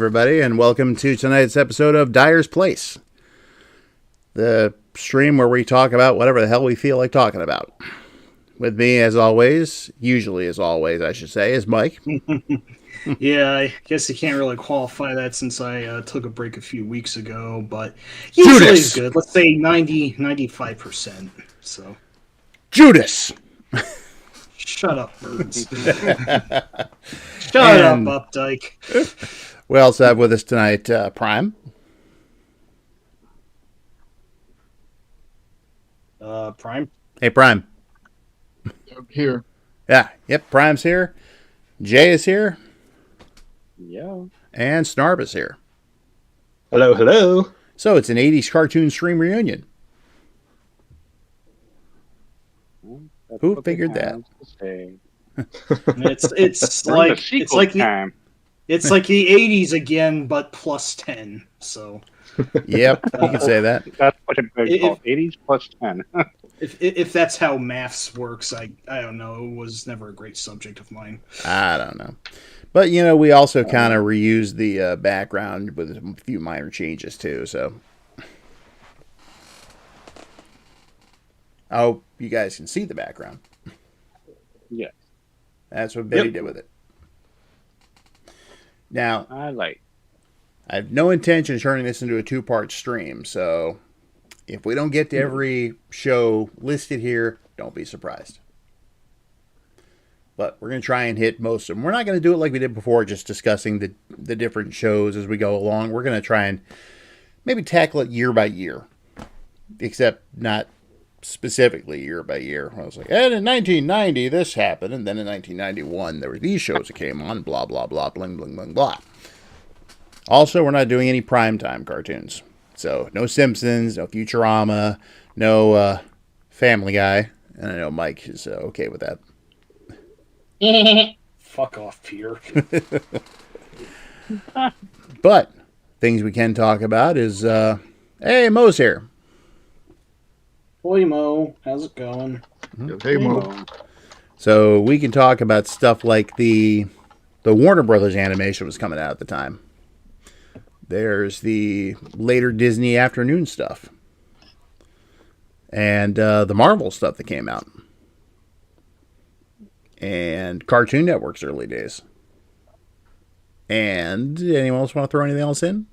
everybody, and welcome to tonight's episode of Dyer's Place, the stream where we talk about whatever the hell we feel like talking about. With me, as always, usually as always, I should say, is Mike. Yeah, I guess you can't really qualify that since I took a break a few weeks ago, but usually is good. Let's say 95%. So, Judas! Shut up, birds. Shut up, Updike. We also have with us tonight Prime. Prime? Hey, Prime. I'm here. Yeah, yep, Prime's here. Jay is here. Yeah. And Snarboo is here. Hello, hello. So it's an 80s cartoon stream reunion. Who figured that? It's like the 80s again, but plus 10. So. Yep, you can say that. That's what it's called. 80s plus 10. If that's how maths works, I don't know. It was never a great subject of mine. I don't know. But, you know, we also kind of reused the background with a few minor changes, too, so. I hope you guys can see the background. Yeah. That's what Bette did with it. Now, I have no intention of turning this into a two-part stream, so if we don't get to every show listed here, don't be surprised. But we're going to try and hit most of them. We're not going to do it like we did before, just discussing the different shows as we go along. We're going to try and maybe tackle it year by year, except not specifically year by year. I was like, and in 1990, this happened, and then in 1991, there were these shows that came on, blah, blah, blah, bling, bling, bling, blah. Also, we're not doing any primetime cartoons. So, no Simpsons, no Futurama, no Family Guy. And I know Mike is okay with that. Fuck off, Peter. But, things we can talk about is, hey, Mo's here. Boy, Mo, how's it going? Hey, Mo. So, we can talk about stuff like the Warner Brothers animation was coming out at the time. There's the later Disney afternoon stuff. And the Marvel stuff that came out. And Cartoon Network's early days. And anyone else want to throw anything else in?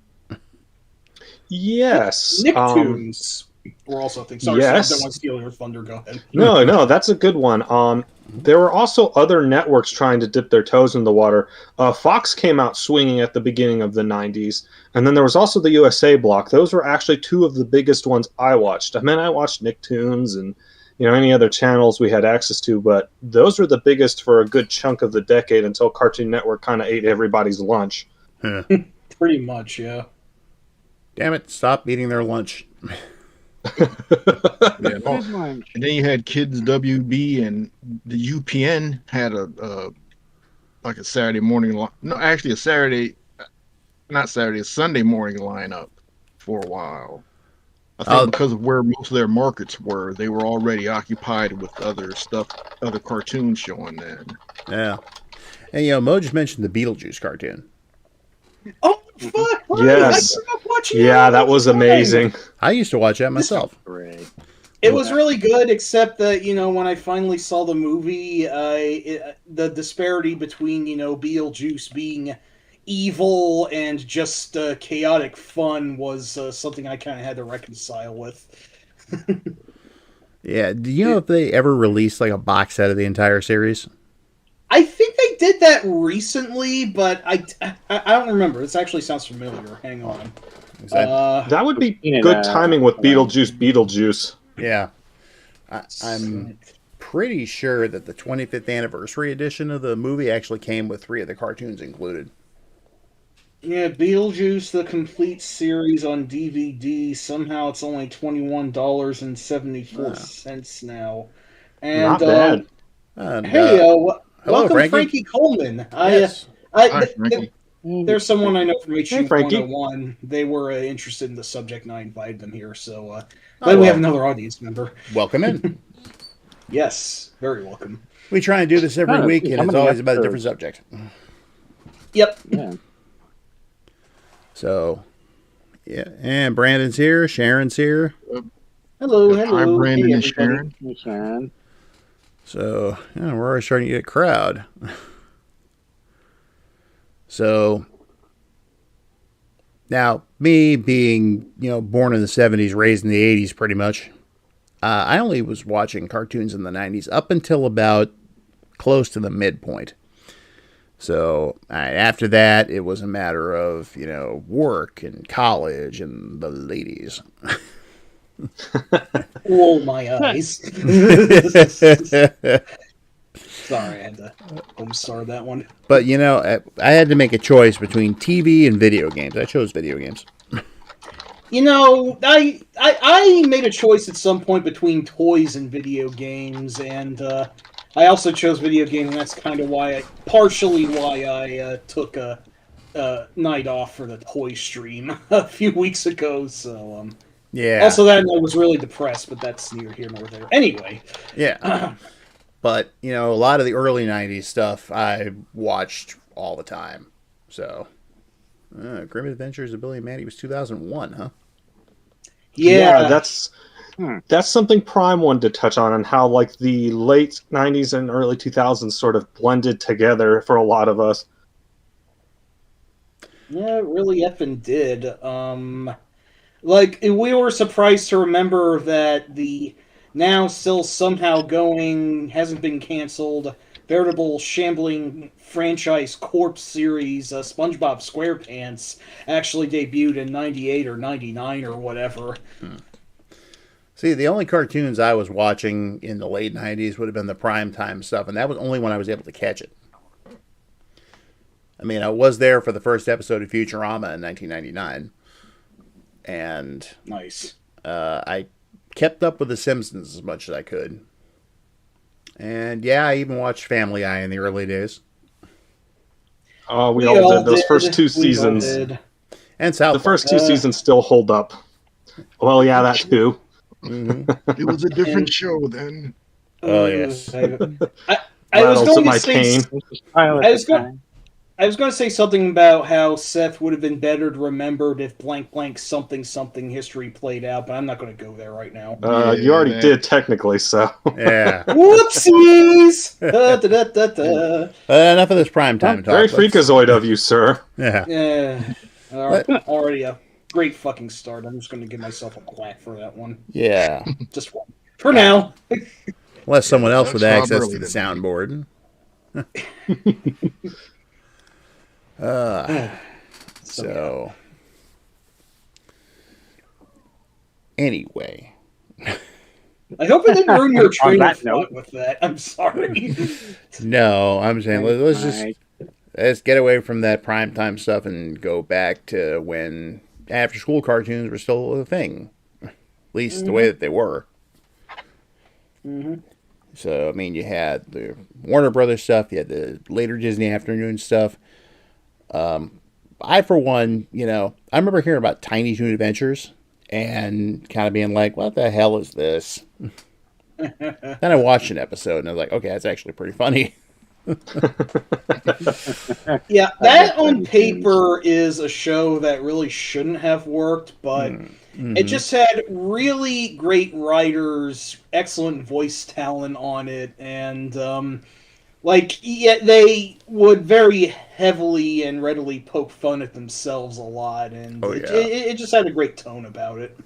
Yes. Nicktoons. We're also thinking. Sorry, yes. I don't want to steal your thunder. Go ahead. No, that's a good one. There were also other networks trying to dip their toes in the water. Fox came out swinging at the beginning of the 90s. And then there was also the USA block. Those were actually two of the biggest ones I watched. I mean, I watched Nicktoons and any other channels we had access to, but those were the biggest for a good chunk of the decade until Cartoon Network kind of ate everybody's lunch. Pretty much, yeah. Damn it, stop eating their lunch. Yeah, and then you had Kids WB, and the UPN had a Saturday morning a Sunday morning lineup for a while. I think because of where most of their markets were, they were already occupied with other cartoons showing then. Yeah. And Mo just mentioned the Beetlejuice cartoon. Oh fuck! Yes. Yeah, that was amazing. I used to watch that myself. Great. It was really good, except that when I finally saw the movie, the disparity between Beetlejuice being evil and just chaotic fun was something I kind of had to reconcile with. Yeah, do you know if they ever released like a box set of the entire series? I think they did that recently, but I don't remember. This actually sounds familiar. Hang on. That would be good timing with Beetlejuice. Yeah. I'm pretty sure that the 25th anniversary edition of the movie actually came with 3 of the cartoons included. Yeah, Beetlejuice, the complete series on DVD. Somehow it's only $21.74 now. And, not bad. Hey, welcome, Frankie. Frankie Coleman. Yes. Hi, Frankie. There's someone I know from HU Hey, Frankie. 101. They were interested in the subject, and I invited them here. So glad we have another audience member. Welcome in. Yes, very welcome. We try and do this every week, and it's always about a different subject. Yep. Yeah. So, yeah. And Brandon's here. Sharon's here. Hello, Hi, hello. Brandon Hey, and everybody. Sharon. Hey, Sharon. So, yeah, we're already starting to get a crowd. So, now, me being, born in the 70s, raised in the 80s pretty much, I only was watching cartoons in the 90s up until about close to the midpoint. So after that, it was a matter of, work and college and the ladies. Oh, my eyes. Sorry, I had to homestar that one. But, I had to make a choice between TV and video games. I chose video games. I made a choice at some point between toys and video games, and I also chose video games, and that's kind of partially why I took a night off for the toy stream a few weeks ago. So, Yeah. Also, that I was really depressed, but that's neither here nor there. Anyway. Yeah. But, a lot of the early 90s stuff I watched all the time. So, Grim Adventures of Billy and Mandy was 2001, huh? Yeah. That's something Prime wanted to touch on, and how like the late 90s and early 2000s sort of blended together for a lot of us. Yeah, it really effing did. We were surprised to remember that the now still somehow going, hasn't been canceled, veritable shambling franchise corpse series, SpongeBob SquarePants, actually debuted in 98 or 99 or whatever. See, the only cartoons I was watching in the late 90s would have been the primetime stuff, and that was only when I was able to catch it. I mean, I was there for the first episode of Futurama in 1999, and Nice. I kept up with The Simpsons as much as I could. And yeah, I even watched Family Guy in the early days. We all did. Those first two seasons. And South The first two seasons still hold up. Well, yeah, that too. Mm-hmm. It was a different show then. Oh, yes. I was Rattles going at to my say... pain. I was going to say something about how Seth would have been better to remembered if blank blank something something history played out, but I'm not going to go there right now. You already did technically, so. Yeah. Whoopsies! Da. Enough of this primetime talk. Very freakazoid of you, sir. Yeah. Yeah. Already a great fucking start. I'm just going to give myself a quack for that one. Yeah. Just one. For now. Unless someone else with That's access not to the early soundboard. So anyway, I hope I didn't ruin your train that of thought with that. I'm sorry. no, I'm saying let's get away from that primetime stuff and go back to when after school cartoons were still a thing, at least the way that they were. Mm-hmm. So I mean, you had the Warner Brothers stuff, you had the later Disney afternoon stuff. I, for one, I remember hearing about Tiny Toon Adventures and kind of being like, what the hell is this? Then I watched an episode and I was like, okay, that's actually pretty funny. Yeah, that on paper is a show that really shouldn't have worked, but it just had really great writers, excellent voice talent on it, and they would very heavily and readily poke fun at themselves a lot, and it just had a great tone about it.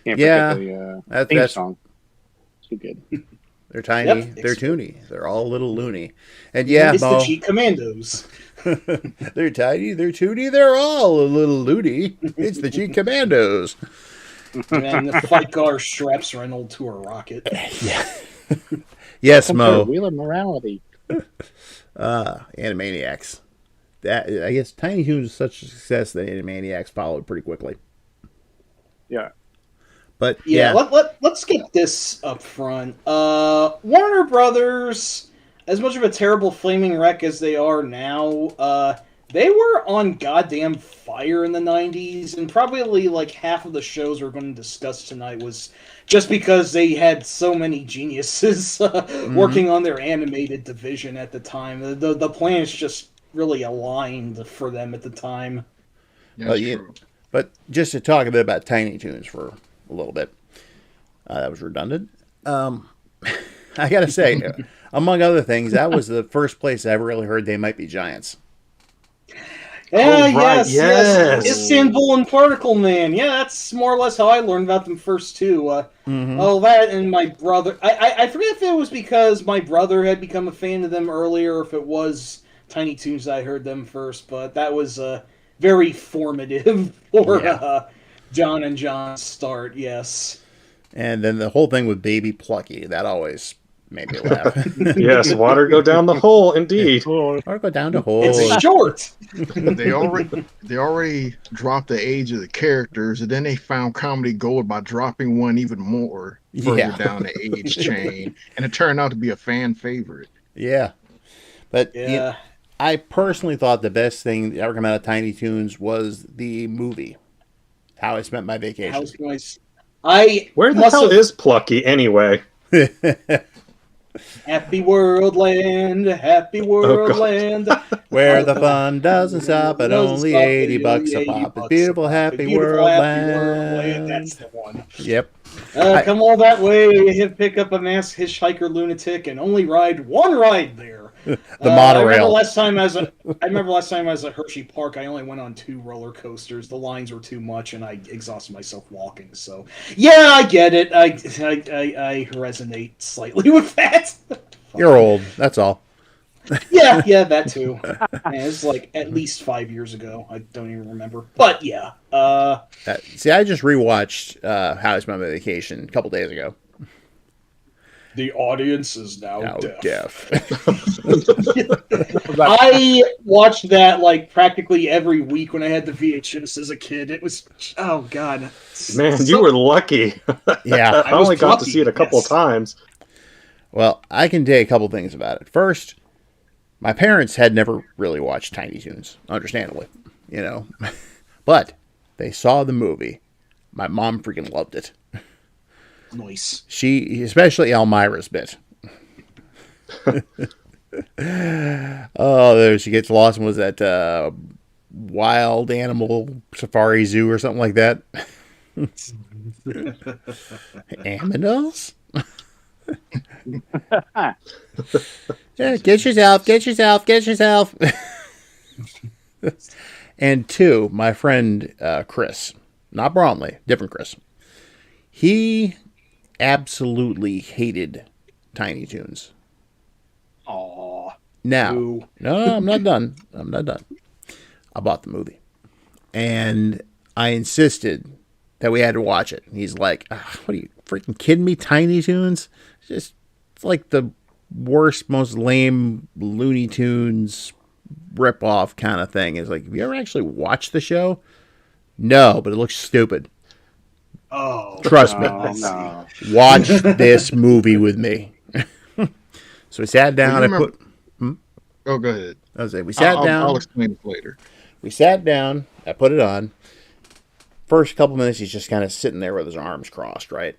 Theme song. Too good. They're tiny, Yep, they're toony, they're all a little loony. And It's Mo, the Cheat Commandos. they're tiny, they're toony, they're all a little loony. It's the Cheat Commandos. And the fight car straps Reynolds to a rocket. Yeah. Yes, Mo. Wheel of Morality. Animaniacs. That, I guess Tiny Toons was such a success that Animaniacs followed pretty quickly. Yeah. But yeah. Let's get this up front. Warner Brothers, as much of a terrible flaming wreck as they are now, they were on goddamn fire in the 90s, and probably like half of the shows we're going to discuss tonight was just because they had so many geniuses working on their animated division at the time. The planets just really aligned for them at the time. That's yeah, true. but just to talk a bit about Tiny Toons for a little bit, that was redundant. I gotta say, among other things, that was the first place I ever really heard They Might Be Giants. Yeah, right, yes. Istanbul and Particle Man. Yeah, that's more or less how I learned about them first, too. Oh, that and my brother. I forget if it was because my brother had become a fan of them earlier, or if it was Tiny Toons that I heard them first, but that was very formative for John and John's start, yes. And then the whole thing with Baby Plucky, that always made me laugh. Yes, water go down the hole, indeed. Or go down the hole. It's short! They already dropped the age of the characters, and then they found comedy gold by dropping one even more further down the age chain, and it turned out to be a fan favorite. Yeah. But I personally thought the best thing that ever came out of Tiny Toons was the movie, How I Spent My Vacation. Where the hell is Plucky, anyway? Happy World Land, Happy World Land. Where the fun doesn't stop at only $80 a pop. It's beautiful, happy world land. That's the one. Yep. Come all that way, pick up a masked hitchhiker lunatic, and only ride one ride there. The monorail. I remember last time I was at Hershey Park, I only went on 2 roller coasters. The lines were too much, and I exhausted myself walking. So, yeah, I get it. I resonate slightly with that. You're old. That's all. Yeah, that too. Man, it was like at least 5 years ago. I don't even remember. But yeah. See, I just rewatched How I Spent My Vacation a couple days ago. The audience is now deaf. I watched that like practically every week when I had the VHS as a kid. It was, oh god, man, you were lucky. Yeah, I only got to see it a couple times. Well, I can tell you a couple things about it. First, my parents had never really watched Tiny Toons, understandably, but they saw the movie. My mom freaking loved it. Nice. She, especially Elmira's bit. There she gets lost and was that wild animal safari zoo or something like that. Aminos? Yeah, get yourself. And 2, my friend Chris, not Bromley, different Chris. He absolutely hated Tiny Toons. Aww. Now, no, I'm not done. I bought the movie. And I insisted that we had to watch it. He's like, what are you, freaking kidding me? Tiny Toons? It's like the worst, most lame Looney Tunes ripoff kind of thing. It's like, have you ever actually watched the show? No, but it looks stupid. Oh, trust me. No. Watch this movie with me. So we sat down. Oh, go ahead. I was like, we sat down. I'll explain it later. We sat down. I put it on. First couple minutes, he's just kind of sitting there with his arms crossed, right?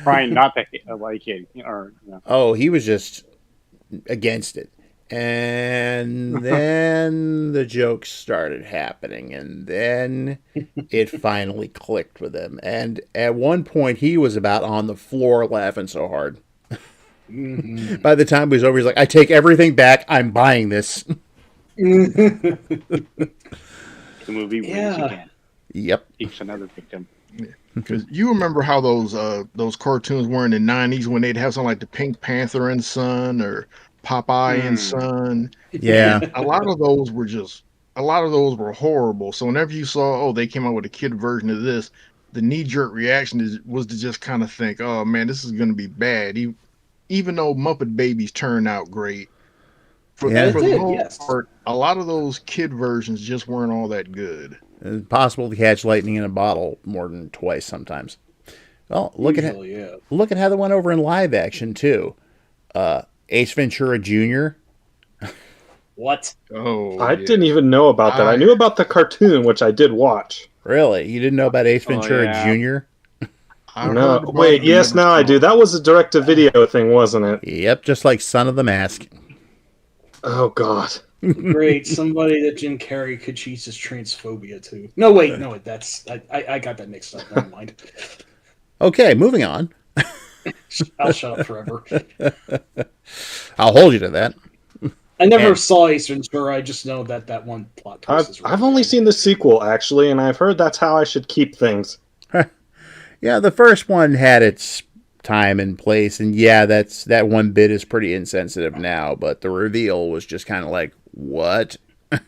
Trying not to like it, or Oh, he was just against it. And then the jokes started happening, and then it finally clicked with him. And at one point, he was about on the floor laughing so hard. By the time it was over, he's like, I take everything back. I'm buying this. the movie wins again. Yep. Each another victim. Because you remember how those cartoons were in the 90s when they'd have something like the Pink Panther and Son or Popeye and Son. Yeah. A lot of those were horrible. So whenever you saw, they came out with a kid version of this, the knee-jerk reaction was to just kind of think, oh man, this is going to be bad. Even though Muppet Babies turned out great, for the most part, a lot of those kid versions just weren't all that good. It's possible to catch lightning in a bottle more than twice sometimes. Well, look at how they went over in live action too. Ace Ventura Jr. What? Oh, I didn't even know about that. I knew about the cartoon, which I did watch. Really? You didn't know about Ace Ventura Jr.? No. Wait, yes, now I do. That was a direct-to-video thing, wasn't it? Yep, just like Son of the Mask. Oh, God. Great, somebody that Jim Carrey could cheat his transphobia to. No, wait, no, that's I got that mixed up. Never mind. Okay, moving on. I'll shut up forever. I'll hold you to that. I never saw Ace Ventura. I just know that one plot twist is. I've only seen the sequel actually, and I've heard that's how I should keep things. Yeah, the first one had its time and place, and yeah, that one bit is pretty insensitive now, but the reveal was just kind of like, what? Oh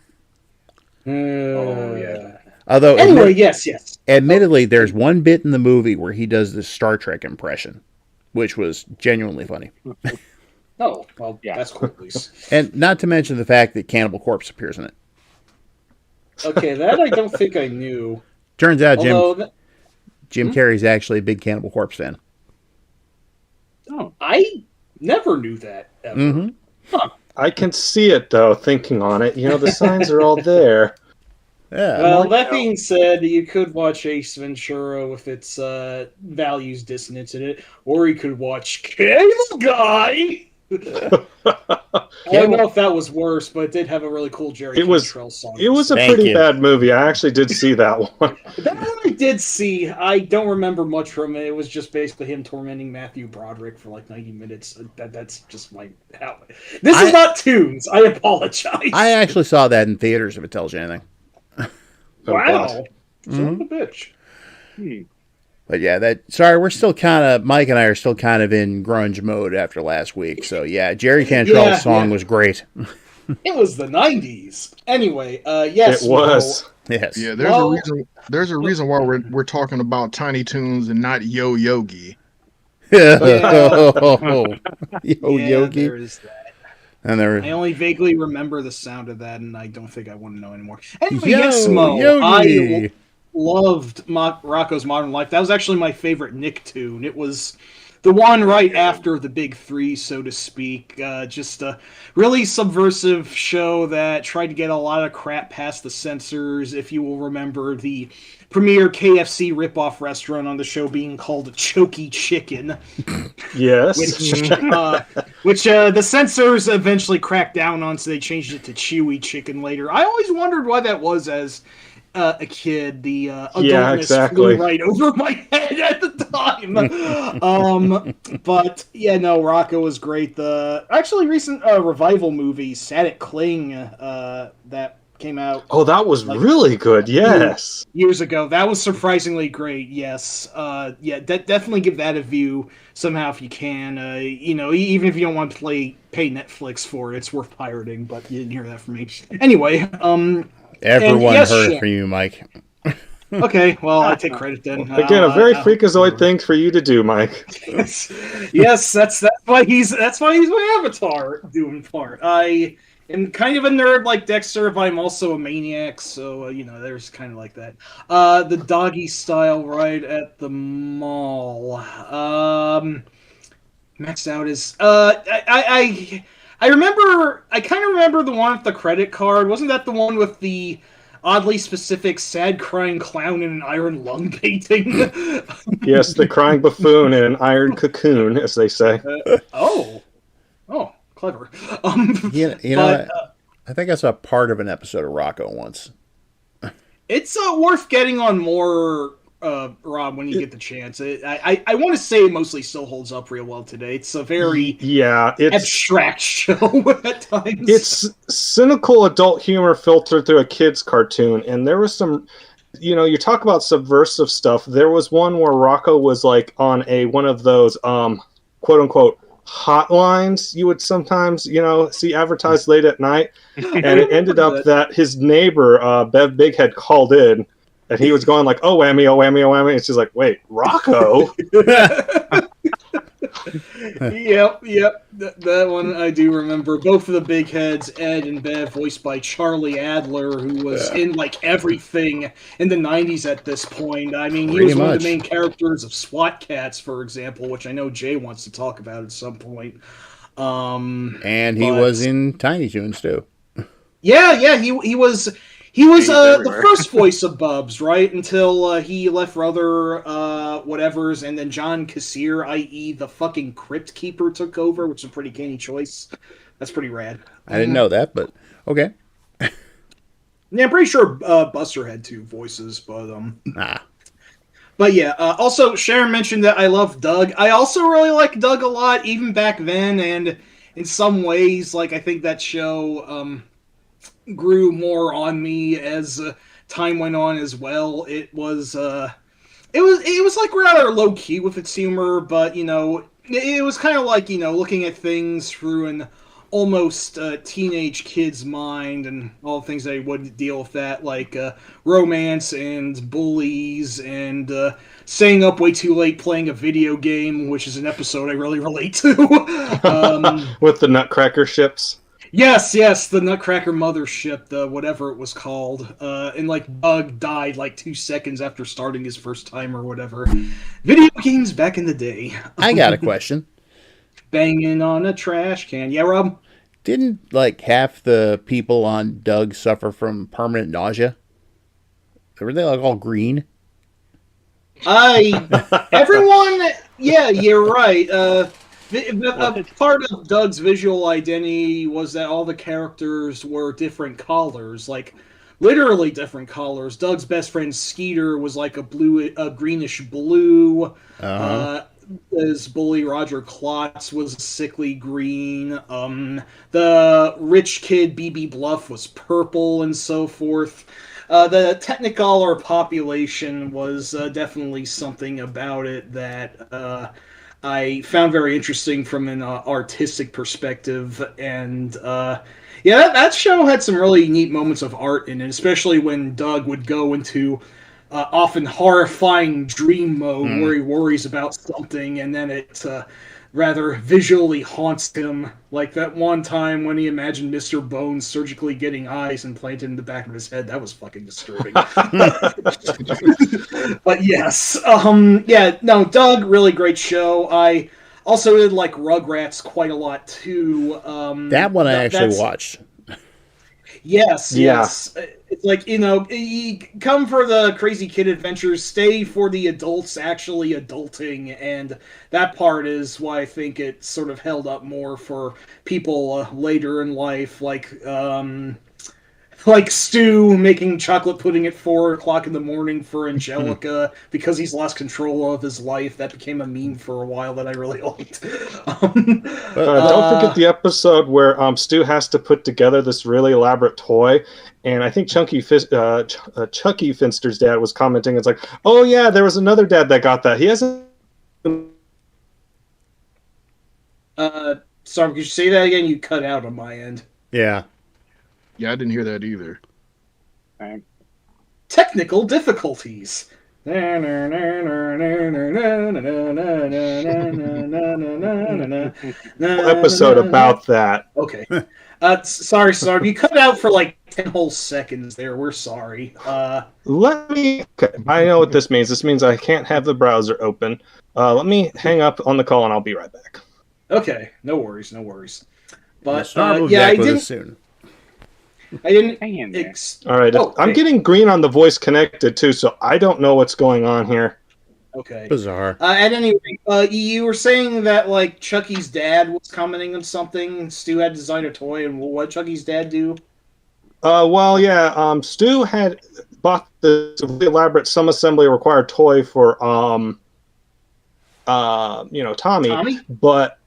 yeah. Although Anyway, yes. admittedly, there's one bit in the movie where he does this Star Trek impression, which was genuinely funny. Oh, well, Yeah. that's cool, at least. And not to mention the fact that Cannibal Corpse appears in it. Okay, that I don't think I knew. Turns out Although, Jim Carrey's actually a big Cannibal Corpse fan. oh, I never knew that ever. Mm-hmm. I can see it though, thinking on it. You know, the signs are all there. Yeah. Well, that being said, you could watch Ace Ventura with its values dissonance in it, or you could watch Cable Guy. I don't know if that was worse, but it did have a really cool Jerry Cantrell song. It was a Thank pretty you. bad movie. I actually did see that one. That one I did see. I don't remember much from it. It was just basically him tormenting Matthew Broderick for like 90 minutes. That's just my... This is not Toons. I apologize. I actually saw that in theaters, if it tells you anything. Oh, wow. God. Son of a bitch. But yeah, sorry, we're still kind of, Mike and I are still kind of in grunge mode after last week. So yeah, Jerry Cantrell's song was great. It was the 90s. Anyway, yes. It was. Yes. Yeah, Well- there's a reason why we're talking about Tiny Toons and not Yo Yogi. Yo, Yogi. There is that. And there, I only vaguely remember the sound of that, and I don't think I want to know anymore. Anyway, Yo, yes, Mo. Yogi. I loved Rocco's Modern Life. That was actually my favorite Nick tune. It was the one right after the big three, so to speak. Just a really subversive show that tried to get a lot of crap past the censors. If you will remember the premier KFC ripoff restaurant on the show being called Choky Chicken. Yes. Which the censors eventually cracked down on, so they changed it to Chewy Chicken later. I always wondered why that was as a kid. The adultness flew right over my head at the time. But yeah, no, Rocco was great. The actually recent revival movie, Sadik Kling, that came out. Oh, that was really good. Yes. Years ago. That was surprisingly great. Yes. Definitely give that a view somehow if you can. Even if you don't want to pay Netflix for it, it's worth pirating, but you didn't hear that from me. Anyway, everyone heard it from you, Mike. Okay, well, I take credit then. Again, a very freakazoid thing for you to do, Mike. Yes, that's why he's my avatar doing part. I am kind of a nerd like Dexter, but I'm also a maniac, so there's kind of like that. The doggy style ride at the mall. Maxed out is I remember. I kind of remember the one with the credit card. Wasn't that the one with the oddly specific sad crying clown in an iron lung painting? Yes, the crying buffoon in an iron cocoon, as they say. Oh, clever. I think I saw part of an episode of Rocco once. It's worth getting on more, Rob, when you get the chance. I want to say it mostly still holds up real well today. It's a very abstract show at times. It's cynical adult humor filtered through a kid's cartoon, and there was some, you talk about subversive stuff. There was one where Rocco was like on one of those quote unquote hotlines you would sometimes see advertised late at night, and it ended up that his neighbor Bev Bighead called in. And he was going like, oh, whammy, oh, whammy, oh, whammy. And she's like, wait, Rocco? Yep. That one I do remember. Both of the big heads, Ed and Bev, voiced by Charlie Adler, who was in like everything in the 90s at this point. I mean, he was one of the main characters of SWAT Cats, for example, which I know Jay wants to talk about at some point. And he was in Tiny Toons, too. Yeah, he was... He was the first voice of Bubs, right? Until he left for other whatevers, and then John Kassir, i.e. the fucking Crypt Keeper, took over, which is a pretty canny choice. That's pretty rad. I didn't know that, but Okay. Yeah, I'm pretty sure Buster had 2 voices, but Ah. But yeah, also Sharon mentioned that I love Doug. I also really like Doug a lot, even back then, and in some ways, like I think that show grew more on me as time went on as well. It was like rather low key with its humor, but it was kind of like looking at things through an almost teenage kid's mind and all the things they would deal with that, like romance and bullies and staying up way too late playing a video game, which is an episode I really relate to. With the Nutcracker ships. Yes, the Nutcracker Mothership, the whatever it was called, and like Bug died like 2 seconds after starting his first time or whatever. Video games back in the day. I got a question. Banging on a trash can. Yeah, Rob? Didn't like half the people on Doug suffer from permanent nausea? Were they like all green? Everyone, yeah, you're right. Part of Doug's visual identity was that all the characters were different colors, like literally different colors. Doug's best friend Skeeter was like a greenish blue. Uh-huh. His bully Roger Klotz was a sickly green. The rich kid BB Bluff was purple, and so forth. The Technicolor population was definitely something about it that I found very interesting from an artistic perspective, and that show had some really neat moments of art in it, especially when Doug would go into often horrifying dream mode where he worries about something, and then it rather visually haunts him, like that one time when he imagined Mr. Bones surgically getting eyes implanted in the back of his head. That was fucking disturbing. But yes, Doug, really great show. I also did like Rugrats quite a lot too. That one I actually watched. Yes. It's like, you come for the crazy kid adventures, stay for the adults actually adulting, and that part is why I think it sort of held up more for people later in life, like Stu making chocolate pudding at 4 o'clock in the morning for Angelica because he's lost control of his life. That became a meme for a while that I really liked. Don't forget the episode where Stu has to put together this really elaborate toy, and I think Chucky Finster's dad was commenting. It's like, oh yeah, there was another dad that got that. He hasn't. Sorry, could you say that again? You cut out on my end. Yeah. Yeah, I didn't hear that either. Technical difficulties. Episode about that. Okay. Sorry. You cut out for like 10 whole seconds there. We're sorry. Okay, I know what this means. This means I can't have the browser open. Let me hang up on the call and I'll be right back. Okay. No worries. But Snarboo yeah, back I with didn't. us soon. I didn't. Hang in there. All right, I'm getting green on the voice connected too, so I don't know what's going on here. Okay. Bizarre. At any rate, you were saying that like Chucky's dad was commenting on something. Stu had designed a toy, and what Chucky's dad do? Stu had bought this really elaborate some assembly required toy for Tommy. But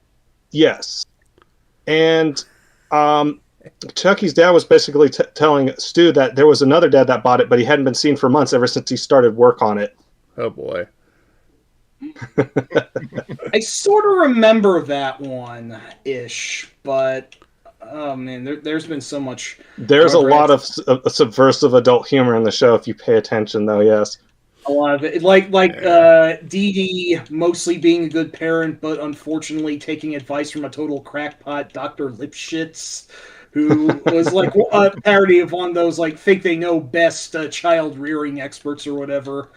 yes, and Chucky's dad was basically telling Stu that there was another dad that bought it, but he hadn't been seen for months ever since he started work on it. Oh boy. I sort of remember that one-ish, but oh man, there's been so much. There's a lot of subversive adult humor in the show if you pay attention, though. Yes, a lot of it, like Dee Dee mostly being a good parent, but unfortunately taking advice from a total crackpot, Dr. Lipschitz, who was like a parody of one of those like think they know best child rearing experts or whatever.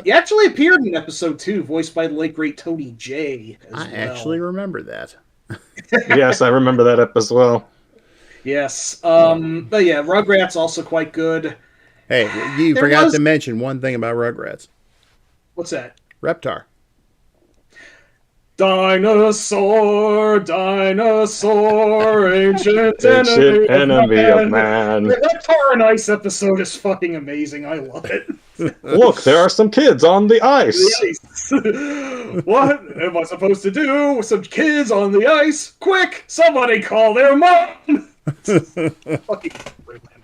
He actually appeared in episode 2, voiced by the late great Tony J. I actually remember that. Yes, I remember that up as well. Yes, but yeah, Rugrats also quite good. Hey, you forgot to mention one thing about Rugrats. What's that? Reptar. Dinosaur, dinosaur, ancient enemy of man. That Tar and Ice episode is fucking amazing. I love it. Look, there are some kids on the ice. What am I supposed to do with some kids on the ice? Quick, somebody call their mom! Fucking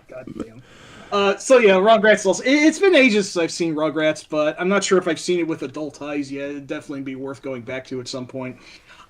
goddamn. So yeah, Rugrats. It's been ages since I've seen Rugrats, but I'm not sure if I've seen it with adult eyes yet. It'd definitely be worth going back to at some point.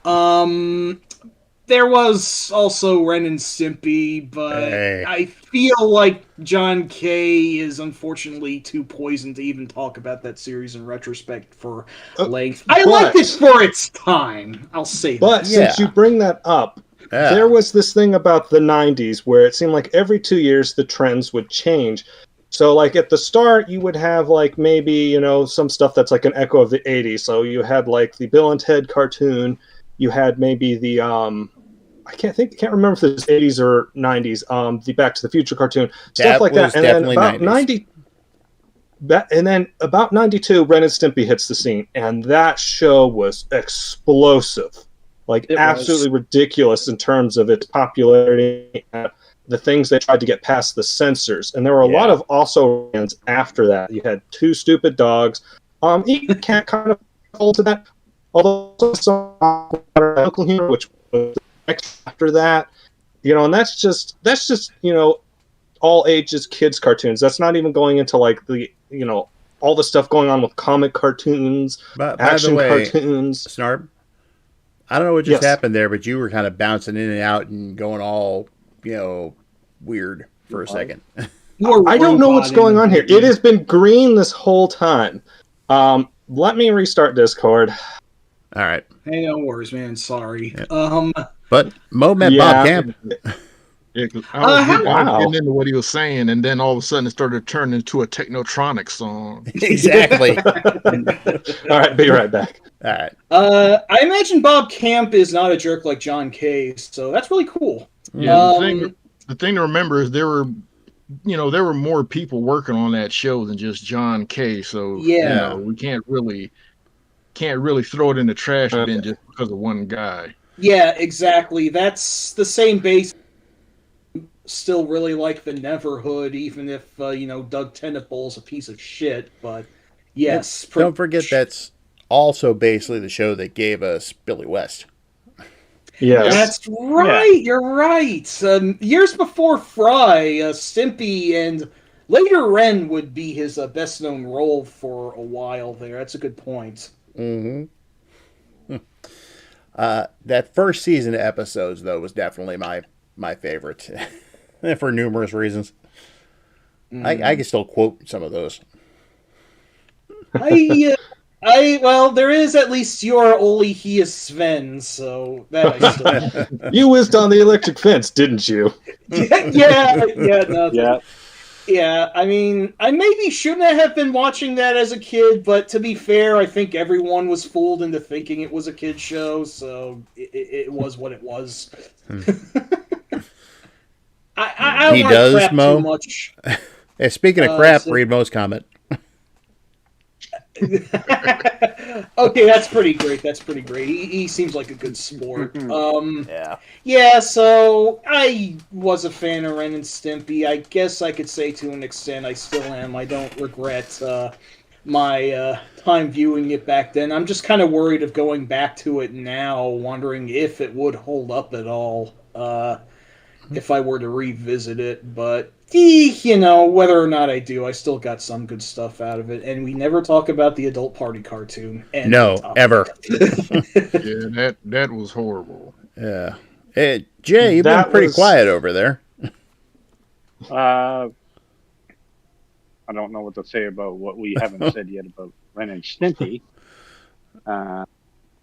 There was also Ren and Stimpy, but I feel like John K. is unfortunately too poisoned to even talk about that series in retrospect for length. I liked it for its time. I'll say that. But since you bring that up, there was this thing about the 90s where it seemed like every 2 years the trends would change. So, like, at the start, you would have, like, maybe, you know, some stuff that's like an echo of the 80s. So you had, like, the Bill and Ted cartoon. You had maybe the, I can't remember if it was 80s or 90s, the Back to the Future cartoon. Stuff like that. And then about 90... And then about 92, Ren and Stimpy hits the scene. And that show was explosive. Like, absolutely ridiculous in terms of its popularity and the things they tried to get past the censors. And there were a lot of also fans after that. You had Two Stupid Dogs. You can't kind of hold to that. Although some local humor, which was after that, you know, and that's just you know, all ages kids cartoons. That's not even going into like the, you know, all the stuff going on with comic cartoons, action cartoons. Snarb, I don't know what just happened there, but you were kind of bouncing in and out and going all, you know, weird for a second. I don't know what's going on here. It has been green this whole time. Let me restart Discord. All right. Hey, no worries, man. Sorry. Yeah. But Mo met Bob Camp. Yeah, I was getting into what he was saying, and then all of a sudden it started turning into a Technotronic song. Exactly. All right, be right back. All right. I imagine Bob Camp is not a jerk like John K., so that's really cool. Yeah, the thing to remember is there were more people working on that show than just John K. So you know, we can't really throw it in the trash bin just because of one guy. Yeah, exactly. That's the same base. Still really like the Neverhood, even if you know, Doug Tennant's a piece of shit. But yes, don't forget that's also basically the show that gave us Billy West. Yes. That's right. Yeah. You're right. Years before Fry, Stimpy, and later Ren would be his best known role for a while there. That's a good point. Mm-hmm. That first season of episodes, though, was definitely my favorite for numerous reasons. I can still quote some of those. Well, there is at least your Oli, he is Sven, so that I still... You whizzed on the electric fence, didn't you? Yeah, I mean, I maybe shouldn't have been watching that as a kid, but to be fair, I think everyone was fooled into thinking it was a kid's show, so it was what it was. I he don't does, crap Mo? Too much. Hey, speaking of crap, read Mo's comment. Okay, that's pretty great. He seems like a good sport. Yeah, so I was a fan of Ren and Stimpy. I guess I could say to an extent I still am. I don't regret my time viewing it back then. I'm just kind of worried of going back to it now, wondering if it would hold up at all if I were to revisit it. But you know, whether or not I do, I still got some good stuff out of it. And we never talk about the adult party cartoon. No, ever. Yeah, that was horrible. Yeah. Hey, Jay, you've been pretty quiet over there. I don't know what to say about what we haven't said yet about Ren and Stimpy.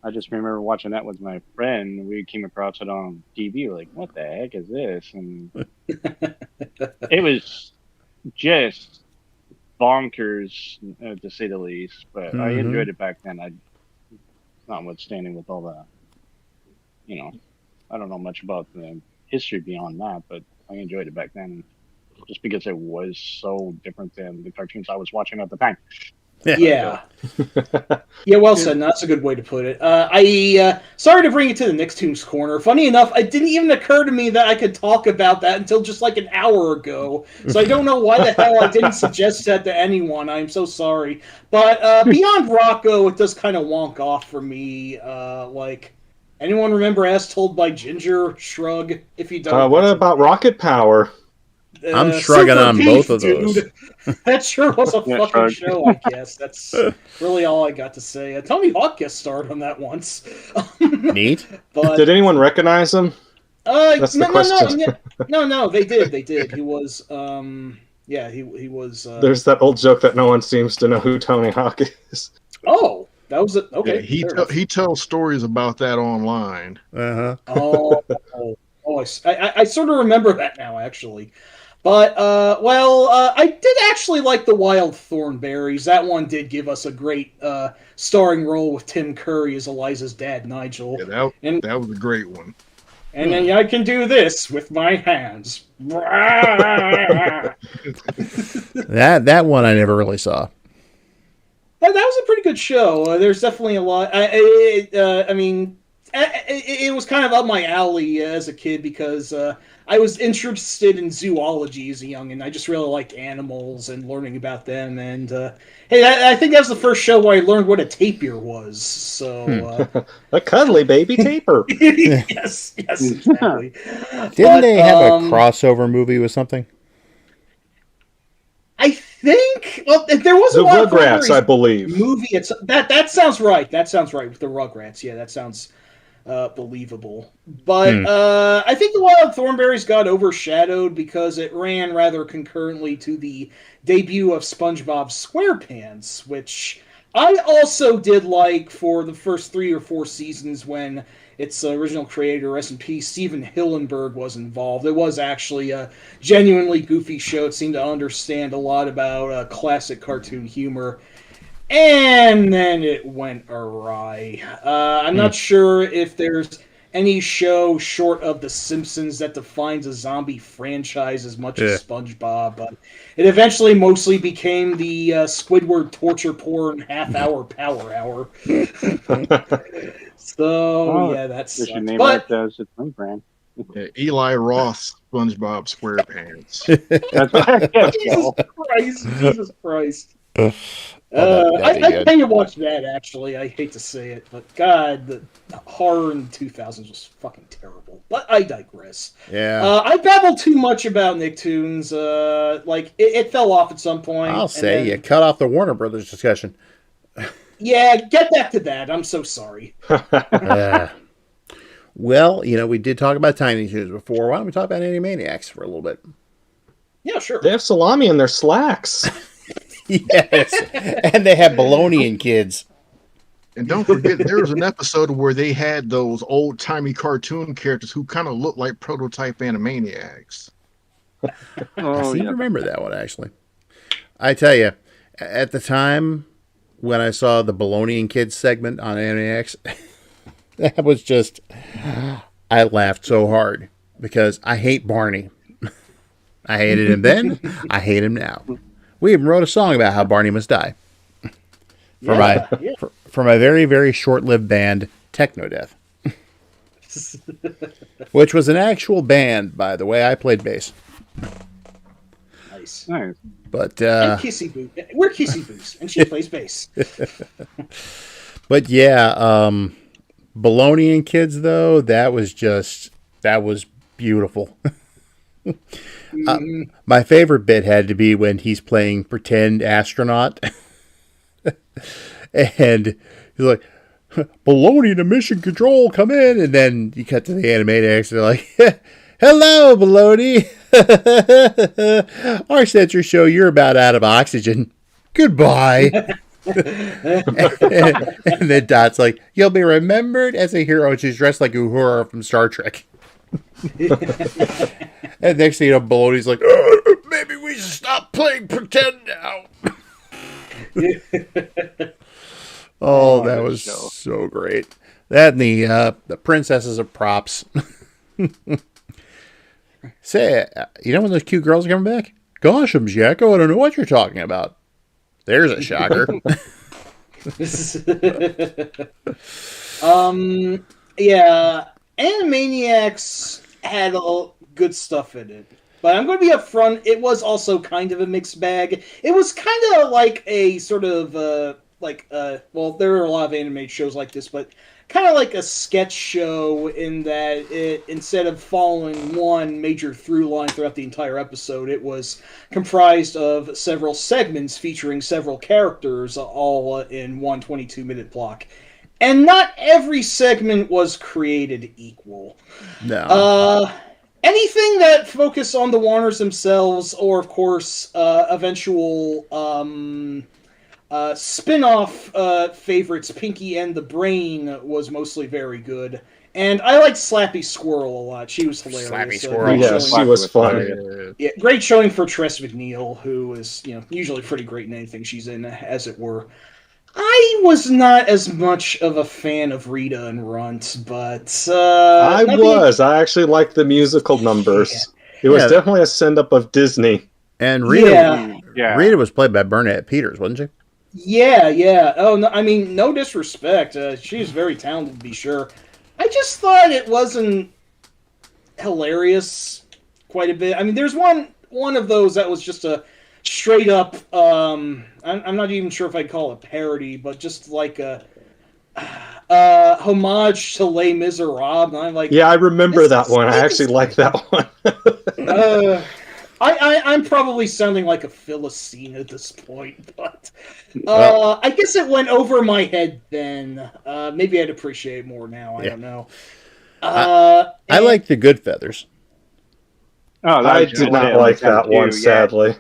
I just remember watching that with my friend. We came across it on TV. We're like, what the heck is this? And it was just bonkers, to say the least. But I enjoyed it back then. Notwithstanding with all that, you know, I don't know much about the history beyond that, but I enjoyed it back then just because it was so different than the cartoons I was watching at the time. Yeah. Yeah, well said. No, that's a good way to put it. Sorry to bring it to the Nicktoons corner. Funny enough, it didn't even occur to me that I could talk about that until just like an hour ago. So I don't know why the hell I didn't suggest that to anyone. I'm so sorry. But beyond Rocco, it does kind of wonk off for me. Like, anyone remember As Told by Ginger? Shrug, if you don't. What about Rocket Power? I'm shrugging on both of those. That sure was a fucking shrug. show, I guess. That's really all I got to say. Tony Hawk guest starred on that once. Neat. But Did anyone recognize him? That's the question. No, they did. He was, he was. There's that old joke that no one seems to know who Tony Hawk is. Oh, that was it. Okay, Yeah, he tells stories about that online. Uh-huh. I sort of remember that now, actually. But, I did actually like The Wild Thornberries. That one did give us a great starring role with Tim Curry as Eliza's dad, Nigel. Yeah, that was a great one. And then I can do this with my hands. That one I never really saw. That was a pretty good show. There's definitely a lot. It was kind of up my alley as a kid because I was interested in zoology as a youngin'. I just really liked animals and learning about them. And I think that was the first show where I learned what a tapir was. So A cuddly baby tapir. yes, exactly. Didn't they have a crossover movie with something? I think there was The a lot Rugrats, of I believe. movie. That sounds right. That sounds right with the Rugrats. Yeah, that sounds believable. But I think The Wild Thornberries got overshadowed because it ran rather concurrently to the debut of SpongeBob SquarePants, which I also did like for the first 3 or 4 seasons when its original creator, rest in peace, Steven Hillenburg, was involved. It was actually a genuinely goofy show. It seemed to understand a lot about classic cartoon humor. And then it went awry. I'm not sure if there's any show short of The Simpsons that defines a zombie franchise as much as SpongeBob, but it eventually mostly became the Squidward torture porn half-hour power hour. That's. You should name it as its own brand. Yeah, Eli Roth, SpongeBob SquarePants. Jesus Christ. I tend to watch that, actually. I hate to say it, but God, the horror in the 2000s was fucking terrible. But I digress. Yeah. I babbled too much about Nicktoons. It fell off at some point. I'll say you cut off the Warner Brothers discussion. Yeah, get back to that. I'm so sorry. Well, we did talk about Tiny Toons before. Why don't we talk about Animaniacs for a little bit? Yeah, sure. They have salami in their slacks. Yes, and they have baloney in kids. And don't forget, there was an episode where they had those old-timey cartoon characters who kind of looked like prototype Animaniacs. I seem to remember that one, actually. I tell you, at the time when I saw the baloney in kids segment on Animaniacs, that was just... I laughed so hard because I hate Barney. I hated him then. I hate him now. We even wrote a song about how Barney must die for my very, very short-lived band, Techno Death, which was an actual band, by the way. I played bass. Nice. But and Kissy Boo. We're Kissy Boos, and she plays bass. But yeah, Baloney and Kids, though, that was beautiful. My favorite bit had to be when he's playing pretend astronaut, and he's like, "Baloney to mission control, come in!" And then you cut to the Animaniacs, and they're like, "Hello, Baloney. Our sensors show you're about out of oxygen. Goodbye." and then Dot's like, "You'll be remembered as a hero." And she's dressed like Uhura from Star Trek. And next thing you know, Baloney's like, "Maybe we should stop playing pretend now." That was so great. That and the Princesses of Props. Say, when those cute girls are coming back? Goshums, Yakko, I don't know what you're talking about. There's a shocker. Yeah, Animaniacs had good stuff in it. But I'm going to be upfront, it was also kind of a mixed bag. It was kind of like a sort of, well, there are a lot of animated shows like this, but kind of like a sketch show in that it, instead of following one major through line throughout the entire episode, it was comprised of several segments featuring several characters, all in one 22-minute block. And not every segment was created equal. No. Anything that focused on the Warners themselves, or of course, eventual spin-off favorites, Pinky and the Brain, was mostly very good. And I liked Slappy Squirrel a lot. She was hilarious. Slappy Squirrel. Yes, she was funny. Yeah, great showing for Tress MacNeille, who is, usually pretty great in anything she's in, as it were. I was not as much of a fan of Rita and Runt, but I actually liked the musical numbers. Yeah. It was definitely a send-up of Disney. And Rita, Rita was played by Bernadette Peters, wasn't she? Yeah. Oh, no, I mean, no disrespect. She's very talented, to be sure. I just thought it wasn't hilarious quite a bit. I mean, there's one of those that was just a straight up, I'm not even sure if I'd call it parody, but just like a homage to Les Miserables. And I'm like, yeah, I remember that one. I actually like that one. I'm probably sounding like a Philistine at this point, but I guess it went over my head then. Maybe I'd appreciate it more now. I don't know. I like the Good Feathers. Oh, I did not like that one, sadly.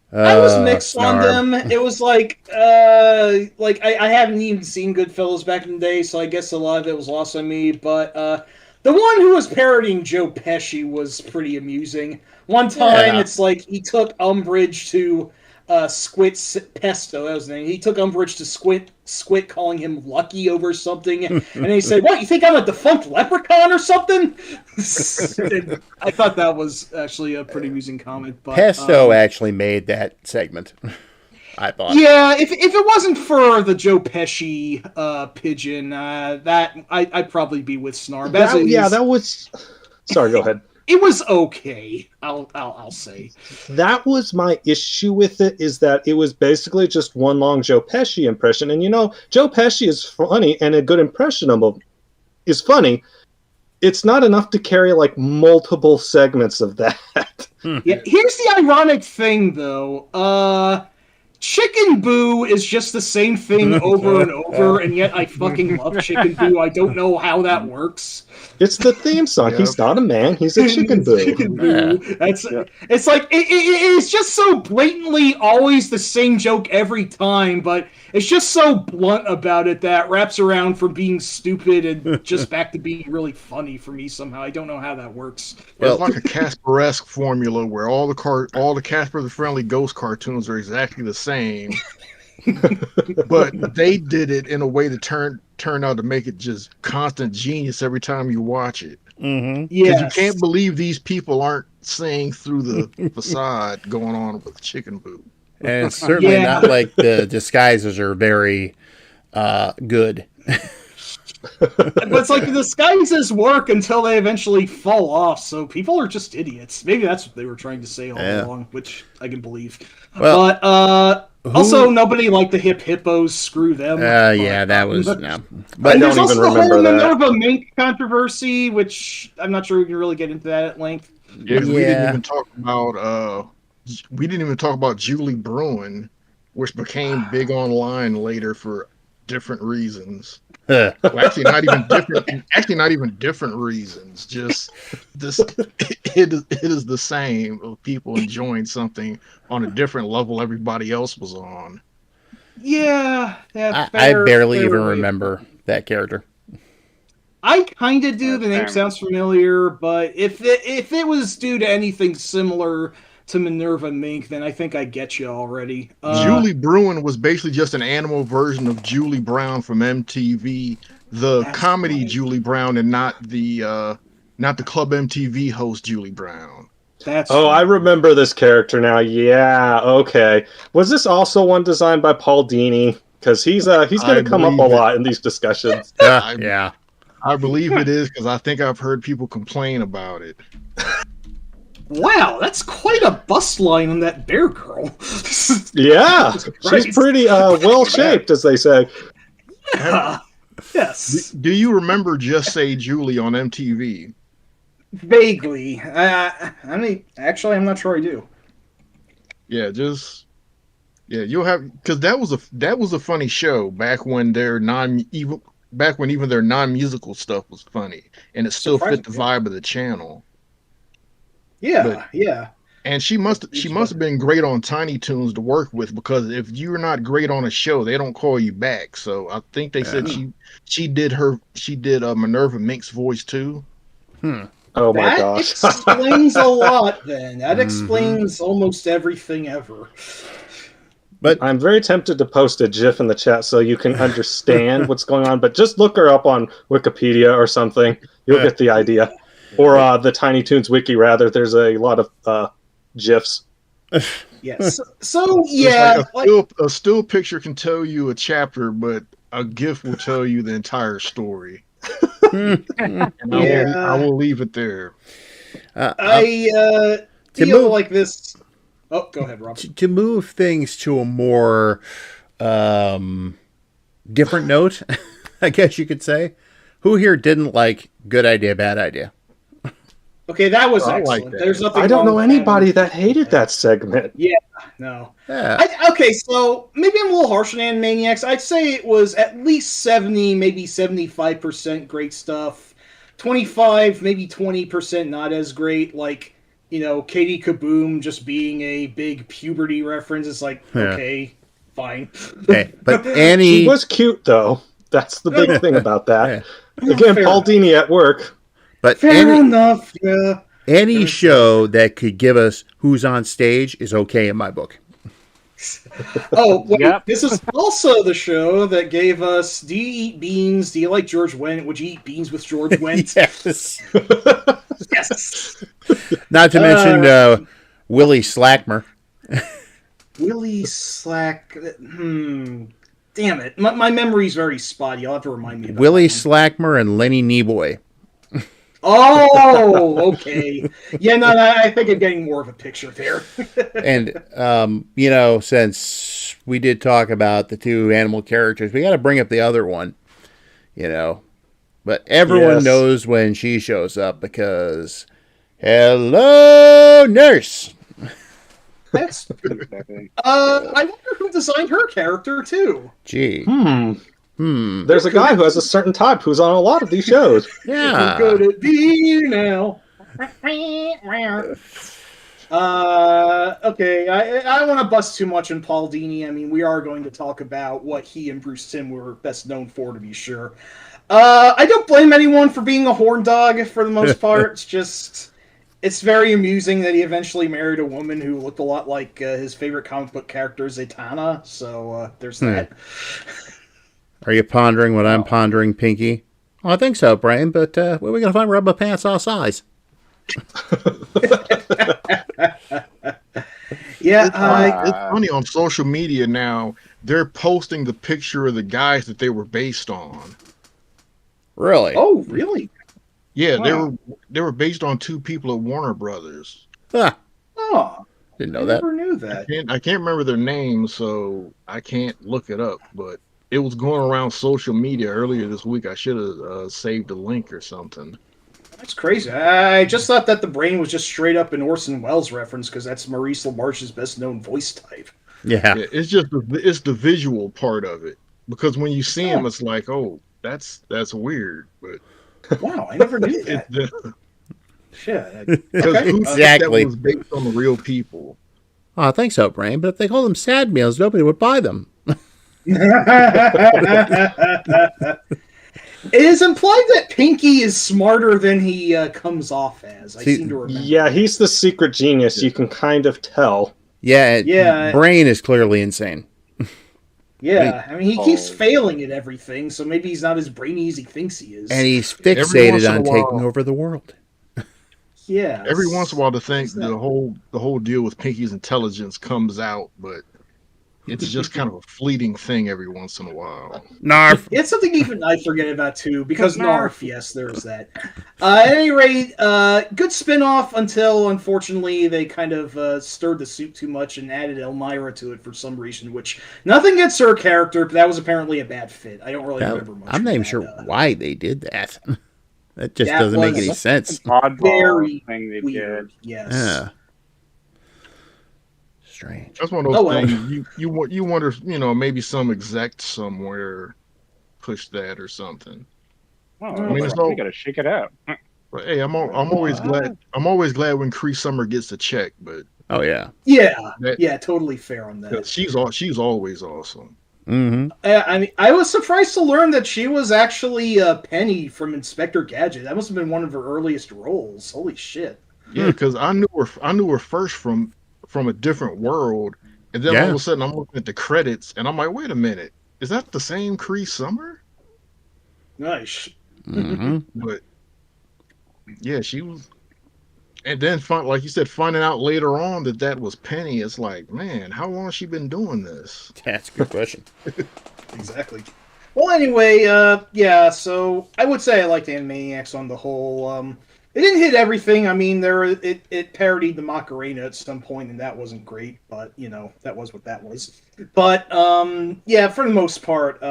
I was mixed on them. It was like I haven't even seen Goodfellas back in the day, so I guess a lot of it was lost on me. But the one who was parodying Joe Pesci was pretty amusing. One time, it's like he took umbrage to Squit Pesto. That was his name. He took umbrage to Squit calling him Lucky over something, and then he said, "What? You think I'm a defunct leprechaun or something?" I thought that was actually a pretty amusing comment. But, Pesto actually made that segment. I thought. Yeah, if it wasn't for the Joe Pesci pigeon, that I'd probably be with Snarb. That was. Sorry, go ahead. It was okay. I'll say that was my issue with it, is that it was basically just one long Joe Pesci impression, and Joe Pesci is funny, and a good impression of him is funny. It's not enough to carry like multiple segments of that. Yeah, here's the ironic thing, though. Chicken Boo is just the same thing over and over, and yet I fucking love Chicken Boo. I don't know how that works. It's the theme song. Yep. He's not a man. He's a chicken boo. Chicken Boo. It's like it's just so blatantly always the same joke every time, but it's just so blunt about it that wraps around from being stupid and just back to being really funny for me somehow. I don't know how that works. It's like a Casper-esque formula where all the Casper the Friendly Ghost cartoons are exactly the same. But they did it in a way that turned out to make it just constant genius every time you watch it. Mm-hmm. Yeah, you can't believe these people aren't seeing through the facade going on with Chicken Boo. And it's certainly not like the disguises are very good. But it's like the disguises work until they eventually fall off, so people are just idiots. Maybe that's what they were trying to say all along, which I can believe. Well, but also, nobody liked the Hip Hippos. Screw them. That was no. But I don't even remember that. There's also the Mink controversy, which I'm not sure we can really get into that at length. Yeah, we didn't even talk about. We didn't even talk about Julie Bruin, which became big online later for different reasons. Well, actually, not even different reasons. Just this, it is the same of people enjoying something on a different level everybody else was on. Yeah, I barely even remember that character. I kind of do. The name sounds familiar, but if it was due to anything similar to Minerva Mink, then I think I get you already. Julie Bruin was basically just an animal version of Julie Brown from MTV, the comedy Julie Brown, and not the Club MTV host Julie Brown. That's Oh, I fun. remember this character now. Yeah, okay. Was this also one designed by Paul Dini? Because he's going I to come up a believe it. lot in these discussions. Yeah. I believe it is because I think I've heard people complain about it. Wow, that's quite a bust line on that bear girl. Yeah, Jesus she's Christ. pretty well shaped, as they say. Yeah. Yes. Do you remember Just Say Julie on MTV? Vaguely. Actually, I'm not sure I do. Yeah, you'll have because that was a funny show back when even their non-musical stuff was funny, and it still fit the vibe of the channel. Yeah, yeah. And she must have been great on Tiny Toons to work with, because if you're not great on a show, they don't call you back. So I think they said she did Minerva Mink's voice too. Oh my That gosh. explains a lot then. That explains almost everything ever. But I'm very tempted to post a GIF in the chat so you can understand what's going on, but just look her up on Wikipedia or something. You'll get the idea. Or the Tiny Toons wiki, rather. There's a lot of GIFs. Yes. So yeah, a still picture can tell you a chapter, but a GIF will tell you the entire story. And I will leave it there. I feel like this. Oh, go ahead, Rob. To move things to a more different note, I guess you could say. Who here didn't like Good Idea, Bad Idea? Okay, that was I excellent. like that. There's nothing. I don't wrong know with anybody that hated that segment. No. Yeah. Okay, so maybe I'm a little harsh on Animaniacs. I'd say it was at least 70, maybe 75% great stuff. 25, maybe 20% not as great. Like, Katie Kaboom just being a big puberty reference. It's like, okay, fine. Okay, but Annie... He was cute, though. That's the big thing about that. Yeah. Again, Fair Paul Dini at work. But Fair enough, yeah. any show that could give us who's on stage is okay in my book. Oh, wait, Yep. This is also the show that gave us, do you eat beans? Do you like George Wendt? Would you eat beans with George Wendt? Yes. Yes. Not to mention Willie Slackmer. Willie Slack. Damn it. My memory's very spotty. You'll have to remind me about Willie that. Slackmer and Lenny Neboy. Oh, okay. Yeah, no, I think I'm getting more of a picture there. And, since we did talk about the two animal characters, we got to bring up the other one, But everyone knows when she shows up because, hello, nurse. That's I wonder who designed her character, too. Gee. There's a guy who has a certain type who's on a lot of these shows. Yeah. Who could it be now? Okay, I don't want to bust too much on Paul Dini. I mean, we are going to talk about what he and Bruce Timm were best known for, to be sure. I don't blame anyone for being a horn dog for the most part. It's very amusing that he eventually married a woman who looked a lot like his favorite comic book character, Zatanna. So there's that. Are you pondering what I'm pondering, Pinky? Oh, I think so, Brian, but where are we going to find rubber pants all size? Yeah, It's funny on social media now. They're posting the picture of the guys that they were based on. Really? Oh, really? Yeah, Wow. they were based on two people at Warner Brothers. Ah, Oh, didn't I know that. never knew that. I can't remember their names, so I can't look it up. But it was going around social media earlier this week. I should have saved a link or something. That's crazy. I just thought that the brain was just straight up an Orson Welles reference because that's Maurice LaMarche's best known voice type. Yeah. Yeah, it's just it's the visual part of it, because when you see him, it's like, oh, that's weird. But Wow, I never knew that. Shit. Okay. Exactly. That was based on the real people. Oh, I think so, Brian, but if they called them sad meals, nobody would buy them. It is implied that Pinky is smarter than he comes off as. I seem to remember. Yeah, he's the secret genius. You can kind of tell. Yeah. Brain is clearly insane. Yeah, I mean, he keeps failing at everything, so maybe he's not as brainy as he thinks he is. And he's Every once fixated in a on while- taking over the world. Yeah. Every once in a while, to think What's that? the whole deal with Pinky's intelligence comes out, but it's just kind of a fleeting thing every once in a while. Narf. It's something even I forget about too, because Narf. Narf, yes, there's that. At any rate, good spin-off until unfortunately they kind of stirred the soup too much and added Elmira to it for some reason, which nothing against her character, but that was apparently a bad fit. I don't really remember much. I'm not even of sure that, why they did that. That just That doesn't make was any sense. Oddball Very thing they weird. did. Yes. Yeah. Strange. That's one of those well. things you wonder, maybe some exec somewhere pushed that or something. Oh, I mean, it's we all- gotta shake it out. But hey, I'm always glad when Cree Summer gets a check, but Oh yeah. Yeah, that, yeah, totally fair on that. she's always awesome. Mm-hmm. I mean, I was surprised to learn that she was actually Penny from Inspector Gadget. That must have been one of her earliest roles. Holy shit! Yeah, because I knew her first from a different world, and then all of a sudden I'm looking at the credits and I'm like, wait a minute, is that the same Cree Summer? Nice. Mm-hmm. But yeah, she was. And then, like you said, finding out later on that was Penny, it's like, man, how long has she been doing this? That's a good question. Exactly. Well, anyway, yeah. So I would say I liked Animaniacs on the whole. It didn't hit everything. I mean, it parodied the Macarena at some point, and that wasn't great. But that was what that was. But yeah, for the most part,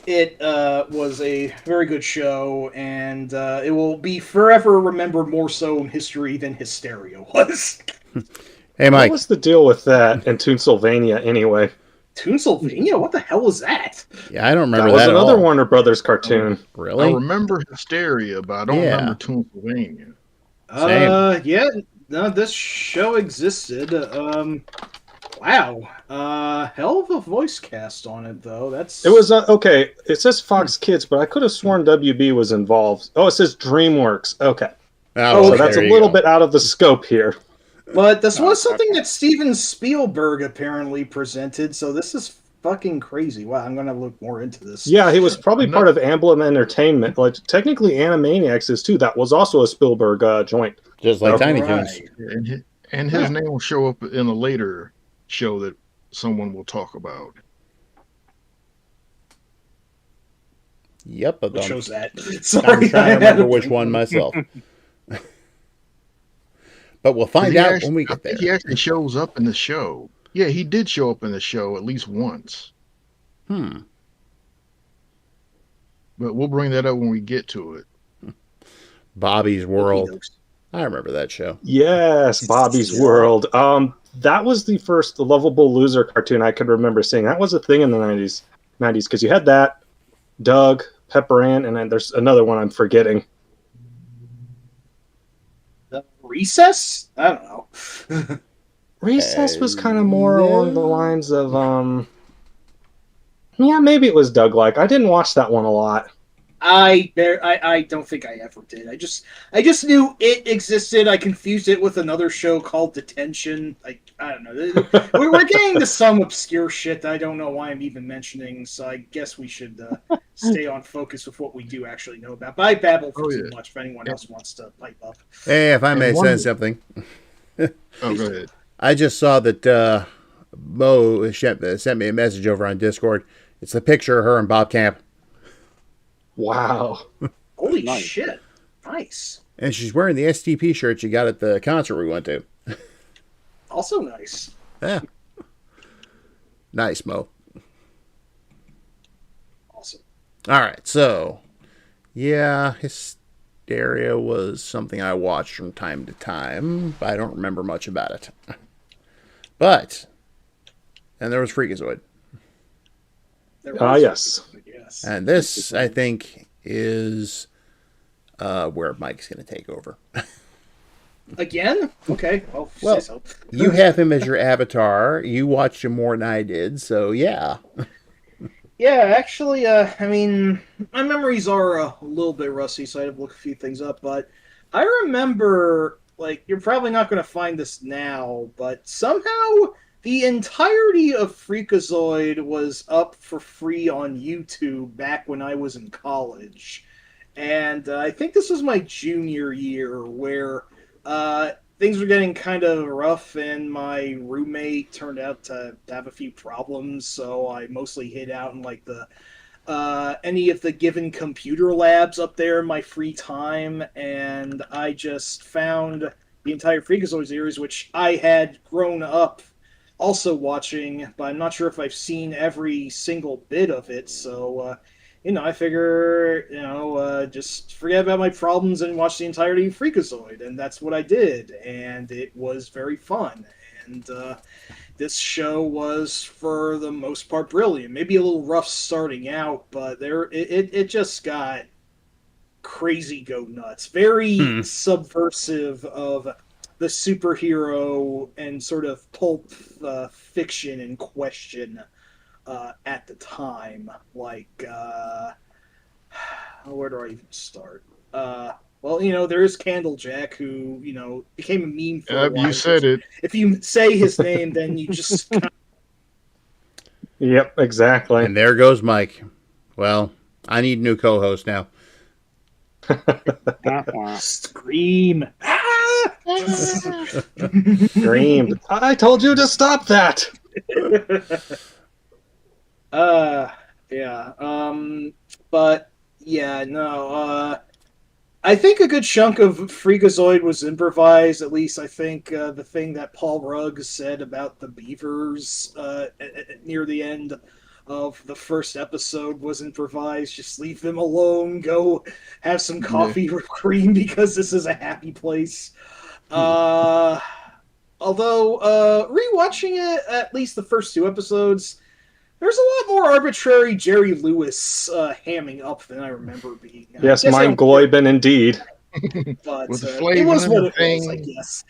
it was a very good show, and it will be forever remembered more so in history than Hysteria was. Hey, Mike. What was the deal with that in Toonsylvania anyway? Toonsylvania? What the hell was that? Yeah, I don't remember That was that at another all. Warner Brothers cartoon. Really? I remember Hysteria, but I don't remember Toonsylvania. Same. Yeah, no, this show existed. Wow. Hell of a voice cast on it, though. It was okay. It says Fox Kids, but I could have sworn WB was involved. Oh, it says DreamWorks. Okay, Oh, so okay, that's a there you little go. bit out of the scope here. But this was okay. something that Steven Spielberg apparently presented, so this is fucking crazy. Wow, I'm gonna look more into this. Yeah, he was probably part of Amblin Entertainment. Like technically, Animaniacs is too. That was also a Spielberg joint. Just like Oh, Tiny right. Toons. And his name will show up in a later show that someone will talk about. Yep. But What show's that? I'm Sorry, trying to remember which one myself. But we'll find out when we get I think there. he actually shows up in the show. Yeah, he did show up in the show at least once. But we'll bring that up when we get to it. Bobby's World. Okey-dokes. I remember that show. Yes, Bobby's Yeah. World. That was the first Lovable Loser cartoon I could remember seeing. That was a thing in the 90s because you had that, Doug, Pepper Ann, and then there's another one I'm forgetting. Recess? I don't know. Recess was kind of more along the lines of, yeah, maybe it was Doug-like. I didn't watch that one a lot. I don't think I ever did. I just knew it existed. I confused it with another show called Detention. I don't know. We're getting to some obscure shit that I don't know why I'm even mentioning. So I guess we should stay on focus with what we do actually know about. But I babble for too much. If anyone else wants to pipe up. Hey, if I may And say one- something, Oh, go ahead. I just saw that Mo sent me a message over on Discord. It's the picture of her and Bob Camp. Wow. Holy Nice. shit! Nice. And she's wearing the STP shirt she got at the concert we went to. Also nice. Yeah. Nice, Mo. Awesome. All right, so, yeah, Hysteria was something I watched from time to time, but I don't remember much about it. But, and there was Freakazoid. Yes. Yes. And this, I think, is where Mike's going to take over. Again? Okay. Well, Well, say so. You have him as your avatar. You watched him more than I did, so yeah. Yeah, actually, I mean, my memories are a little bit rusty, so I had to look a few things up. But I remember, like, you're probably not going to find this now, but somehow the entirety of Freakazoid was up for free on YouTube back when I was in college. And I think this was my junior year, where things were getting kind of rough, and my roommate turned out to have a few problems, so I mostly hid out in like the any of the given computer labs up there in my free time, and I just found the entire Freakazoid series, which I had grown up also watching, but I'm not sure if I've seen every single bit of it. So, I figure, just forget about my problems and watch the entirety of Freakazoid, and that's what I did, and it was very fun. And this show was, for the most part, brilliant. Maybe a little rough starting out, but it just got crazy go nuts. Very subversive of the superhero and sort of pulp fiction in question at the time. Like, where do I even start? Well, there is Candlejack, who, became a meme for a while. You said it. If you say his name, then you just... Yep, exactly. And there goes Mike. Well, I need a new co-host now. Scream. Screamed. I told you to stop that. Yeah. But yeah, no. I think a good chunk of Freakazoid was improvised. At least I think the thing that Paul Ruggs said about the beavers near the end of the first episode was improvised. Just leave them alone. Go have some coffee with cream because this is a happy place. Although rewatching it, at least the first two episodes, there's a lot more arbitrary Jerry Lewis hamming up than I remember being. Yes, mein Gläuben indeed. But With the it was what it thing. was, I guess.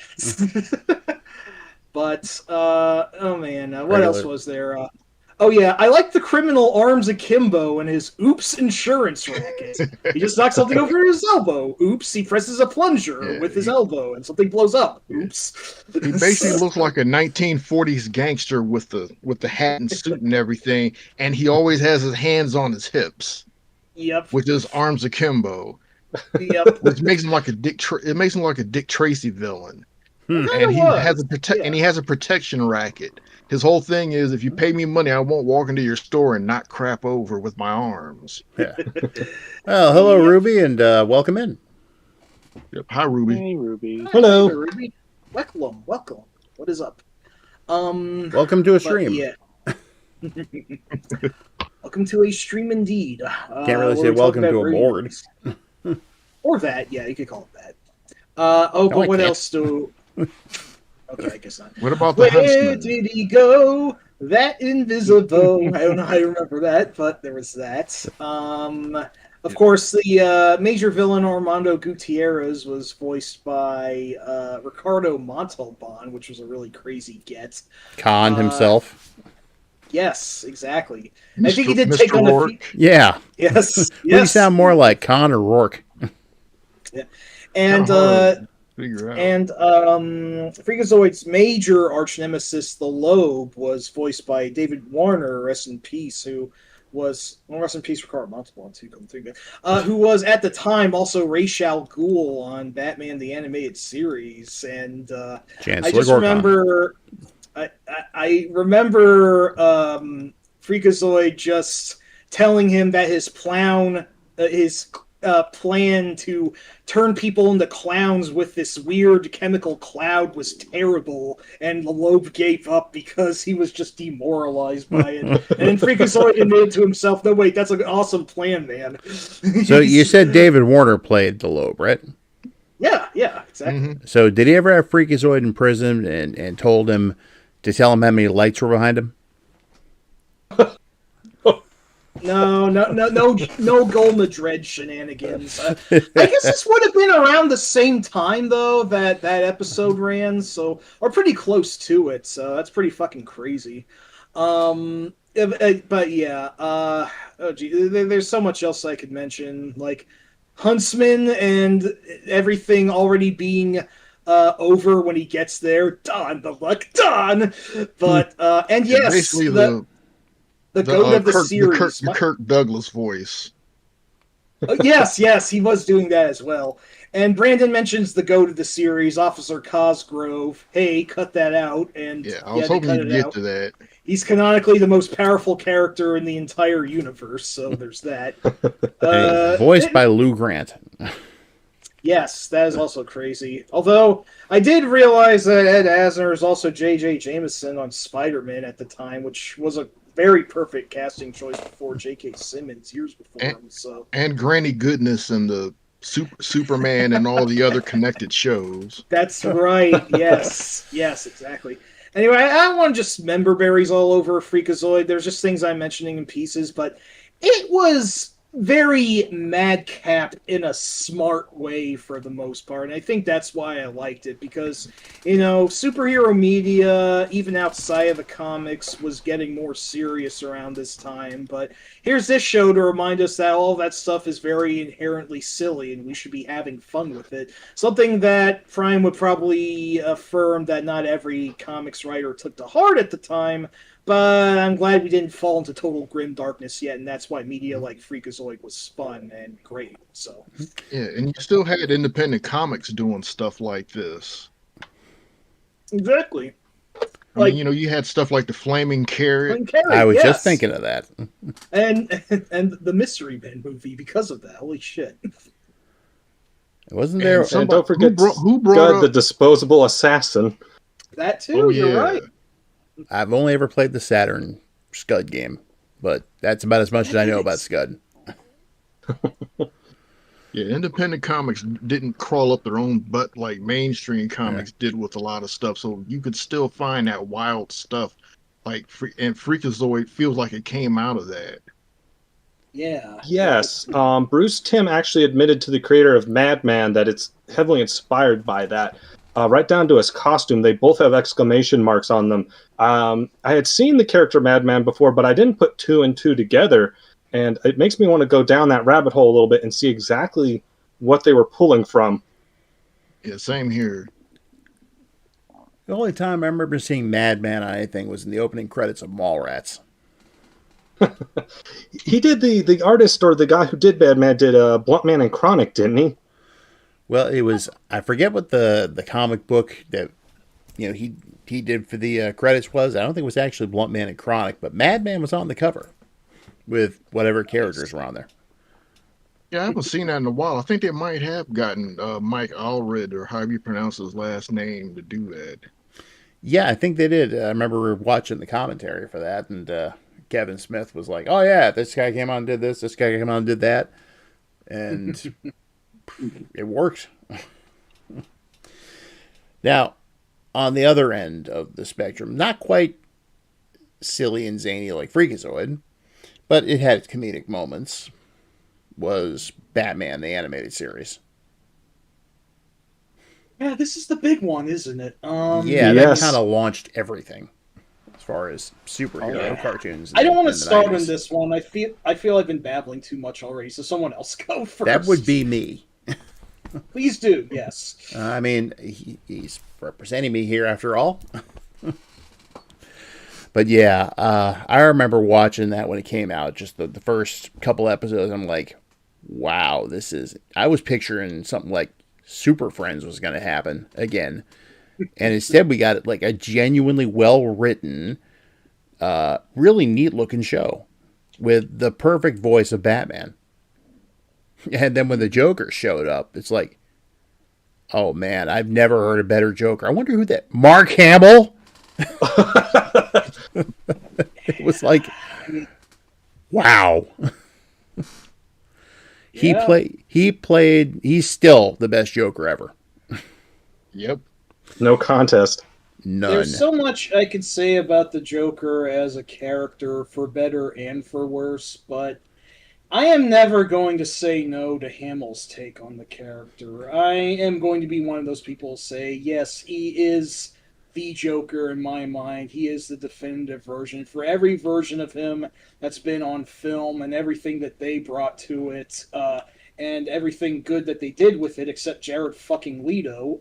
But oh man, what else was there? Oh yeah, I like the criminal Arms Akimbo and his oops insurance racket. He just knocks something over his elbow. Oops, he presses a plunger with his elbow and something blows up. Oops. He basically looks like a 1940s gangster with the hat and suit and everything, and he always has his hands on his hips. Yep. With his arms akimbo. Yep. Which makes him like a Dick Tracy villain. And he has a protection racket. His whole thing is, if you pay me money, I won't walk into your store and knock crap over with my arms. Yeah. Well, hello, Ruby, and welcome in. Yep. Hi, Ruby. Hey, Ruby. Hello. Hey, Ruby. Welcome. What is up? Welcome to a stream. Yeah. Welcome to a stream indeed. Can't really say welcome to a board. Or that, yeah, you could call it that. But what else do... Okay, I guess not. What about the Where Huntsman? did he go? That invisible. I don't know how you remember that, but there was that. Of course, the major villain Armando Gutierrez was voiced by Ricardo Montalban, which was a really crazy get. Khan himself. Yes, exactly. I think he did Mr. take on Rourke. Yes. You sound more like Khan or Rourke. Yeah. And Freakazoid's major arch nemesis, the Lobe, was voiced by David Warner, rest in peace, rest in peace, Ricardo Montalban, too, come think who was at the time also Ra's al Ghul on Batman the Animated Series, and I just remember, I remember Freakazoid just telling him that his plan to turn people into clowns with this weird chemical cloud was terrible, and the Lobe gave up because he was just demoralized by it. And then Freakazoid admitted to himself, no, wait, that's an awesome plan, man. So you said David Warner played the Lobe, right? Yeah, exactly. Mm-hmm. So did he ever have Freakazoid in prison and told him to tell him how many lights were behind him? No Golma Dread shenanigans. I guess this would have been around the same time, though, that episode ran, or pretty close to it, so that's pretty fucking crazy. But yeah, there's so much else I could mention, like Huntsman and everything already being over when he gets there. Don, the luck, Don! But, and yes, basically the goat of the series. The Kirk Douglas voice. Yes, he was doing that as well. And Brandon mentions the goat of the series, Officer Cosgrove. Hey, cut that out. And Yeah, I was they hoping cut you'd it get out. to that. He's canonically the most powerful character in the entire universe, so there's that. Voiced by Lou Grant. Yes, that is also crazy. Although, I did realize that Ed Asner is also J.J. Jameson on Spider-Man at the time, which was a very perfect casting choice before J.K. Simmons years before him. So And Granny Goodness and the Superman and all the other connected shows. that's right. Yes, yes, exactly. Anyway, I don't want to just member berries all over Freakazoid. There's just things I'm mentioning in pieces, but it was very madcap in a smart way for the most part. And I think that's why I liked it, because, superhero media, even outside of the comics, was getting more serious around this time. But here's this show to remind us that all that stuff is very inherently silly and we should be having fun with it. Something that Prime would probably affirm that not every comics writer took to heart at the time, but I'm glad we didn't fall into total grim darkness yet, and that's why media like Freakazoid was fun and great. So Yeah, and you still had independent comics doing stuff like this. exactly. I mean, you had stuff like the Flaming Carrot. I was just thinking of that. And the Mystery Men movie because of that. Holy shit! Wasn't there? And don't forget who brought up the Disposable Assassin. That too. Oh, You're yeah. right. I've only ever played the Saturn Scud game, but that's about as much as I know about Scud. Yeah, independent comics didn't crawl up their own butt like mainstream comics did with a lot of stuff. So you could still find that wild stuff. And Freakazoid feels like it came out of that. Yeah. Yes. Bruce Timm actually admitted to the creator of Madman that it's heavily inspired by that. Right down to his costume. They both have exclamation marks on them. I had seen the character Madman before, but I didn't put two and two together. And it makes me want to go down that rabbit hole a little bit and see exactly what they were pulling from. Yeah, same here. The only time I remember seeing Madman on anything was in the opening credits of Mallrats. He did the artist, or the guy who did Madman did Blunt Man and Chronic, didn't he? Well, it was, I forget what the comic book that he did for the credits was. I don't think it was actually Blunt Man and Chronic, but Madman was on the cover with whatever characters were on there. Yeah, I haven't seen that in a while. I think they might have gotten Mike Allred, or however you pronounce his last name, to do that. Yeah, I think they did. I remember watching the commentary for that, and Kevin Smith was like, "Oh yeah, this guy came on and did this. This guy came on and did that," and it worked. Now, on the other end of the spectrum, not quite silly and zany like Freakazoid, but it had its comedic moments, was Batman, the animated series. Yeah, this is the big one, isn't it? That kind of launched everything as far as superhero cartoons. I don't want to in the start 90s. on this one. I feel I've been babbling too much already, so someone else go first. That would be me. Please do, yes. I mean, he's representing me here after all. But yeah, I remember watching that when it came out, just the first couple episodes. I'm like, wow, I was picturing something like Super Friends was going to happen again. And instead we got like a genuinely well-written, really neat-looking show with the perfect voice of Batman. And then when the Joker showed up, it's like, oh man, I've never heard a better Joker. I wonder who that... Mark Hamill? It was like, wow. He's still the best Joker ever. Yep. No contest. None. There's so much I could say about the Joker as a character, for better and for worse, but I am never going to say no to Hamill's take on the character. I am going to be one of those people who say, yes, he is the Joker in my mind. He is the definitive version. For every version of him that's been on film and everything that they brought to it, and everything good that they did with it, except Jared fucking Leto,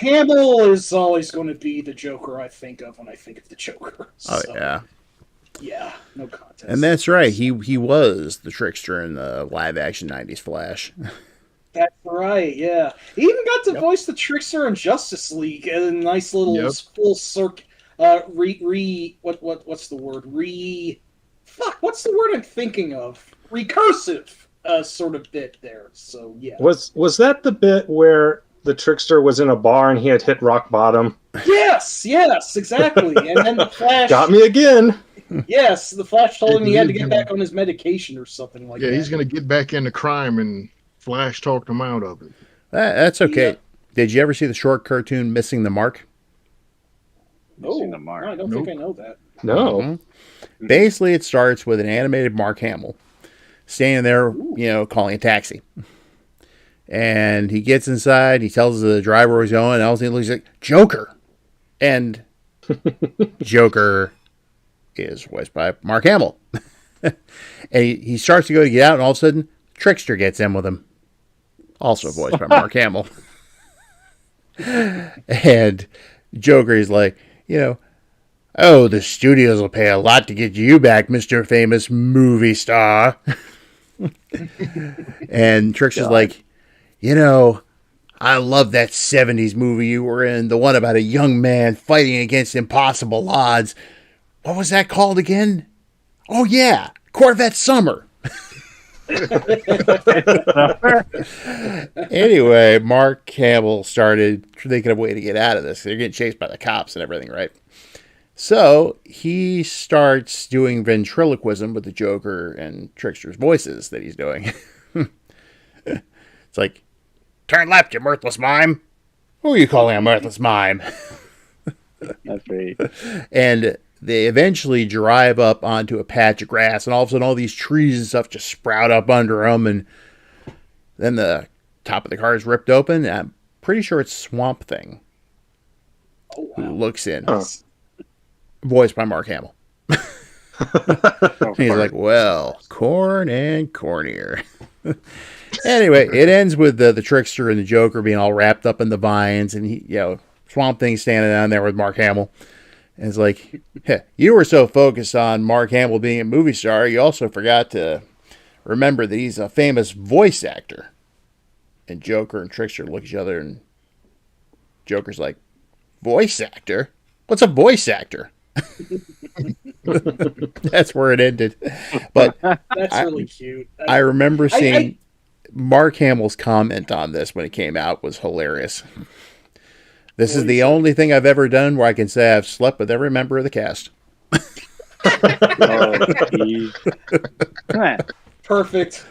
Hamill is always going to be the Joker I think of when I think of the Joker. Oh, yeah. Yeah, no contest. And that's right. He was the trickster in the live-action 90s Flash. That's right, yeah. He even got to Yep. voice the Trickster in Justice League, a nice little Yep. full circ. What's the word? What's the word I'm thinking of? Recursive, sort of bit there. So yeah. Was that the bit where the Trickster was in a bar and he had hit rock bottom? Yes, exactly. And then the Flash. Got me again. Yes, the Flash told him he had to get He's back on his medication or something like Yeah, that. he's gonna get back into crime, and Flash talked him out of it. That's okay. Yeah. Did you ever see the short cartoon Missing the Mark? Missing the mark. No, I don't Nope. think I know that. No. Mhm. Basically, it starts with an animated Mark Hamill standing there, calling a taxi. And he gets inside, he tells the driver where he's going, and all he looks like, Joker. And Joker is voiced by Mark Hamill. And he starts to go to get out, and all of a sudden, Trickster gets in with him. Also voiced by Mark Hamill. And Joker is like, oh, the studios will pay a lot to get you back, Mr. Famous Movie Star. And Trickster's like, I love that 70s movie you were in, the one about a young man fighting against impossible odds. What was that called again? Oh, yeah, Corvette Summer. Anyway, Mark Hamill started thinking of a way to get out of this. They're getting chased by the cops and everything, right? So he starts doing ventriloquism with the Joker and Trickster's voices that he's doing. It's like, turn left, you mirthless mime. Who are you calling a mirthless mime? That's great. And they eventually drive up onto a patch of grass, and all of a sudden all these trees and stuff just sprout up under them, and then the top of the car is ripped open, and I'm pretty sure it's Swamp Thing who looks in. Voiced by Mark Hamill. He's like, well, corn and cornier. Anyway, it ends with the Trickster and the Joker being all wrapped up in the vines, and Swamp Thing standing down there with Mark Hamill. And it's like, you were so focused on Mark Hamill being a movie star, you also forgot to remember that he's a famous voice actor. And Joker and Trickster look at each other, and Joker's like, voice actor? What's a voice actor? That's where it ended. But That's really cute. I remember seeing Mark Hamill's comment on this when it came out was hilarious. This is the only thing I've ever done where I can say I've slept with every member of the cast. Perfect.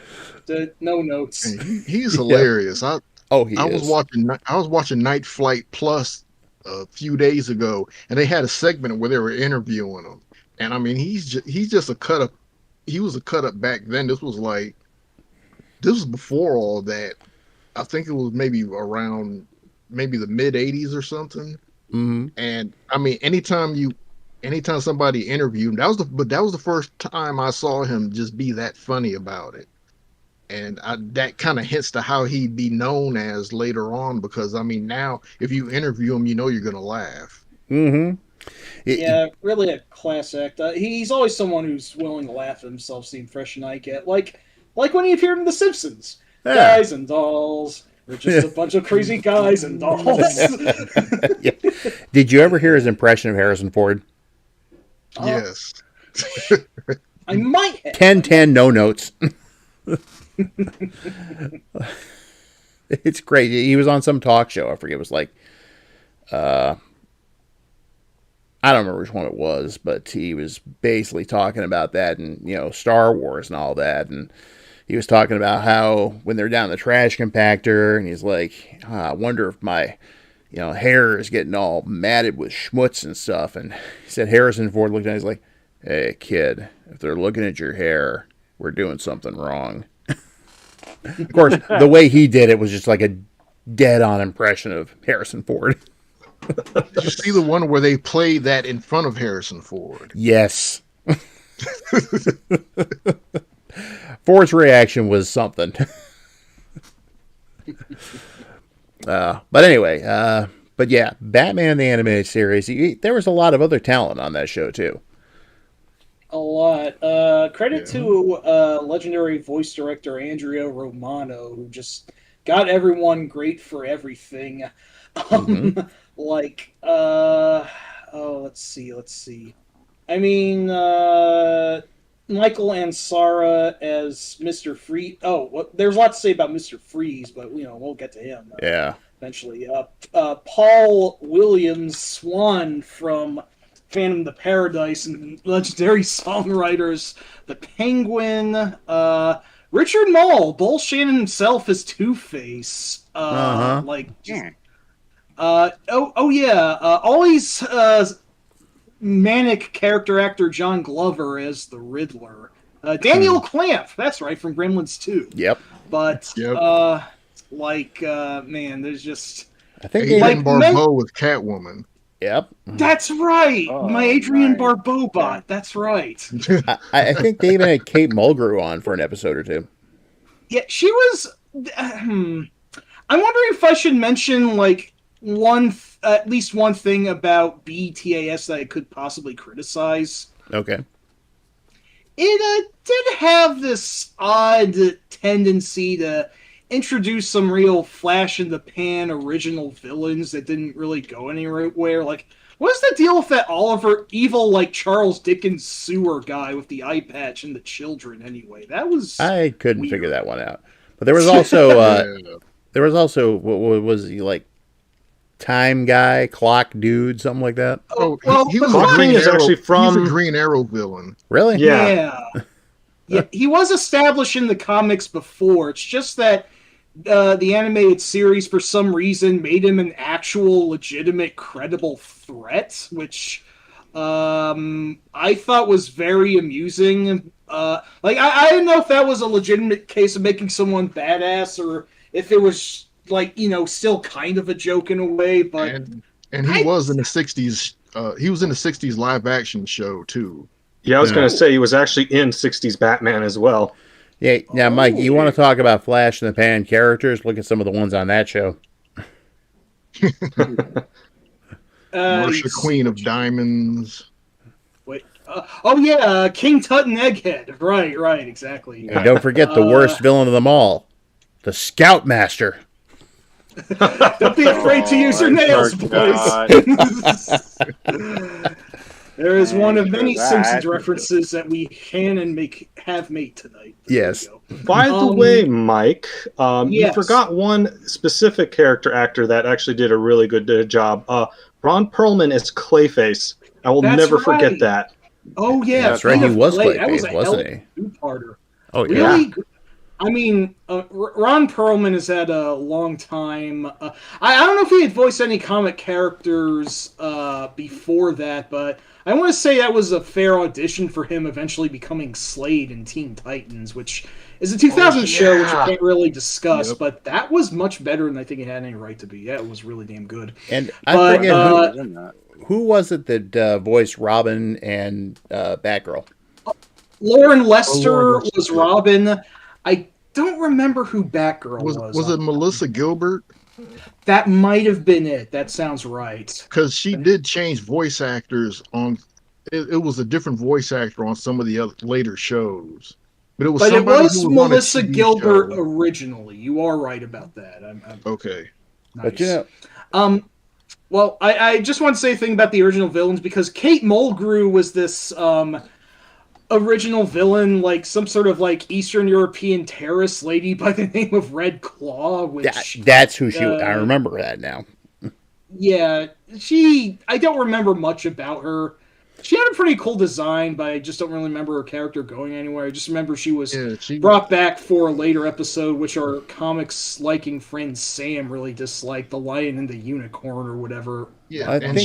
No notes. He's hilarious. He was watching Night Flight Plus a few days ago, and they had a segment where they were interviewing him. And I mean, he's just a cut up. He was a cut up back then. This was before all that. I think it was maybe around the mid '80s or something. Mm-hmm. And I mean, anytime somebody interviewed him, that was the first time I saw him just be that funny about it. And that kind of hints to how he'd be known as later on, because I mean, now if you interview him, you're gonna laugh. Mm-hmm. Yeah, really a class act. He's always someone who's willing to laugh at himself, seeing fresh and I get like when he appeared in The Simpsons. Yeah. Guys and dolls. We're just a bunch of crazy guys and dolls. Yeah. Did you ever hear his impression of Harrison Ford? Yes. I might have. 10-10, no notes. It's great. He was on some talk show. I forget. It was like, I don't remember which one it was, but he was basically talking about that and, Star Wars and all that. And he was talking about how when they're down the trash compactor, and he's like, I wonder if my, hair is getting all matted with schmutz and stuff. And he said, Harrison Ford looked at him, he's like, hey, kid, if they're looking at your hair, we're doing something wrong. Of course, the way he did it was just like a dead-on impression of Harrison Ford. Did you see the one where they played that in front of Harrison Ford? Yes. Ford's reaction was something. But anyway, but yeah, Batman the Animated Series, there was a lot of other talent on that show, too. A lot. Credit to legendary voice director Andrea Romano, who just got everyone great for everything. Like, let's see. I mean, Michael Ansara as Mr. Freeze. Oh, well, there's a lot to say about Mr. Freeze, but we'll get to him. Eventually. Paul Williams Swan from Phantom of the Paradise and legendary songwriters The Penguin. Richard Mall, Bull Shannon himself as Two-Face. Always manic character actor John Glover as the Riddler. Daniel Clamp, that's right, from Gremlins 2. Yep. But, man, there's just... I think Adrienne Barbeau with Catwoman. Yep. That's right! My Adrienne Barbeau bot, that's right. I think they even had Kate Mulgrew on for an episode or two. Yeah, she was... I'm wondering if I should mention, like, at least one thing about BTAS that I could possibly criticize. Okay. It did have this odd tendency to introduce some real flash-in-the-pan original villains that didn't really go anywhere. Like, what's the deal with that Oliver, evil, like, Charles Dickens sewer guy with the eye patch and the children, anyway? That was I couldn't weird. figure that one out. But there was also, what was he, like, time guy, clock dude, something like that? Oh, well, he was Clock King is actually from... He's a Green Arrow villain. Really? Yeah. He was established in the comics before. It's just that the animated series, for some reason, made him an actual, legitimate, credible threat, which I thought was very amusing. I didn't know if that was a legitimate case of making someone badass, or if it was, like, still kind of a joke in a way, but... And he was in the 60s, he was in the 60s live-action show, too. Yeah, I was going to say he was actually in 60s Batman as well. Yeah. Now, Mike, you want to talk about Flash in the Pan characters? Look at some of the ones on that show. Marsha, Queen of Diamonds. Wait. King Tut and Egghead. Right, exactly. And don't forget the worst villain of them all, the Scoutmaster. Don't be afraid to use your nails, boys. There is one of many Simpsons references that we can and have made tonight. Yes. By the way, Mike, you yes. forgot one specific character actor that actually did a really good job. Ron Perlman is Clayface. I will never forget that. Oh, yeah. That's right. He was Clayface, wasn't he? Two-parter. Oh, yeah. Really? I mean, Ron Perlman has had a long time. I don't know if he had voiced any comic characters before that, but I want to say that was a fair audition for him eventually becoming Slade in Teen Titans, which is a 2000 show, which I can't really discuss, but that was much better than I think it had any right to be. Yeah, it was really damn good. And I forget who was it that voiced Robin and Batgirl? Lauren Lester was Robin. I don't remember who Batgirl was. Was it Melissa Gilbert? That might have been it. That sounds right. Because she did change voice actors on... It was a different voice actor on some of the other later shows. But it was Melissa Gilbert originally. You are right about that. Okay. Nice. But well, I just want to say a thing about the original villains, because Kate Mulgrew was this... original villain, like some sort of like Eastern European terrorist lady by the name of Red Claw, which that's who she I remember that now. Yeah, I don't remember much about her. She had a pretty cool design, but I just don't really remember her character going anywhere. I just remember she was brought back for a later episode, which our comics liking friend Sam really disliked, The Lion and the Unicorn or whatever. Yeah, and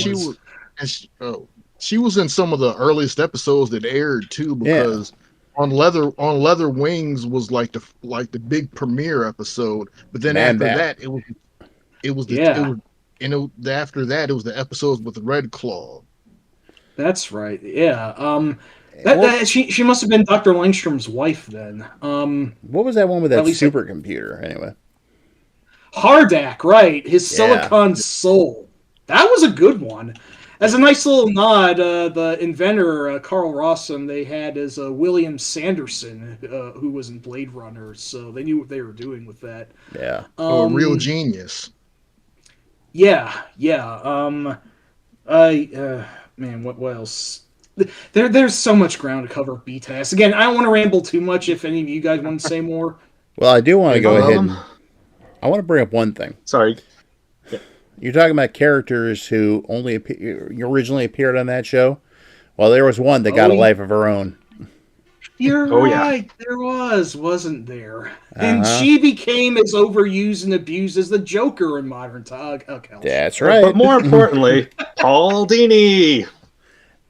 she was in some of the earliest episodes that aired too, because on Leather Wings was like the big premiere episode, but then after that it was the episodes with Red Claw. That's right. Yeah. She must have been Dr. Langstrom's wife then. What was that one with that supercomputer anyway? Hardak, right? His Silicon Soul. That was a good one. As a nice little nod, the inventor, Carl Rossum, they had as William Sanderson, who was in Blade Runner, so they knew what they were doing with that. Yeah. A real genius. Yeah. Man, what else? There's so much ground to cover BTAS. Again, I don't want to ramble too much if any of you guys want to say more. Well, I do want to go ahead and I want to bring up one thing. Sorry. You're talking about characters who only originally appeared on that show. Well, there was one that got a life of her own. You're right. Yeah. There wasn't there? And she became as overused and abused as the Joker in modern time. Okay, that's right. But more importantly, Paul Dini.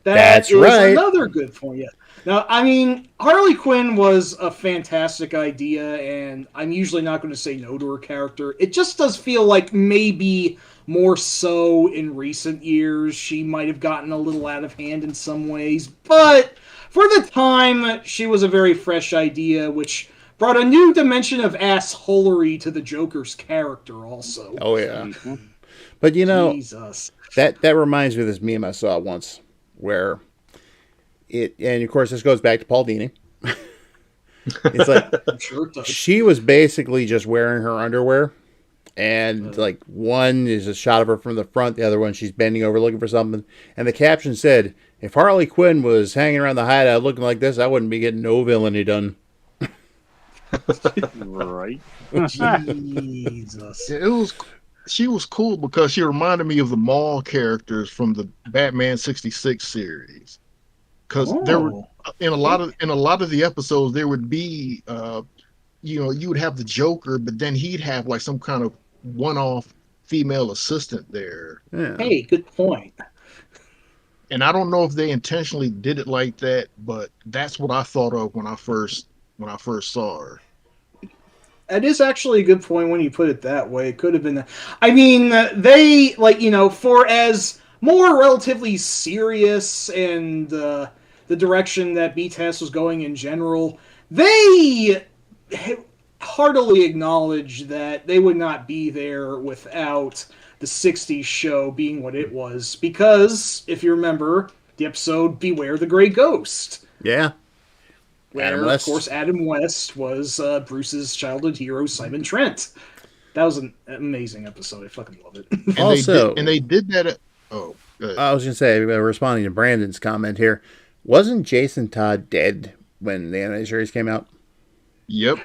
That's right. Another good point. Yeah. Now, I mean, Harley Quinn was a fantastic idea, and I'm usually not going to say no to her character. It just does feel like maybe more so in recent years she might have gotten a little out of hand in some ways, but for the time, she was a very fresh idea, which brought a new dimension of assholery to the Joker's character also. Oh, yeah. But, you know, Jesus. That reminds me of this meme I saw once, where and of course this goes back to Paul Dini. It's like, she was basically just wearing her underwear, and like one is a shot of her from the front, the other one she's bending over looking for something, and the caption said, "If Harley Quinn was hanging around the hideout looking like this, I wouldn't be getting no villainy done." Right. Jesus. She was cool because she reminded me of the mall characters from the Batman '66 series. Because there were in a lot of the episodes there would be you would have the Joker, but then he'd have like some kind of one-off female assistant there. Yeah. Hey, good point. And I don't know if they intentionally did it like that, but that's what I thought of when I first saw her. That is actually a good point when you put it that way. It could have been. I mean, they for as more relatively serious and the direction that BTAS was going in general, they heartily acknowledge that they would not be there without the 60s show being what it was. Because, if you remember, the episode Beware the Grey Ghost. Yeah. Where, of course, Adam West was Bruce's childhood hero, Simon Trent. That was an amazing episode. I fucking love it. And they did that. I was going to say, responding to Brandon's comment here, wasn't Jason Todd dead when the animated series came out? Yep.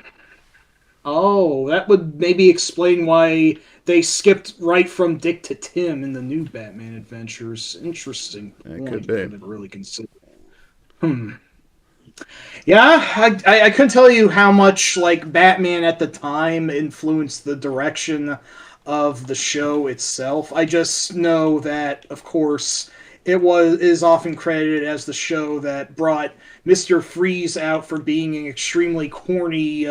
Oh, that would maybe explain why they skipped right from Dick to Tim in the new Batman Adventures. Interesting. It could be. I didn't really consider. Yeah, I couldn't tell you how much like Batman at the time influenced the direction of the show itself. I just know that, of course, it is often credited as the show that brought Mr. Freeze out for being an extremely corny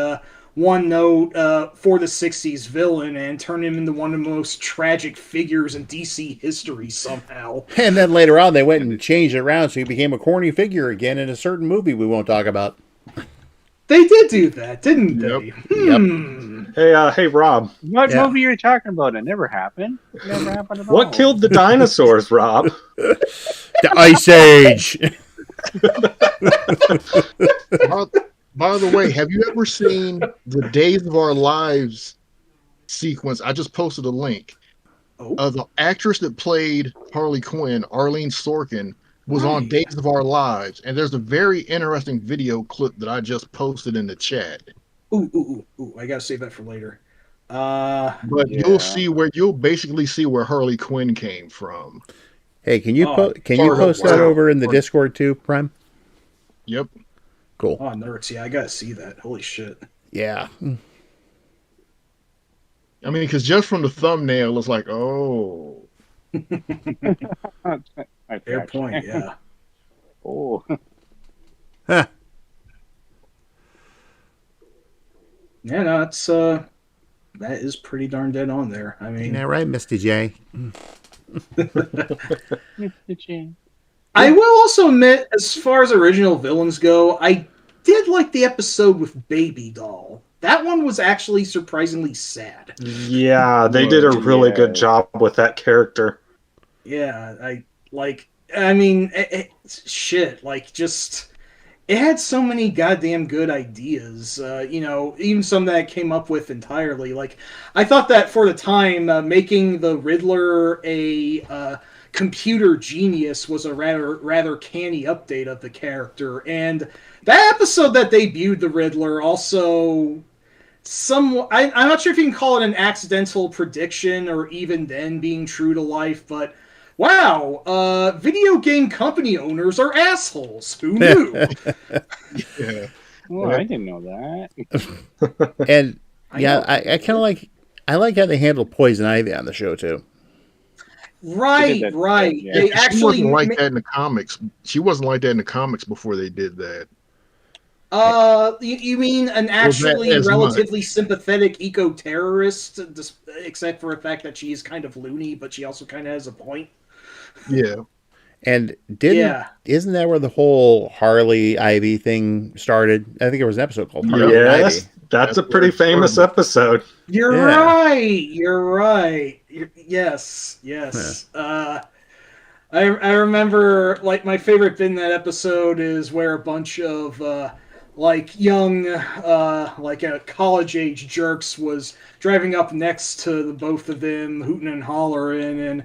one-note for the 60s villain and turned him into one of the most tragic figures in DC history somehow. And then later on they went and changed it around so he became a corny figure again in a certain movie we won't talk about. They did do that, didn't they? Yep. Hey, Rob. What movie are you talking about? It never happened. It never happened at all. What killed the dinosaurs, Rob? The Ice Age. By the way, have you ever seen the Days of Our Lives sequence? I just posted a link. The actress that played Harley Quinn, Arlene Sorkin, was on Days of Our Lives, and there's a very interesting video clip that I just posted in the chat. Ooh! I gotta save that for later. But you'll basically see where Harley Quinn came from. Hey, can you post that over in the Discord too, Prime? Yep. Cool. Oh, nerds! Yeah, I gotta see that. Holy shit! Yeah. I mean, because just from the thumbnail, it's like, oh. Fair point. Yeah. Oh. Huh. Yeah, no, it's that is pretty darn dead on there. I mean, yeah, right, Mr. J. Mr. J. I will also admit, as far as original villains go, I did like the episode with Baby Doll. That one was actually surprisingly sad. Yeah, they did a really good job with that character. Yeah, I Like, I mean, shit. Like, just it had so many goddamn good ideas. Even some that I came up with entirely. Like, I thought that for the time, making the Riddler a computer genius was a rather canny update of the character, and that episode that debuted the Riddler also. I'm not sure if you can call it an accidental prediction or even then being true to life, but wow, video game company owners are assholes. Who knew? Yeah. Well, I didn't know that. And I kind of like how they handle Poison Ivy on the show too. Right. Yeah. They She actually wasn't like that in the comics. She wasn't like that in the comics before they did that. You mean an actually as relatively sympathetic eco-terrorist, except for the fact that she is kind of loony, but she also kind of has a point. Yeah. And Yeah. isn't that where the whole Harley Ivy thing started? I think there was an episode called Harley and Yes, Ivy. that's a That's pretty where it famous started. episode. You're Yeah. right. Yes. I remember, like, my favorite bit in that episode is where a bunch of young college age jerks was driving up next to the both of them, hooting and hollering, and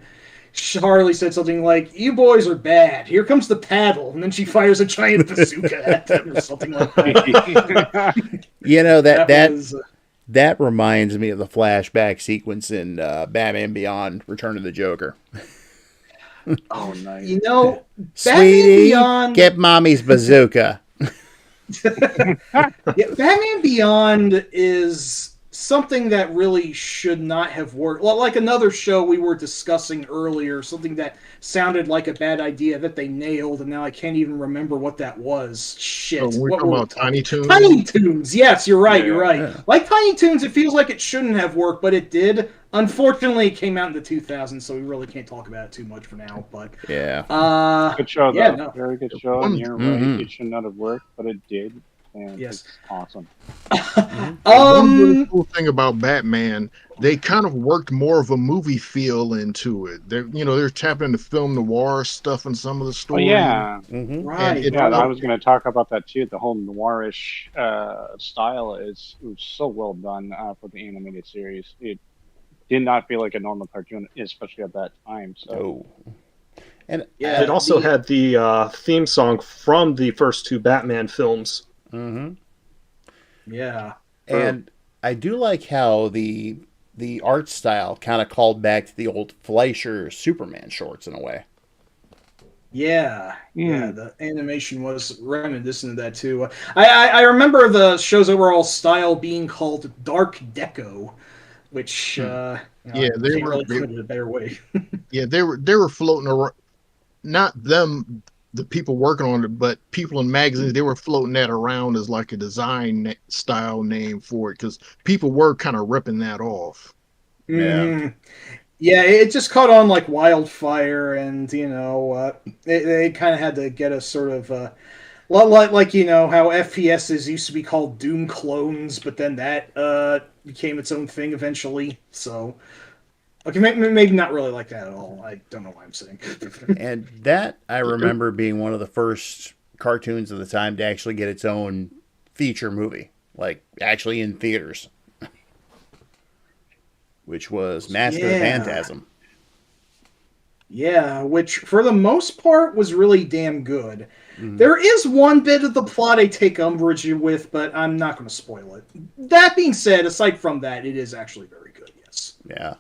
Harley said something like, "You boys are bad. Here comes the paddle," and then she fires a giant bazooka at them or something like that. You know that was, that reminds me of the flashback sequence in Batman Beyond: Return of the Joker. Oh, nice. Batman Sweetie, Beyond. get mommy's bazooka. Batman Beyond is something that really should not have worked. Like another show we were discussing earlier, something that sounded like a bad idea that they nailed, and now I can't even remember what that was. Shit. So we're What talking were we about Tiny Toons. Tiny Toons. Yes, you're right. Yeah. You're right. Yeah. Like Tiny Toons, it feels like it shouldn't have worked, but it did. Unfortunately, it came out in the 2000s, so we really can't talk about it too much for now. But Yeah. Good show, though. Yeah, no. Very good show. And you're right. It should not have worked, but it did. And Yes. it's awesome. One really cool thing about Batman, they kind of worked more of a movie feel into it. They're tapping into film noir stuff in some of the Oh, stories. yeah. Mm-hmm. right. And it- Yeah, I was going to talk about that too. The whole noirish style it was so well done for the animated series. It did not feel like a normal cartoon, especially at that time. So Oh. And Yeah. It also had the theme song from the first two Batman films. Mm-hmm. Yeah. And I do like how the art style kind of called back to the old Fleischer Superman shorts in a way. Yeah, the animation was reminiscent of that too. I remember the show's overall style being called Dark Deco, which Yeah, they they can't were- really put it a better way. Yeah, they were floating around. Not them, the people working on it, but people in magazines. They were floating that around as like a design style name for it because people were kind of ripping that off. Yeah. Mhm. Yeah, it just caught on like wildfire, and they kind of had to get a sort of like how FPSs used to be called Doom clones, but then that became its own thing eventually. So, okay, maybe not really like that at all. I don't know what I'm saying. And that I remember being one of the first cartoons of the time to actually get its own feature movie, like actually in theaters, which was Mask of the Yeah. Phantasm. Yeah, which for the most part was really damn good. Mhm. There is one bit of the plot I take umbrage with, but I'm not going to spoil it. That being said, aside from that, it is actually very good, yes. Yeah.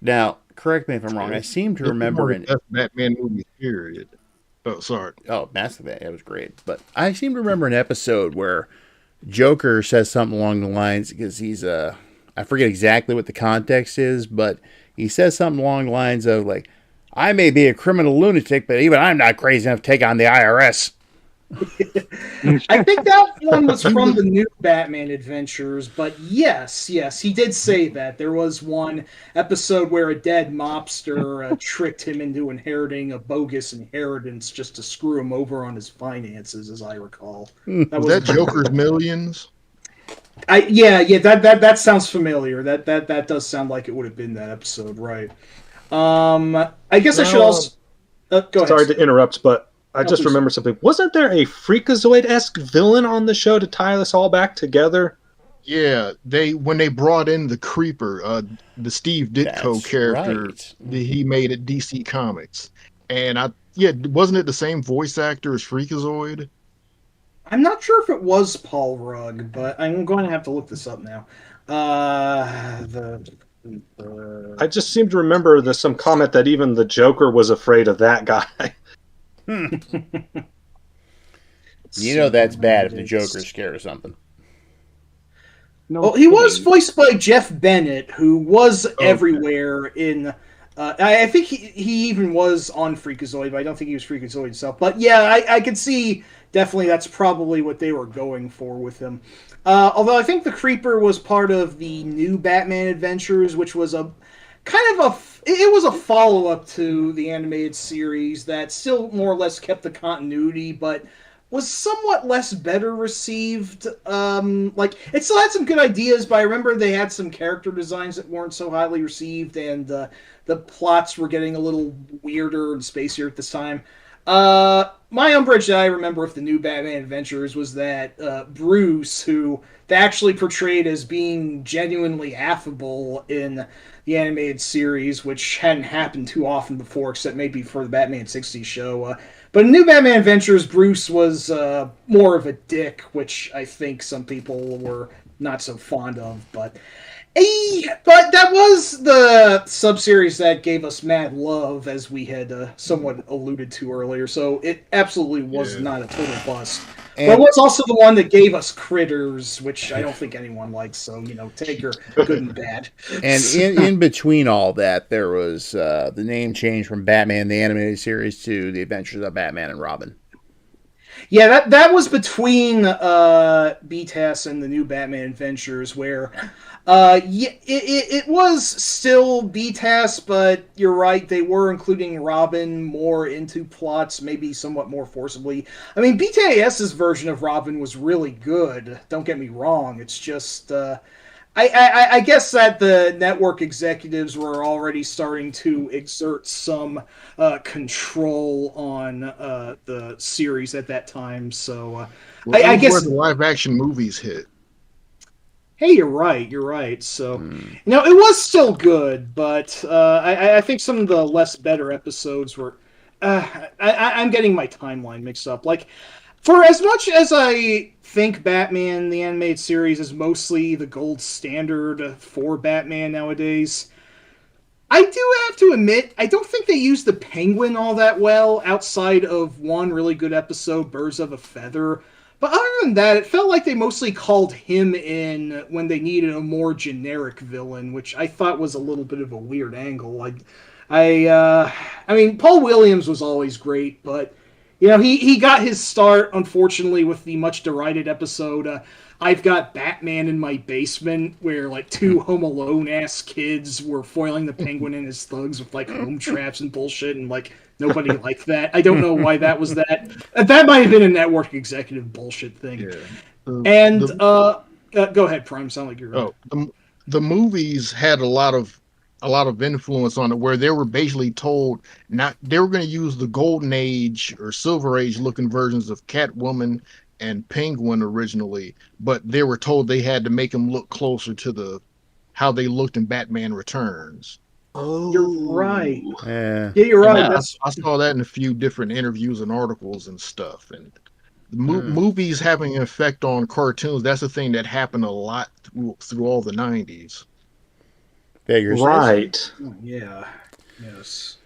Now, correct me if I'm wrong. I seem to remember It's one of the best Batman movie period. Oh, sorry. Mask of the Phantasm, it was great. But I seem to remember an episode where Joker says something along the lines, because he's I forget exactly what the context is, but he says something along the lines of like, I may be a criminal lunatic, but even I'm not crazy enough to take on the IRS. I think that one was from the new Batman Adventures, but yes, he did say that. There was one episode where a dead mobster tricked him into inheriting a bogus inheritance just to screw him over on his finances, as I recall. Was that Joker's Millions? That sounds familiar. That does sound like it would have been that episode, right? I guess I should also. Go ahead. Sorry to interrupt, but I just please. remembered something. Wasn't there a Freakazoid-esque villain on the show to tie this all back together? Yeah, when they brought in the Creeper, the Steve Ditko That's character right. that he made at DC Comics, and wasn't it the same voice actor as Freakazoid? I'm not sure if it was Paul Rudd, but I'm going to have to look this up now. I just seem to remember there's some comment that even the Joker was afraid of that guy. You know that's bad if the Joker's scared of something. No Well, he was kidding. voiced by Jeff Bennett, who was everywhere in. I think he even was on Freakazoid, but I don't think he was Freakazoid himself. But yeah, I could see definitely that's probably what they were going for with him. Although I think the Creeper was part of the new Batman Adventures, which was a kind of it was a follow up to the animated series that still more or less kept the continuity, but was somewhat less better received. Like it still had some good ideas, but I remember they had some character designs that weren't so highly received, and the plots were getting a little weirder and spacier at this time. My umbrage that I remember with the new Batman Adventures was that Bruce, who they actually portrayed as being genuinely affable in the animated series, which hadn't happened too often before, except maybe for the Batman 60s show. But in New Batman Adventures, Bruce was more of a dick, which I think some people were not so fond of. But that was the sub-series that gave us Mad Love, as we had somewhat alluded to earlier. So it absolutely was not a total bust. But it was also the one that gave us Critters, which I don't think anyone likes. So, take your good and bad. And in between all that, there was the name change from Batman the Animated Series to The Adventures of Batman and Robin. Yeah, that was between BTAS and the new Batman Adventures, where it was still BTAS, but you're right, they were including Robin more into plots, maybe somewhat more forcibly. I mean, BTAS's version of Robin was really good, don't get me wrong, it's just... I guess that the network executives were already starting to exert some control on the series at that time. So I guess where the live action movies hit. Hey, you're right. So it was still good, but I think some of the less better episodes were. I'm getting my timeline mixed up. Like, for as much as I think Batman, the animated series, is mostly the gold standard for Batman nowadays, I do have to admit, I don't think they use the Penguin all that well, outside of one really good episode, Birds of a Feather. But other than that, it felt like they mostly called him in when they needed a more generic villain, which I thought was a little bit of a weird angle. I mean, Paul Williams was always great, but... he got his start, unfortunately, with the much derided episode, I've Got Batman in My Basement, where, two Home Alone-ass kids were foiling the Penguin and his thugs with, home traps and bullshit, and, nobody liked that. I don't know why that was that. That might have been a network executive bullshit thing. Yeah. Go ahead, Prime. Sound like you're... The movies had a lot of influence on it, where they were basically told they were going to use the Golden Age or Silver Age looking versions of Catwoman and Penguin originally, but they were told they had to make them look closer to how they looked in Batman Returns. Oh, you're right. Yeah, you're right. I saw that in a few different interviews and articles and stuff. And the movies having an effect on cartoons, that's a thing that happened a lot through all the 90s. Right. Yeah. Yes.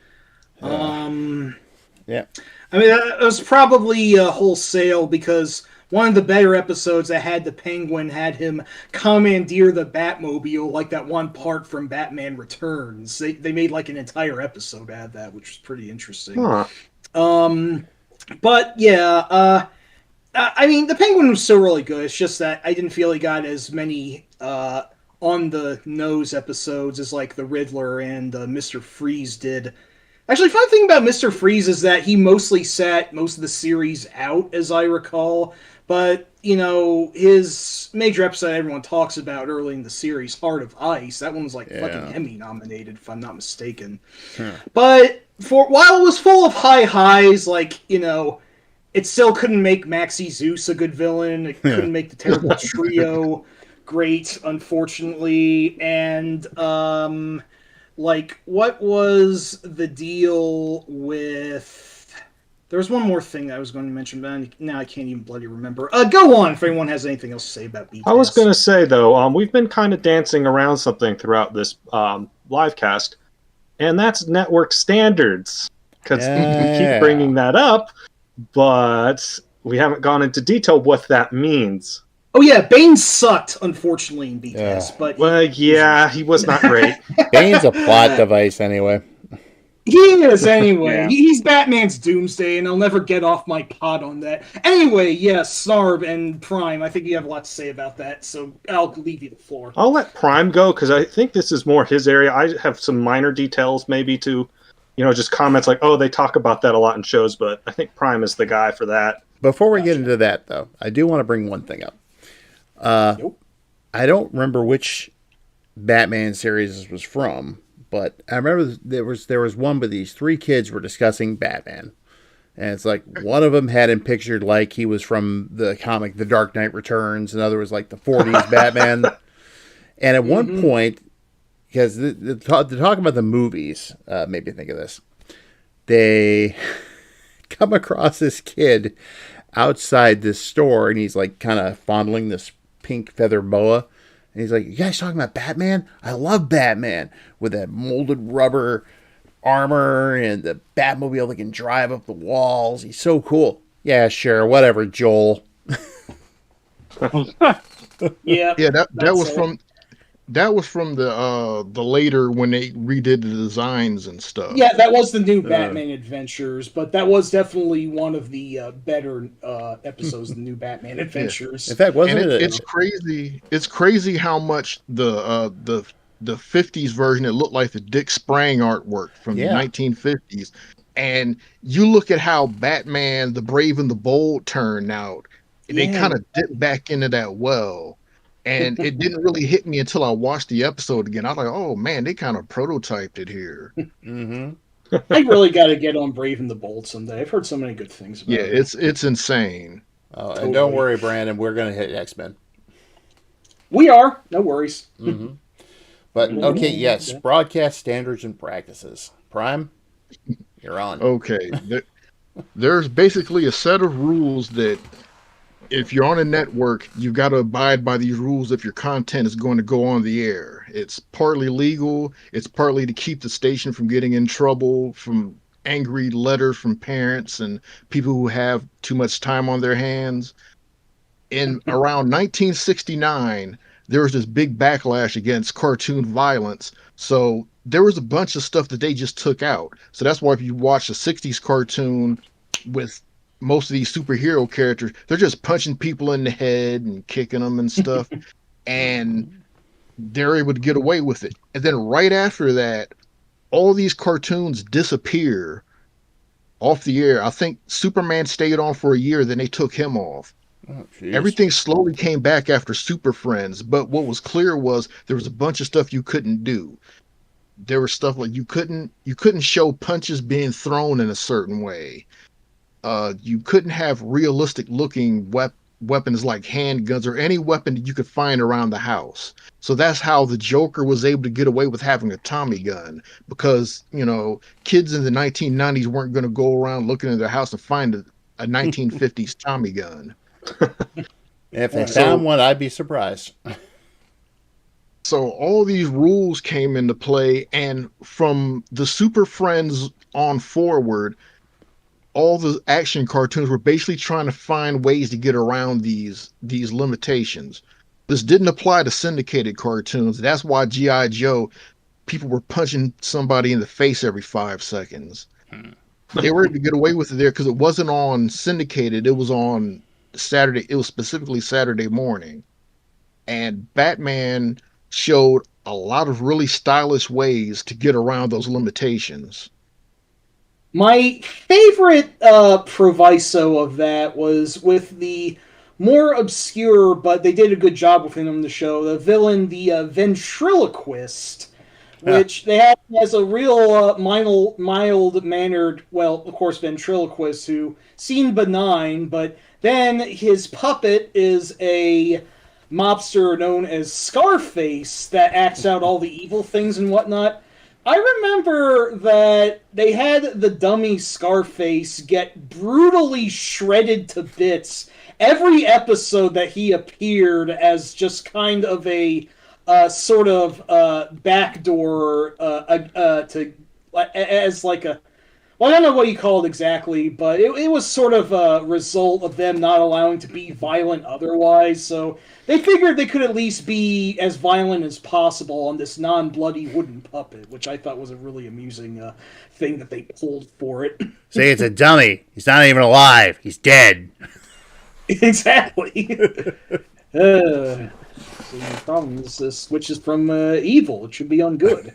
Yeah. I mean, it was probably wholesale, because one of the better episodes that had the Penguin had him commandeer the Batmobile, like that one part from Batman Returns. They made an entire episode out of that, which was pretty interesting. Huh. But yeah, I mean, the Penguin was still really good. It's just that I didn't feel he got as many on the nose episodes as the Riddler and Mr. Freeze did. Actually, fun thing about Mr. Freeze is that he mostly sat most of the series out, as I recall. But, you know, his major episode everyone talks about early in the series, Heart of Ice, that one was like fucking Emmy nominated, if I'm not mistaken. But while it was full of high highs, like, you know, it still couldn't make Maxie Zeus a good villain. It couldn't make the Terrible Trio great, unfortunately. And, like, what was the deal with... There was one more thing that I was going to mention, but now I can't even bloody remember. Go on, if anyone has anything else to say about BTS. I was going to say, though, we've been kind of dancing around something throughout this live cast, and that's network standards. Because we keep bringing that up, but we haven't gone into detail what that means. Oh yeah, Bane sucked, unfortunately, in BTS. But he was not great. Bane's a plot device anyway. He is, anyway. Yeah. He's Batman's Doomsday, and I'll never get off my pot on that. Anyway, yes, Snarb and Prime, I think you have a lot to say about that, so I'll leave you the floor. I'll let Prime go, because I think this is more his area. I have some minor details, maybe, to, you know, just comments like, oh, they talk about that a lot in shows, but I think Prime is the guy for that. Before we get into that, though, I do want to bring one thing up. Nope. I don't remember which Batman series this was from, but I remember there was one where these three kids were discussing Batman. And it's like one of them had him pictured like he was from the comic The Dark Knight Returns. Another was like the 40s Batman. And at one point, because the talk about the movies made me think of this, they come across this kid outside this store, and he's like kind of fondling this pink feather boa. And he's like, you guys talking about Batman? I love Batman with that molded rubber armor and the Batmobile that can drive up the walls. He's so cool. Yeah, sure. Whatever, Joel. Yeah. That was from the later when they redid the designs and stuff. Yeah, that was the new Batman Adventures, but that was definitely one of the better episodes of the new Batman Adventures. In fact, wasn't And it? it's crazy. It's crazy how much the 50s version, it looked like the Dick Sprang artwork from the 1950s. And you look at how Batman, the Brave and the Bold turned out. They kind of dipped back into that well. And it didn't really hit me until I watched the episode again. I was like, oh man, they kind of prototyped it here. I really got to get on Brave and the Bold someday. I've heard so many good things about it. It's insane. Oh, and don't worry, Brandon, we're going to hit X-Men. We are. No worries. But, okay, yes, broadcast standards and practices. Prime, you're on. Okay. There's basically a set of rules that if you're on a network, you've got to abide by these rules if your content is going to go on the air. It's partly legal. It's partly to keep the station from getting in trouble from angry letters from parents and people who have too much time on their hands. In around 1969, there was this big backlash against cartoon violence. So there was a bunch of stuff that they just took out. So that's why if you watch a 60s cartoon with most of these superhero characters, they're just punching people in the head and kicking them and stuff. And they're able to get away with it. And then right after that, all these cartoons disappear off the air. I think Superman stayed on for a year, then they took him off. Oh, Everything slowly came back after Super Friends, but what was clear was there was a bunch of stuff you couldn't do. There was stuff like you couldn't show punches being thrown in a certain way. You couldn't have realistic looking weapons like handguns or any weapon that you could find around the house. So that's how the Joker was able to get away with having a Tommy gun, because, you know, kids in the 1990s weren't going to go around looking in their house and find a 1950s Tommy gun. If they found one, I'd be surprised. So all these rules came into play, and from the Super Friends on forward, all the action cartoons were basically trying to find ways to get around these limitations. This didn't apply to syndicated cartoons. That's why G.I. Joe, people were punching somebody in the face every 5 seconds. They were able to get away with it there because it wasn't on syndicated. It was on Saturday. It was specifically Saturday morning. And Batman showed a lot of really stylish ways to get around those limitations. My favorite proviso of that was with the more obscure, but they did a good job with him in the show. The villain, the ventriloquist, which they had as a real mild-mannered, well, of course, ventriloquist who seemed benign, but then his puppet is a mobster known as Scarface that acts out all the evil things and whatnot. I remember that they had the dummy Scarface get brutally shredded to bits every episode that he appeared as just kind of a sort of backdoor to as like a, well, I don't know what you call it exactly, but it was sort of a result of them not allowing to be violent otherwise. So they figured they could at least be as violent as possible on this non-bloody wooden puppet, which I thought was a really amusing thing that they pulled for it. Say it's a dummy. He's not even alive. He's dead. Exactly. So the problem is this switches from evil. It should be on good.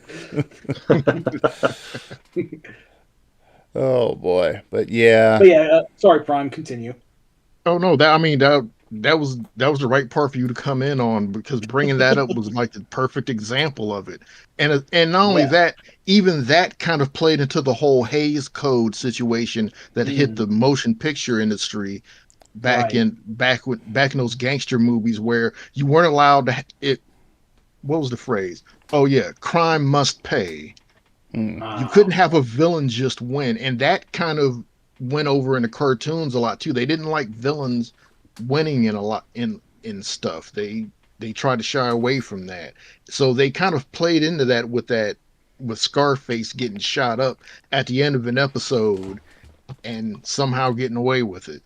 Oh boy, but yeah. But yeah, sorry, Prime. Continue. Oh no, that was the right part for you to come in on, because bringing that up was like the perfect example of it. And not only that, even that kind of played into the whole Hays Code situation that hit the motion picture industry back in those gangster movies where you weren't allowed to what was the phrase? Oh yeah, crime must pay. You couldn't have a villain just win, and that kind of went over in the cartoons a lot too. They didn't like villains winning in a lot in stuff. They tried to shy away from that. So they kind of played into that with Scarface getting shot up at the end of an episode and somehow getting away with it.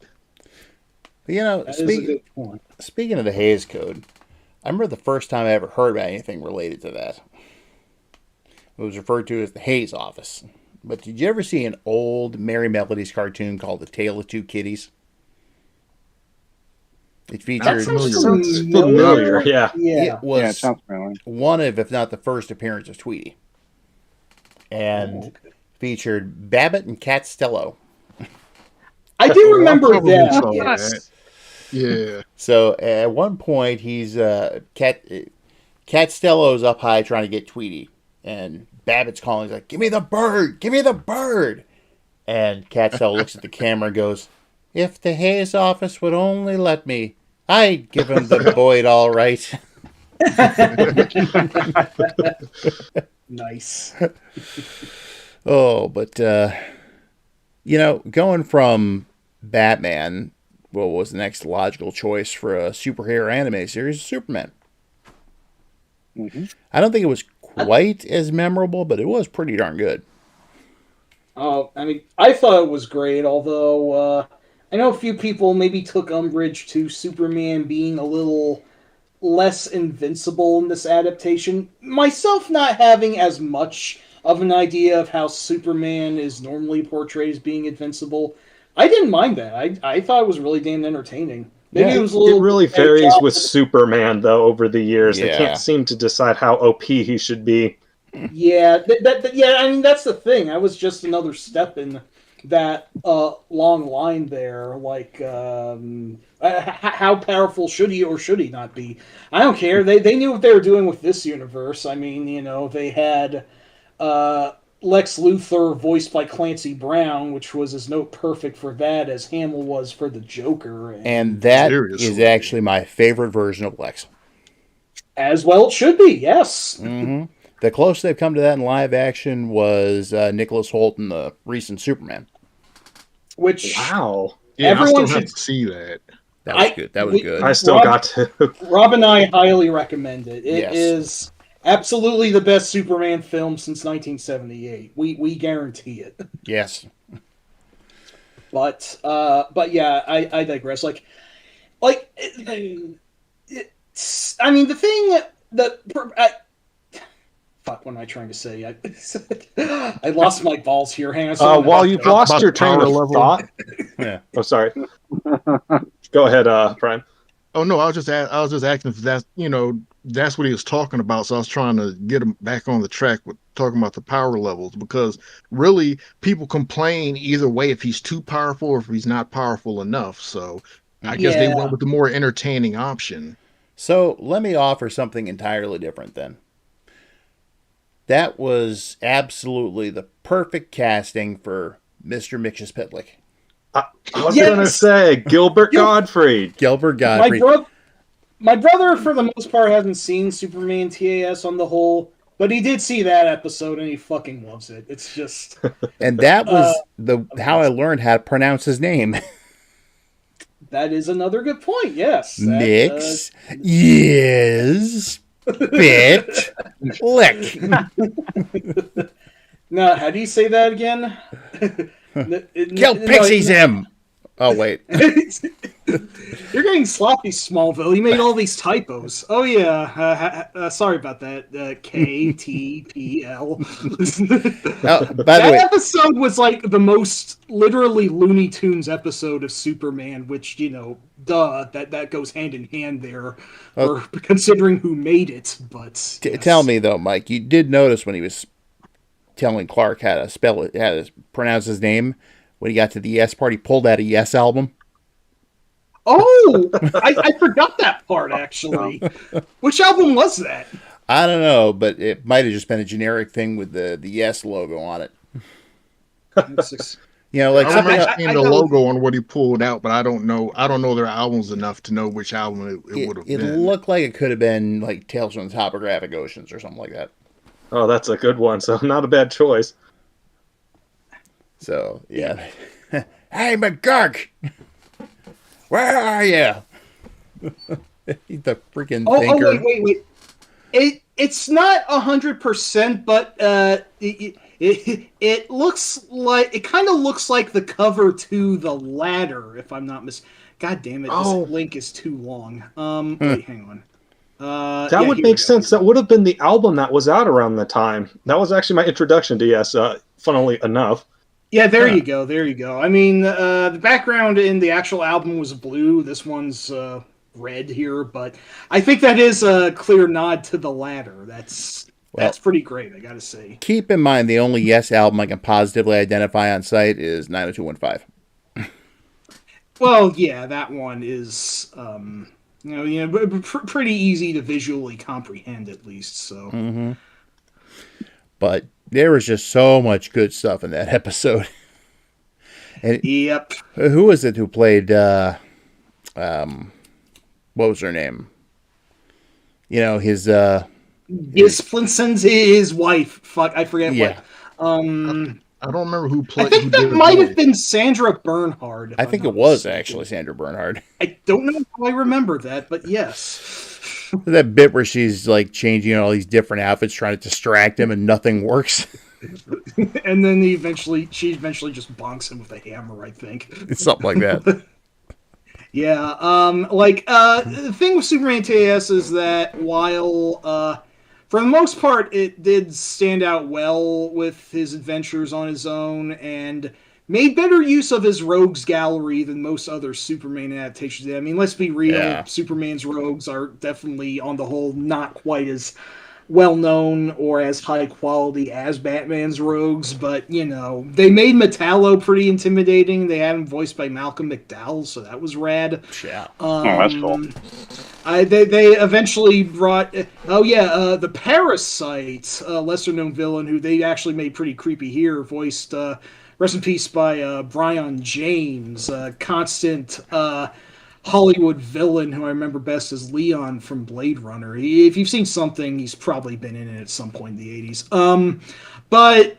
You know, speaking of the Hays Code, I remember the first time I ever heard about anything related to that. It was referred to as the Hays Office. But did you ever see an old Merry Melodies cartoon called The Tale of Two Kitties? It featured... Familiar, yeah. It was it sounds familiar. one of, if not the first appearance of Tweety. And featured Babbitt and Cat Stello. I do remember that. Yes. Yeah. So at one point, he's Cat Stello's up high trying to get Tweety, and Babbitt's calling. He's like, "Give me the bird! Give me the bird!" And Cat Stello looks at the camera and goes, "If the Hays office would only let me, I'd give him the Boyd all right." Nice. Oh, but you know, going from Batman, what was the next logical choice for a superhero anime series? Superman. I don't think it was quite as memorable, but it was pretty darn good. I mean, I thought it was great, although I know a few people maybe took umbrage to Superman being a little less invincible in this adaptation. Myself not having as much of an idea of how Superman is normally portrayed as being invincible, I didn't mind that. I thought it was really damn entertaining. Maybe it was a little. It really varies with Superman, though, over the years. Yeah. They can't seem to decide how OP he should be. Yeah, yeah. I mean, that's the thing. I was just another step in that long line there. Like, how powerful should he or should he not be? I don't care. They knew what they were doing with this universe. I mean, you know, they had Lex Luthor voiced by Clancy Brown, which was as note perfect for that as Hamill was for the Joker. And that is actually my favorite version of Lex. As well it should be, yes. Mm-hmm. The closest they've come to that in live action was Nicholas Hoult in the recent Superman. Which, wow. Yeah, everyone I still should have to see that. That was good. That was good. I still got to. Rob and I highly recommend it. It Yes. is absolutely the best Superman film since 1978. We guarantee it. Yes. But yeah, I digress. Like, it's, I mean, the thing that fuck, what am I trying to say? I lost my balls here. Hang on. While you've lost your train of thought. Yeah. Oh, sorry. Go ahead, Brian. Oh no, I was just asking if that's, you know, that's what he was talking about. So I was trying to get him back on the track with talking about the power levels, because really people complain either way if he's too powerful or if he's not powerful enough. So I guess they Yeah. went with the more entertaining option. So let me offer something entirely different then. That was absolutely the perfect casting for Mr. Mixus-Pitlick. I was Yes! going to say Gilbert Gottfried. Gilbert My, Gottfried. my brother, for the most part, hasn't seen Superman TAS on the whole, but he did see that episode and he fucking loves it. It's just And that was how I learned how to pronounce his name. that is another good point. Yes, Mix. Yes. Bit. Lick. No, how do you say that again? Kill Pixies him. Oh, wait. You're getting sloppy, Smallville. You made all these typos. Oh, yeah. Sorry about that. KTPL. Oh, by the That way, episode was like the most literally Looney Tunes episode of Superman, which, duh, that goes hand in hand there, or considering who made it. But yes. tell me, though, Mike, you did notice when he was telling Clark how to spell it, how to pronounce his name, when he got to the Yes part, he pulled out a Yes album. Oh, I forgot that part, actually. Which album was that? I don't know, but it might have just been a generic thing with the Yes logo on it. You know, like I something. remember seeing the logo on what he pulled out, but I don't know their albums enough to know which album it would have It been. looked like it could have been like Tales from the Topographic Oceans or something like that. Oh, that's a good one. So not a bad choice. So yeah. Hey, McGurk, where are you? The freaking thinker. Oh, wait. It's not 100%, but it looks like it kind of looks like the cover to The Ladder, if I'm not God damn it, this link is too long. Wait, hang on. That would make sense. That would have been the album that was out around the time. That was actually my introduction to Yes, funnily enough. Yeah, there you go. I mean, the background in the actual album was blue. This one's red here, but I think that is a clear nod to The Ladder. That's pretty great, I gotta say. Keep in mind, the only Yes album I can positively identify on site is 90215. Well, yeah, that one is, pretty easy to visually comprehend, at least. So, But there was just so much good stuff in that episode. And yep. Who was it who played? What was her name? You know, his Gisplinson's his wife. Fuck, I forget what. I don't remember who played. I think that might have been Sandra Bernhard. I think it was actually Sandra Bernhard. I don't know how I remember that, but yes. That bit where she's like changing all these different outfits, trying to distract him, and nothing works. And then she eventually just bonks him with a hammer, I think. It's something like that. Yeah. The thing with Superman TAS is that while for the most part, it did stand out well with his adventures on his own and made better use of his rogues gallery than most other Superman adaptations did. I mean, let's be real. Yeah. Superman's rogues are definitely, on the whole, not quite as well-known or as high quality as Batman's rogues, but, they made Metallo pretty intimidating. They had him voiced by Malcolm McDowell, so that was rad. Yeah. That's cool. They eventually brought the Parasite, lesser-known villain who they actually made pretty creepy here, voiced rest in peace by Brian James, constant Hollywood villain who I remember best as Leon from Blade Runner. If you've seen something, he's probably been in it at some point in the 80s. But,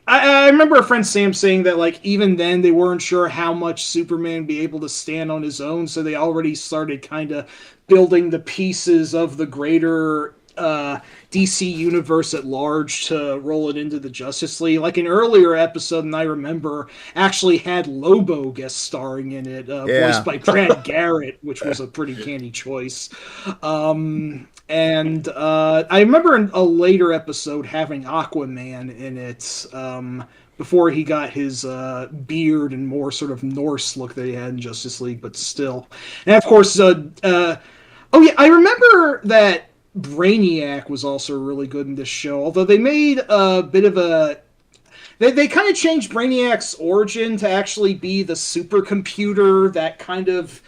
I remember a friend Sam saying that, even then they weren't sure how much Superman would be able to stand on his own, so they already started kind of building the pieces of the greater DC universe at large to roll it into the Justice League. Like an earlier episode, and I remember, actually had Lobo guest starring in it, voiced by Brad Garrett, which was a pretty canny choice. And I remember in a later episode having Aquaman in it, before he got his beard and more sort of Norse look that he had in Justice League, but still. And of course, I remember that Brainiac was also really good in this show, although they made a bit of a... They kind of changed Brainiac's origin to actually be the supercomputer that kind of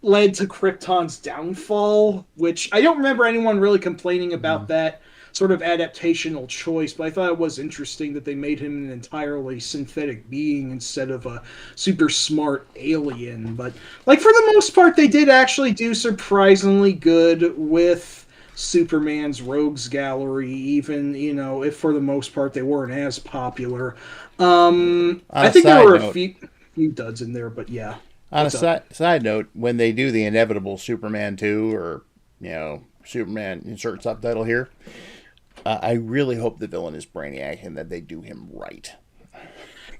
led to Krypton's downfall, which I don't remember anyone really complaining about that sort of adaptational choice, but I thought it was interesting that they made him an entirely synthetic being instead of a super smart alien. But, like, for the most part, they did actually do surprisingly good with Superman's rogues gallery, even, if for the most part they weren't as popular. I think there were a few duds in there, but yeah. On a side note, when they do the inevitable Superman 2 or, Superman insert subtitle here, I really hope the villain is Brainiac and that they do him right.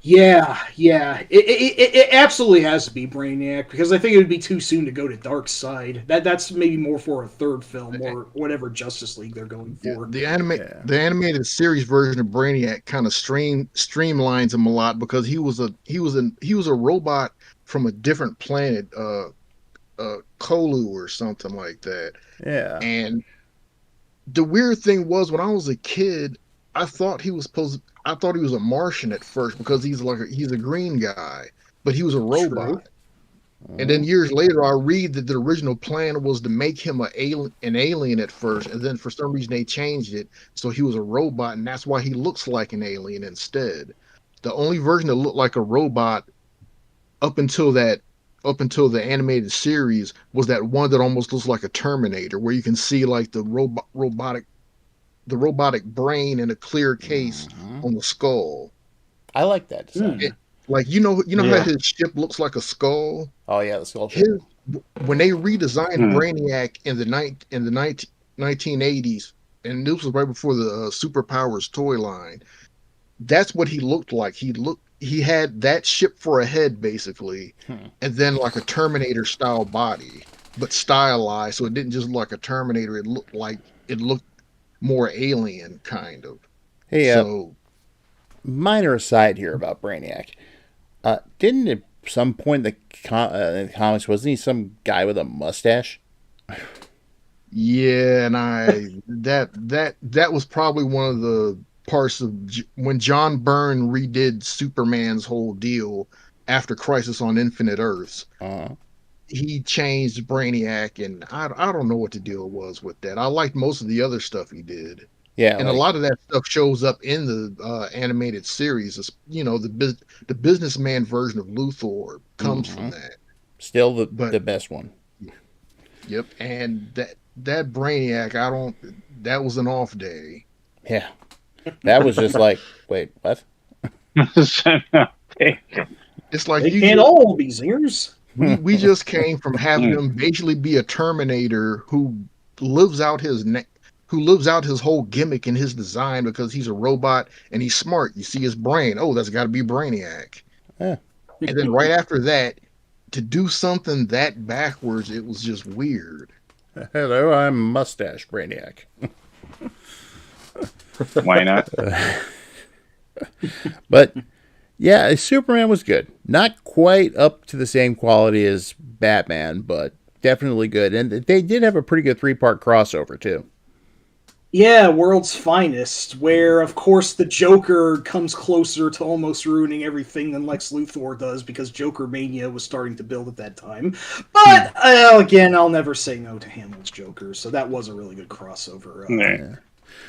Yeah. It absolutely has to be Brainiac, because I think it would be too soon to go to Dark Side. That's maybe more for a third film or whatever Justice League they're going for. The animated series version of Brainiac kind of streamlines him a lot, because he was a robot from a different planet, Kolu or something like that. Yeah. And the weird thing was, when I was a kid, I thought he was a Martian at first, because he's a green guy, but he was a robot. True. And then years later, I read that the original plan was to make him an alien at first, and then for some reason they changed it, so he was a robot, and that's why he looks like an alien instead. The only version that looked like a robot up until the animated series was that one that almost looks like a Terminator, where you can see like the robotic brain in a clear case on the skull. I like that design. How his ship looks like a skull? Oh yeah, the skull ship. When they redesigned Brainiac in the 1980s, and this was right before the Superpowers toy line, that's what he looked like. He had that ship for a head, basically, and then like a Terminator style body, but stylized, so it didn't just look like a Terminator. It looked more alien, kind of. Hey, minor aside here about Brainiac. Didn't at some point in the comics, wasn't he some guy with a mustache? Yeah, and that was probably one of the parts of when John Byrne redid Superman's whole deal after Crisis on Infinite Earths. He changed Brainiac, and I don't know what the deal was with that. I liked most of the other stuff he did. Yeah, and a lot of that stuff shows up in the animated series. The businessman version of Luthor comes from that. Still the best one. Yep, and that Brainiac, that was an off day. Yeah, that was just like, wait, what? It's like they can't all be zingers. We just came from having him basically be a Terminator who lives out his whole gimmick in his design, because he's a robot and he's smart. You see his brain. Oh, that's got to be Brainiac. Yeah. And then right after that, to do something that backwards, it was just weird. Hello, I'm Mustache Brainiac. Why not? But yeah, Superman was good. Not quite up to the same quality as Batman, but definitely good. And they did have a pretty good 3-part crossover too. Yeah, World's Finest, where, of course, the Joker comes closer to almost ruining everything than Lex Luthor does, because Joker Mania was starting to build at that time. But, again, I'll never say no to Hamill's Joker, so that was a really good crossover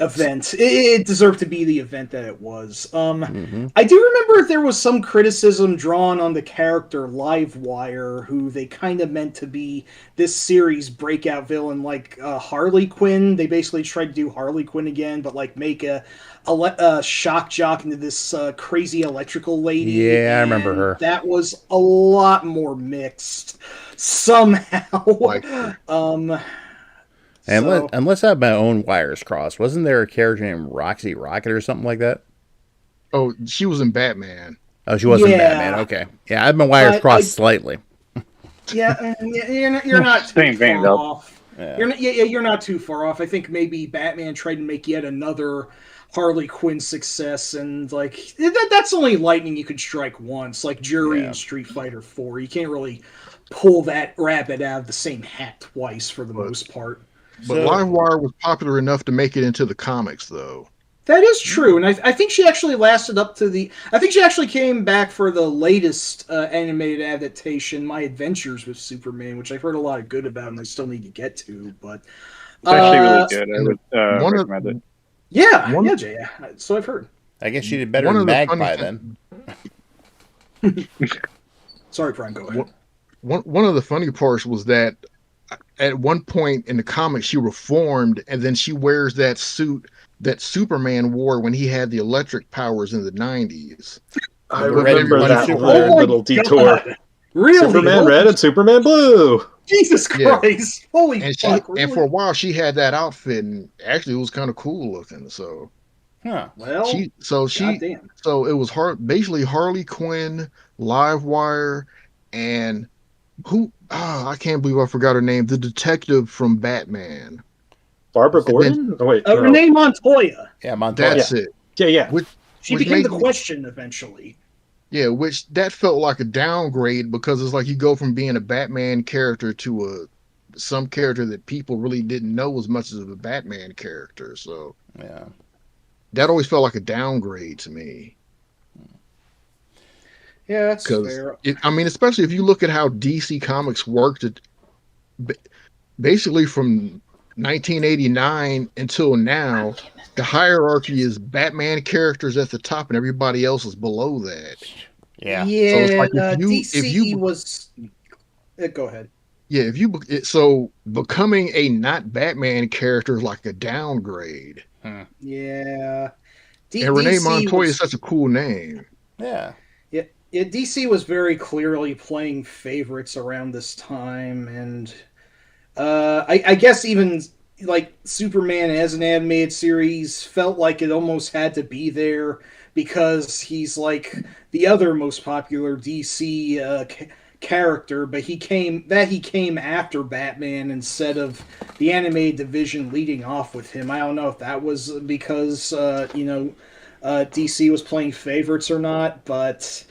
event. It deserved to be the event that it was. I do remember there was some criticism drawn on the character Livewire, who they kind of meant to be this series' breakout villain, like Harley Quinn. They basically tried to do Harley Quinn again, but like make a shock jock into this crazy electrical lady. Yeah, I remember her. That was a lot more mixed somehow. Unless I have my own wires crossed, wasn't there a character named Roxy Rocket or something like that? Oh, she was in Batman. Oh, she was in Batman. Okay, yeah, I have my wires crossed slightly. Yeah, you're not too far off. Yeah. You're not too far off. I think maybe Batman tried to make yet another Harley Quinn success, and like that's only lightning you could strike once, like Jury in Street Fighter 4. You can't really pull that rabbit out of the same hat twice for the most part. But Livewire was popular enough to make it into the comics, though. That is true, and I think she actually lasted up to the. I think she actually came back for the latest animated adaptation, My Adventures with Superman, which I've heard a lot of good about, and I still need to get to. But It's actually really good. I would one recommend it. yeah, One- yeah, Jay. So I've heard. I guess she did better One than of the funny Magpie then. Sorry, Brian. Go ahead. One of the funny parts was that at one point in the comics she reformed, and then she wears that suit that Superman wore when he had the electric powers in the 90s. I The Red remember and that Blue whole Superman. little detour. God. Really? Superman Holy Red and Superman Blue. Jesus Yeah. Christ! Holy And fuck! Really? and for a while she had that outfit, and actually it was kind of cool looking. So Huh. well, goddamn. so it was basically Harley Quinn, Livewire, and I can't believe I forgot her name, the detective from Batman. Barbara And Gordon? Oh, wait. no. Renee Montoya. Yeah, Montoya. That's it. Yeah. She Which became the made me- Question eventually. Yeah, which that felt like a downgrade, because it's like you go from being a Batman character to some character that people really didn't know as much as a Batman character. So Yeah. that always felt like a downgrade to me. Yeah, that's Because fair. I mean, especially if you look at how DC Comics worked, basically from 1989 until now, the hierarchy is Batman characters at the top and everybody else is below that. Yeah. Yeah, So it's like if DCE you- was. Go ahead. Yeah, so becoming a not Batman character is like a downgrade. Yeah. And Renee DC Montoya was- is such a cool name. Yeah. Yeah, DC was very clearly playing favorites around this time, and I guess even like Superman as an animated series felt like it almost had to be there because he's like the other most popular DC character, but he came after Batman instead of the animated division leading off with him. I don't know if that was because DC was playing favorites or not, but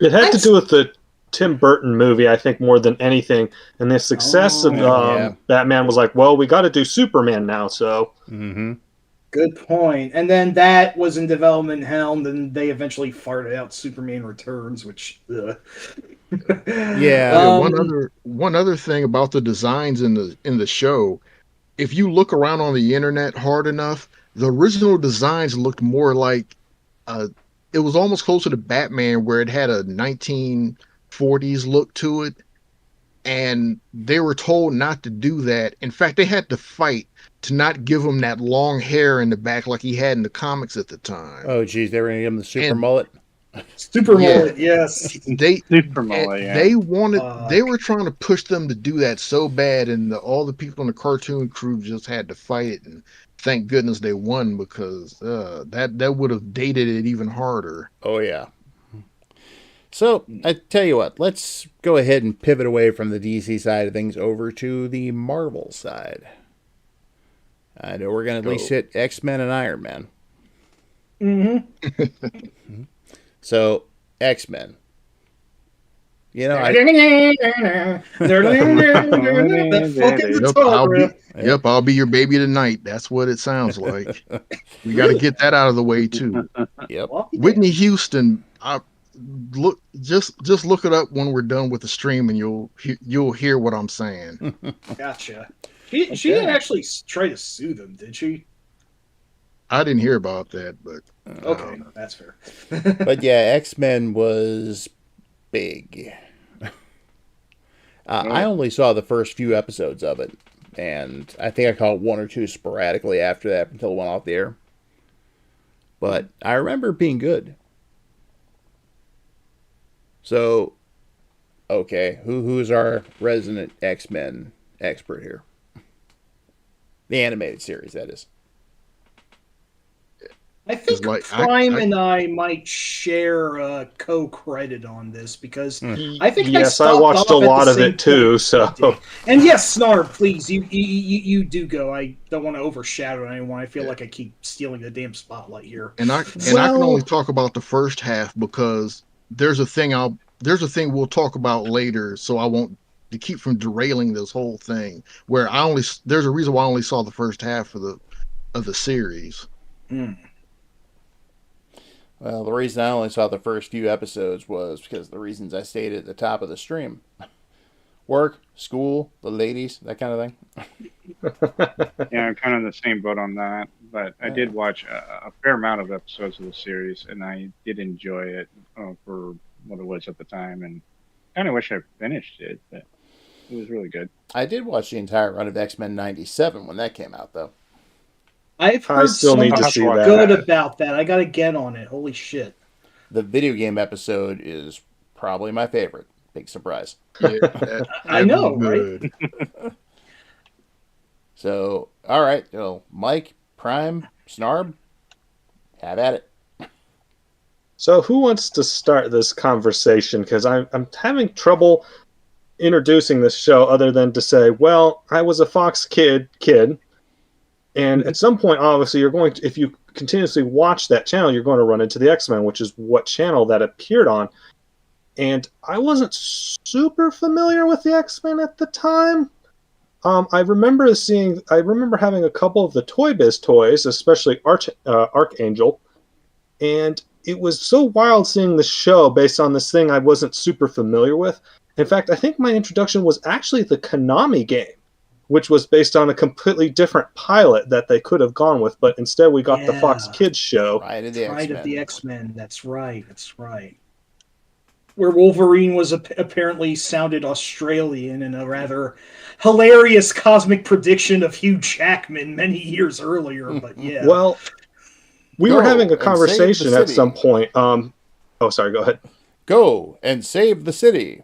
It had to do with the Tim Burton movie, I think, more than anything. And the success of yeah. Batman was like, well, we got to do Superman now. So Mm-hmm. good point. And then that was in development hell, and they eventually farted out Superman Returns, which Yeah. Yeah, one other thing about the designs in the show, if you look around on the internet hard enough, the original designs looked more like it was almost closer to Batman, where it had a 1940s look to it, and they were told not to do that. In fact, they had to fight to not give him that long hair in the back like he had in the comics at the time. Oh, geez, they were gonna give him the super And- mullet. Super Yeah. Mullet, yes. They Super Mullet, yeah. they wanted Fuck. they were trying to push them to do that so bad, and all the people in the cartoon crew just had to fight it, and thank goodness they won, because that would have dated it even harder. Oh yeah. So I tell you what, let's go ahead and pivot away from the DC side of things over to the Marvel side. I know we're going to at least hit X-Men and Iron Man. Mm-hmm. So X-Men. You know, The fucking guitar. I'll be your baby tonight. That's what it sounds like. We got to get that out of the way too. yep. Whitney Houston, just look it up when we're done with the stream, and you'll hear what I'm saying. Gotcha. She didn't actually try to sue them, did she? I didn't hear about that, but Okay, that's fair. But yeah, X-Men was big. I only saw the first few episodes of it, and I think I caught one or two sporadically after that until it went off the air. But I remember it being good. So, okay, who's our resident X-Men expert here? The animated series, that is. I think like, Prime I- and I might share co-credit on this because I think yes, I stopped watched a off at lot the of same it too. point. So And yes, Snarb, please, you do go. I don't want to overshadow anyone. I feel like I keep stealing the damn spotlight here. and I can Well- only talk about the first half, because there's a thing we'll talk about later, so I won't, to keep from derailing this whole thing, where there's a reason why I only saw the first half of the series. Well, the reason I only saw the first few episodes was because of the reasons I stated at the top of the stream. Work, school, the ladies, that kind of thing. Yeah, I'm kind of in the same boat on that. But I did watch a fair amount of episodes of the series, and I did enjoy it for what it was at the time. And kind of wish I finished it, but it was really good. I did watch the entire run of X-Men 97 when that came out, though. I've I heard still so need to much see that. good about that. I gotta get on it. Holy shit. The video game episode is probably my favorite. Big surprise. Yeah, I know, was good. So, all right, well, Mike, Prime, Snarb, have at it. So who wants to start this conversation? Because I'm having trouble introducing this show other than to say, well, I was a Fox kid, and at some point, obviously, you're going to, if you continuously watch that channel, you're going to run into the X-Men, which is what channel that appeared on. And I wasn't super familiar with the X-Men at the time. I remember having a couple of the Toy Biz toys, especially Archangel, and it was so wild seeing the show based on this thing I wasn't super familiar with. In fact, I think my introduction was actually the Konami game, which was based on a completely different pilot that they could have gone with, but instead we got the Fox Kids show. Right of the Pride X-Men. of the X-Men. That's right. Where Wolverine was apparently sounded Australian in a rather hilarious cosmic prediction of Hugh Jackman many years earlier. But yeah. Well, we were having a and save the conversation at city. some point. Oh, sorry, go ahead. Go and save the city.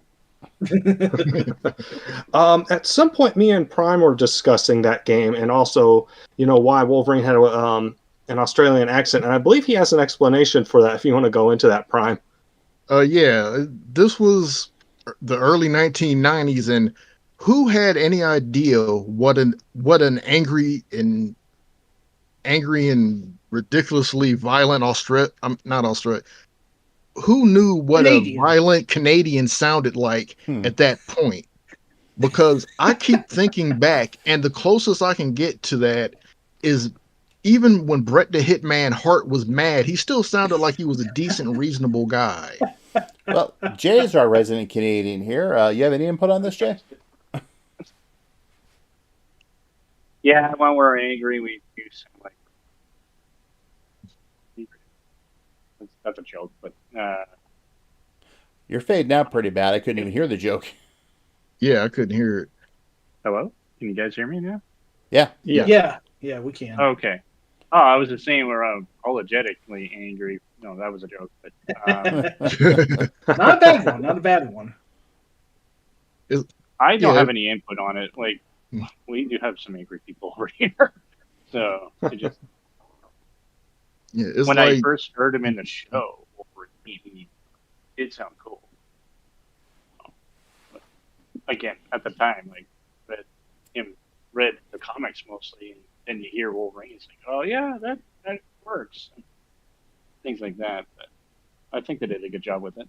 At some point, me and Prime were discussing that game, and also, why Wolverine had an Australian accent, and I believe he has an explanation for that. If you want to go into that, Prime. Yeah, this was the early 1990s, and who had any idea what an angry and ridiculously violent who knew what Canadian. a violent Canadian sounded like at that point? Because I keep thinking back, and the closest I can get to that is even when Bret the Hitman Hart was mad, he still sounded like he was a decent, reasonable guy. Well, Jay's our resident Canadian here. You have any input on this, Jay? Yeah, when we're angry, we do sound like. That's a joke, but You're fading out pretty bad. I couldn't even hear the joke. Yeah, I couldn't hear it. hello? Can you guys hear me now? Yeah. Yeah, we can. Okay. Oh, I was just saying we're apologetically angry. No, that was a joke, but Not a bad one. I don't Yeah. have any input on it. Like, we do have some angry people over here. So, it just, Yeah, it's when like I first heard him in the show, he did sound cool. But again, at the time, like, read the comics mostly, and then you hear Wolverine, it's like, oh yeah, that works. Things like that. But I think they did a good job with it.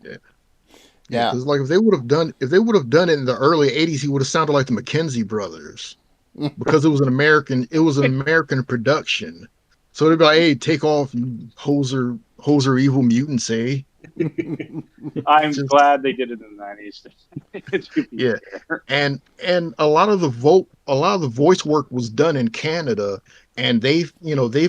Yeah. because like if they would have done it in the early 80s, he would have sounded like the McKenzie brothers. Because it was an American production. So they'd be like, hey, take off, you hoser evil mutants, eh? I'm Just- glad they did it in the 90s. To be Yeah. fair. And a lot of the voice work was done in Canada, and they've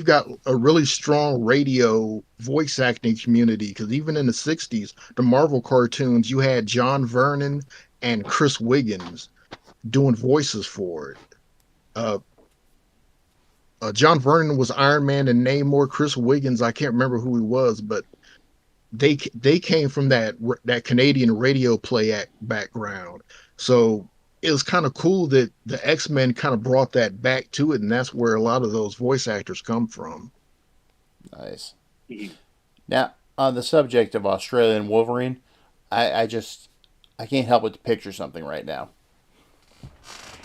got a really strong radio voice acting community, because even in the 60s, the Marvel cartoons, you had John Vernon and Chris Wiggins doing voices for it. John Vernon was Iron Man and Namor. Chris Wiggins, I can't remember who he was, but they came from that Canadian radio play background. So it was kind of cool that the X-Men kind of brought that back to it, and that's where a lot of those voice actors come from. Nice. Mhm. Now, on the subject of Australian Wolverine, I can't help but to picture something right now.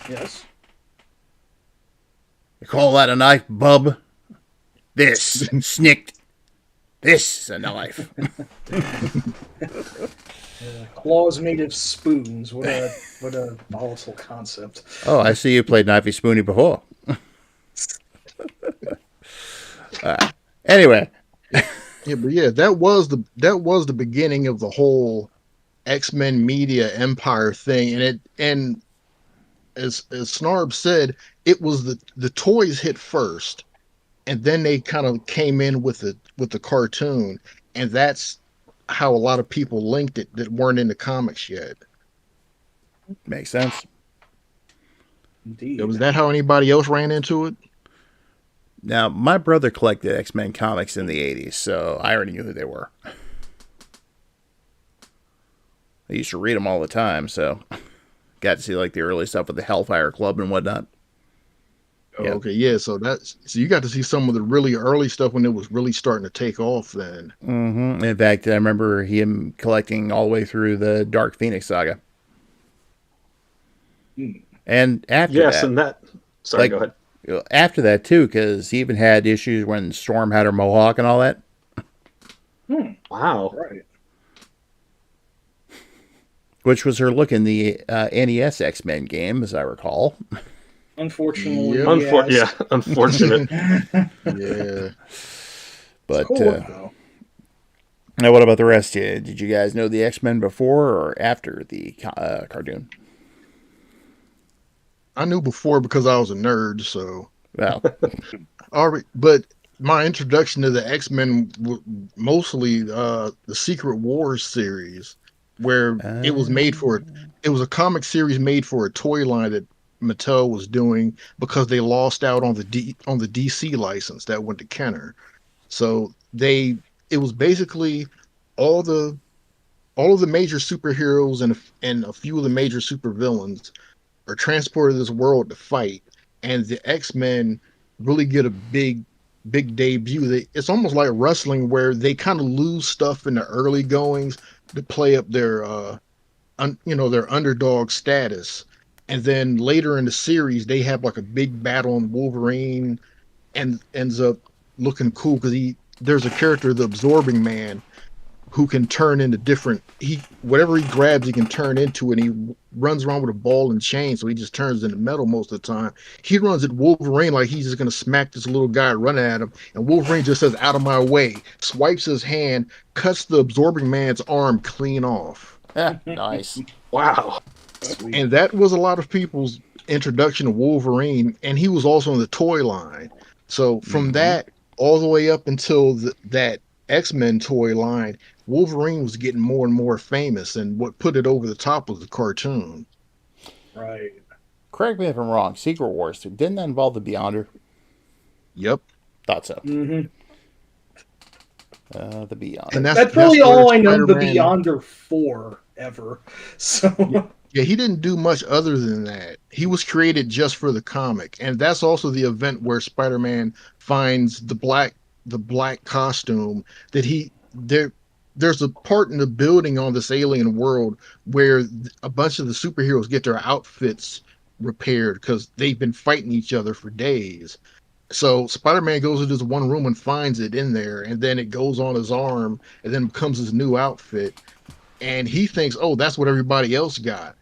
Yes. You call that a knife, bub? This, snicked. This is a knife. Claws made of spoons. What a volatile concept. Oh, I see you played Knifey Spoony before. Anyway, Yeah, but yeah, that was the beginning of the whole X-Men media empire thing, and as Snarb said, it was the toys hit first, and then they kind of came in with the cartoon, and that's how a lot of people linked it that weren't into comics yet. Makes sense. Indeed. Was that how anybody else ran into it? Now, my brother collected X-Men comics in the 80s, so I already knew who they were. I used to read them all the time, so got to see like the early stuff with the Hellfire Club and whatnot. Oh, Yeah. okay, yeah. So you got to see some of the really early stuff when it was really starting to take off. Then In fact, I remember him collecting all the way through the Dark Phoenix saga. And after Yes, that, and that. Sorry, like, go ahead. after that too, because he even had issues when Storm had her mohawk and all that. Wow. Right. Which was her look in the NES X-Men game, as I recall. Unfortunately, Yep. yes. Yeah, unfortunate. yeah, But Cool look, though. now, what about the rest of you? Did you guys know the X-Men before or after the cartoon? I knew before because I was a nerd. So Well, but my introduction to the X-Men mostly the Secret Wars series, where it was made for it was a comic series made for a toy line that Mattel was doing because they lost out on the DC license that went to Kenner. So it was basically all the all of the major superheroes and a few of the major supervillains are transported to this world to fight, and the X-Men really get a big debut. It's almost like wrestling where they kind of lose stuff in the early goings to play up their their underdog status, and then later in the series they have like a big battle on Wolverine and ends up looking cool because there's a character, the Absorbing Man, who can turn into different whatever he grabs he can turn into, and he runs around with a ball and chain, so he just turns into metal most of the time. He runs at Wolverine like he's just gonna smack this little guy running at him, and Wolverine just says out of my way, swipes his hand, cuts the Absorbing Man's arm clean off. nice. Wow. Sweet. And that was a lot of people's introduction to Wolverine, and he was also in the toy line. So from that all the way up until that X-Men toy line, Wolverine was getting more and more famous, and what put it over the top was the cartoon. Right. Correct me if I'm wrong. Secret Wars, didn't that involve the Beyonder? Yep. Thought so. Mm-hmm. The Beyonder. And That's really where all I know the Spider-Man- Beyonder for ever. So Yeah, he didn't do much other than that. He was created just for the comic, and that's also the event where Spider-Man finds the black costume that there's a part in the building on this alien world where a bunch of the superheroes get their outfits repaired because they've been fighting each other for days. So Spider-Man goes into this one room and finds it in there, and then it goes on his arm, and then becomes his new outfit. And he thinks, oh, that's what everybody else got.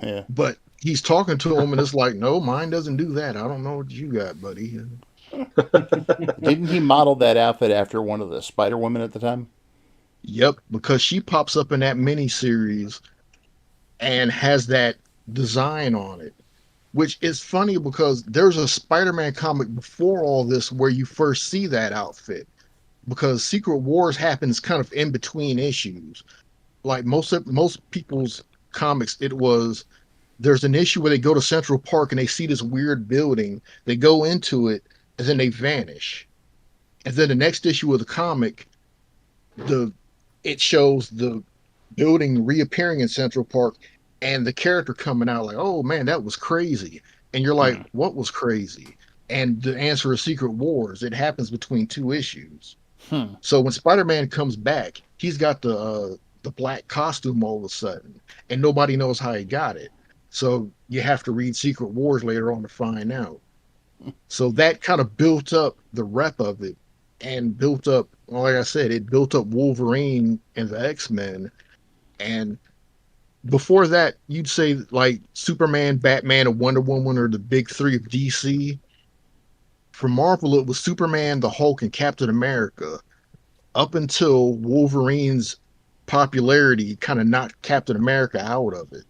Yeah. But he's talking to him, and it's like, no, mine doesn't do that. I don't know what you got, buddy. Didn't he model that outfit after one of the Spider Women at the time? Yep, because she pops up in that miniseries and has that design on it, which is funny because there's a Spider-Man comic before all this where you first see that outfit, because Secret Wars happens kind of in between issues. Like most people's comics, there's an issue where they go to Central Park and they see this weird building, they go into it, and then they vanish. And then the next issue of the comic, it shows the building reappearing in Central Park and the character coming out like, oh man, that was crazy. And you're like, what was crazy? And the answer is Secret Wars. It happens between two issues. So when Spider-Man comes back, he's got the black costume all of a sudden, and nobody knows how he got it. So you have to read Secret Wars later on to find out. So that kind of built up the rep of it, and built up, well, like I said, it built up Wolverine and the X-Men. And before that, you'd say like Superman, Batman, and Wonder Woman are the big three of DC. For Marvel, it was Superman, the Hulk, and Captain America. up until Wolverine's popularity kind of knocked Captain America out of it.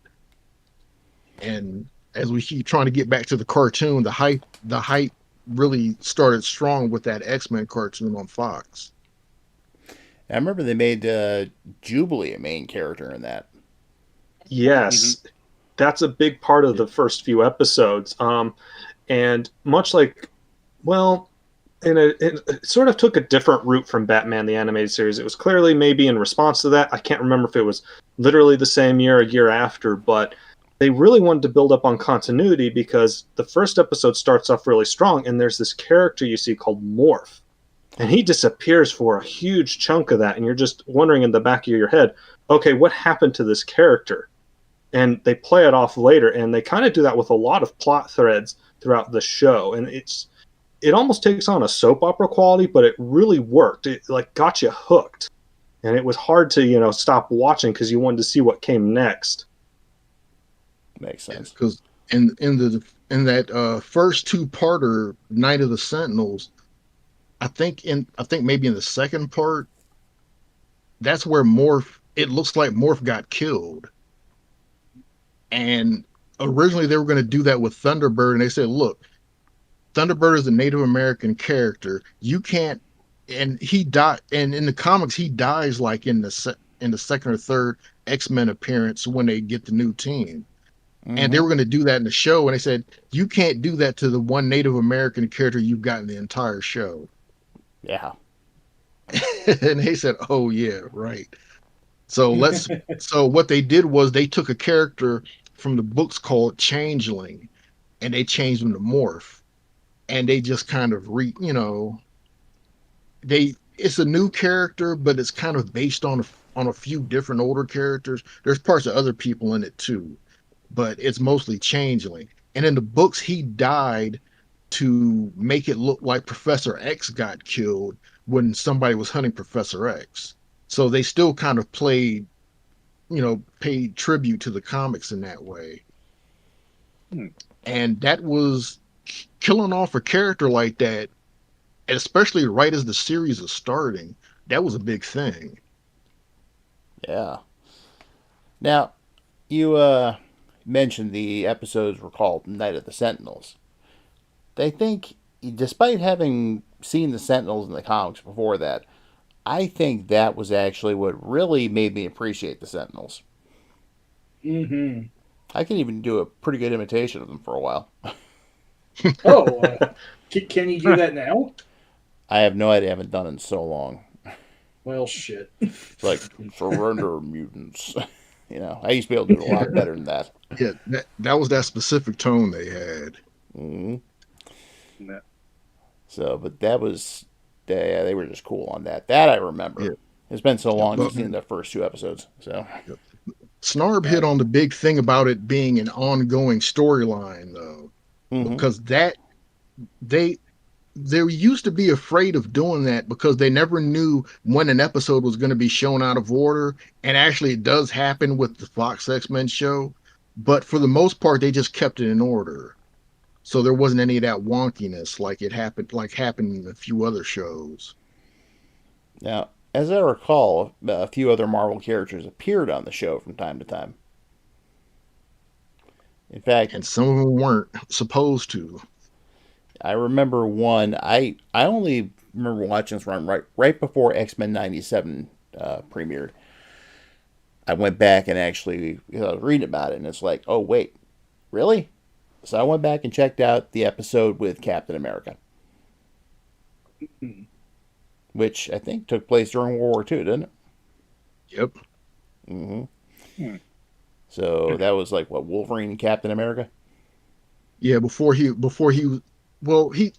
And as we keep trying to get back to the cartoon, the hype really started strong with that X-Men cartoon on Fox. I remember they made Jubilee a main character in that. Yes, that's a big part of the first few episodes. And much like, well, it sort of took a different route from Batman the Animated Series. It was clearly maybe in response to that. I can't remember if it was literally the same year or a year after, but they really wanted to build up on continuity because the first episode starts off really strong, and there's this character you see called Morph. And he disappears for a huge chunk of that, and you're just wondering in the back of your head, okay, what happened to this character? And they play it off later, and they kind of do that with a lot of plot threads throughout the show, and it almost takes on a soap opera quality, but it really worked. It like got you hooked, and it was hard to stop watching because you wanted to see what came next. Makes sense. Because in that first two-parter, Night of the Sentinels, I think maybe in the second part, that's where it looks like Morph got killed. And originally they were going to do that with Thunderbird, and they said, look, Thunderbird is a Native American character. You can't, and he died, and in the comics he dies like in the second or third X-Men appearance when they get the new team. And they were going to do that in the show, and they said, you can't do that to the one Native American character you've got in the entire show. Yeah. And they said, oh yeah, right. So what they did was they took a character from the books called Changeling, and they changed him to Morph. And they just kind of it's a new character, but it's kind of based on a few different older characters. There's parts of other people in it too, but it's mostly Changeling. And in the books, he died to make it look like Professor X got killed when somebody was hunting Professor X. So they still kind of paid tribute to the comics in that way. And that was killing off a character like that, and especially right as the series is starting, that was a big thing. Yeah. Now, you mentioned the episodes were called Night of the Sentinels. I think, despite having seen the Sentinels in the comics before that, I think that was actually what really made me appreciate the Sentinels. Mm-hmm. I can even do a pretty good imitation of them for a while. Can you do that now? I have no idea. I haven't done it in so long. Well, shit. It's like, surrender, mutants. I used to be able to do it a lot better than that. Yeah, that was that specific tone they had. Mm-hmm. Yeah. So, but that was, they were just cool on that. That I remember. Yeah. It's been so long since I've seen the first two episodes. So, Snarb hit on the big thing about it being an ongoing storyline, though, because they used to be afraid of doing that because they never knew when an episode was going to be shown out of order. And actually, it does happen with the Fox X-Men show, but for the most part, they just kept it in order. So there wasn't any of that wonkiness like happened in a few other shows. now, as I recall, a few other Marvel characters appeared on the show from time to time. In fact, And some of them weren't supposed to. I remember one. I only remember watching this run right before X-Men 97 premiered. I went back and actually I was reading about it, and it's like, oh wait, really? So I went back and checked out the episode with Captain America, which I think took place during World War II, didn't it? Yep. Mm-hmm. So that was like what, Wolverine and Captain America? Yeah, before he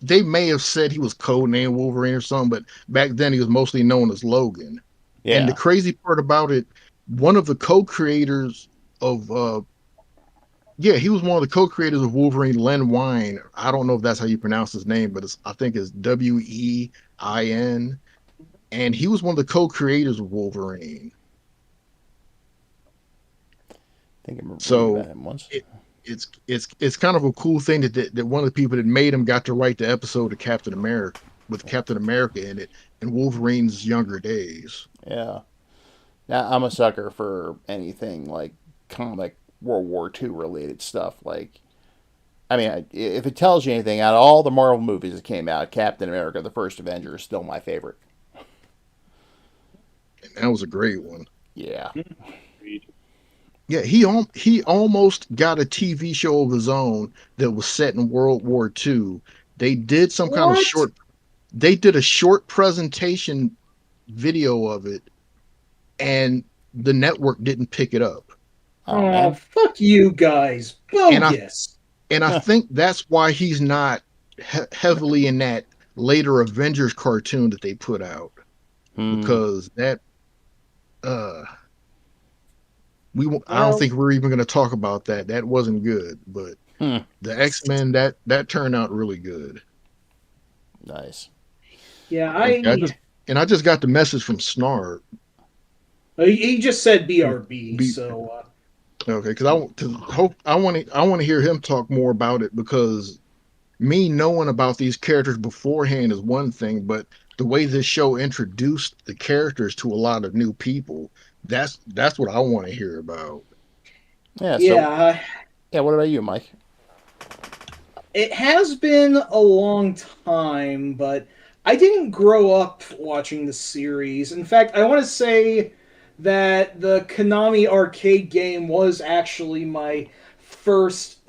they may have said he was codenamed Wolverine or something, but back then he was mostly known as Logan. Yeah. And the crazy part about it, one of the co-creators of he was one of the co-creators of Wolverine, Len Wein. I don't know if that's how you pronounce his name, but I think it's Wein. And he was one of the co-creators of Wolverine. I think I remember So about him once. it's kind of a cool thing that one of the people that made him got to write the episode of Captain America. with Captain America in it and Wolverine's younger days. Yeah. Now, I'm a sucker for anything like comic World War II related stuff. Like, I mean, if it tells you anything, out of all the Marvel movies that came out, Captain America: The First Avenger is still my favorite. And that was a great one. Yeah. Yeah, he almost got a TV show of his own that was set in World War II. They did some kind of What? short. They did a short presentation video of it, and the network didn't pick it up. Oh, Oh, man. fuck you guys. And Bogus. And I think that's why he's not heavily in that later Avengers cartoon that they put out, because that I don't think we're even going to talk about that. That wasn't good, but the X-Men that turned out really good. Nice. Yeah, I just got the message from Snarb. He just said BRB, so Okay, because I want to hear him talk more about it, because me knowing about these characters beforehand is one thing, but the way this show introduced the characters to a lot of new people, that's what I want to hear about. Yeah. yeah. Yeah. What about you, Mike? It has been a long time, but I didn't grow up watching the series. In fact, I want to say that the Konami arcade game was actually my first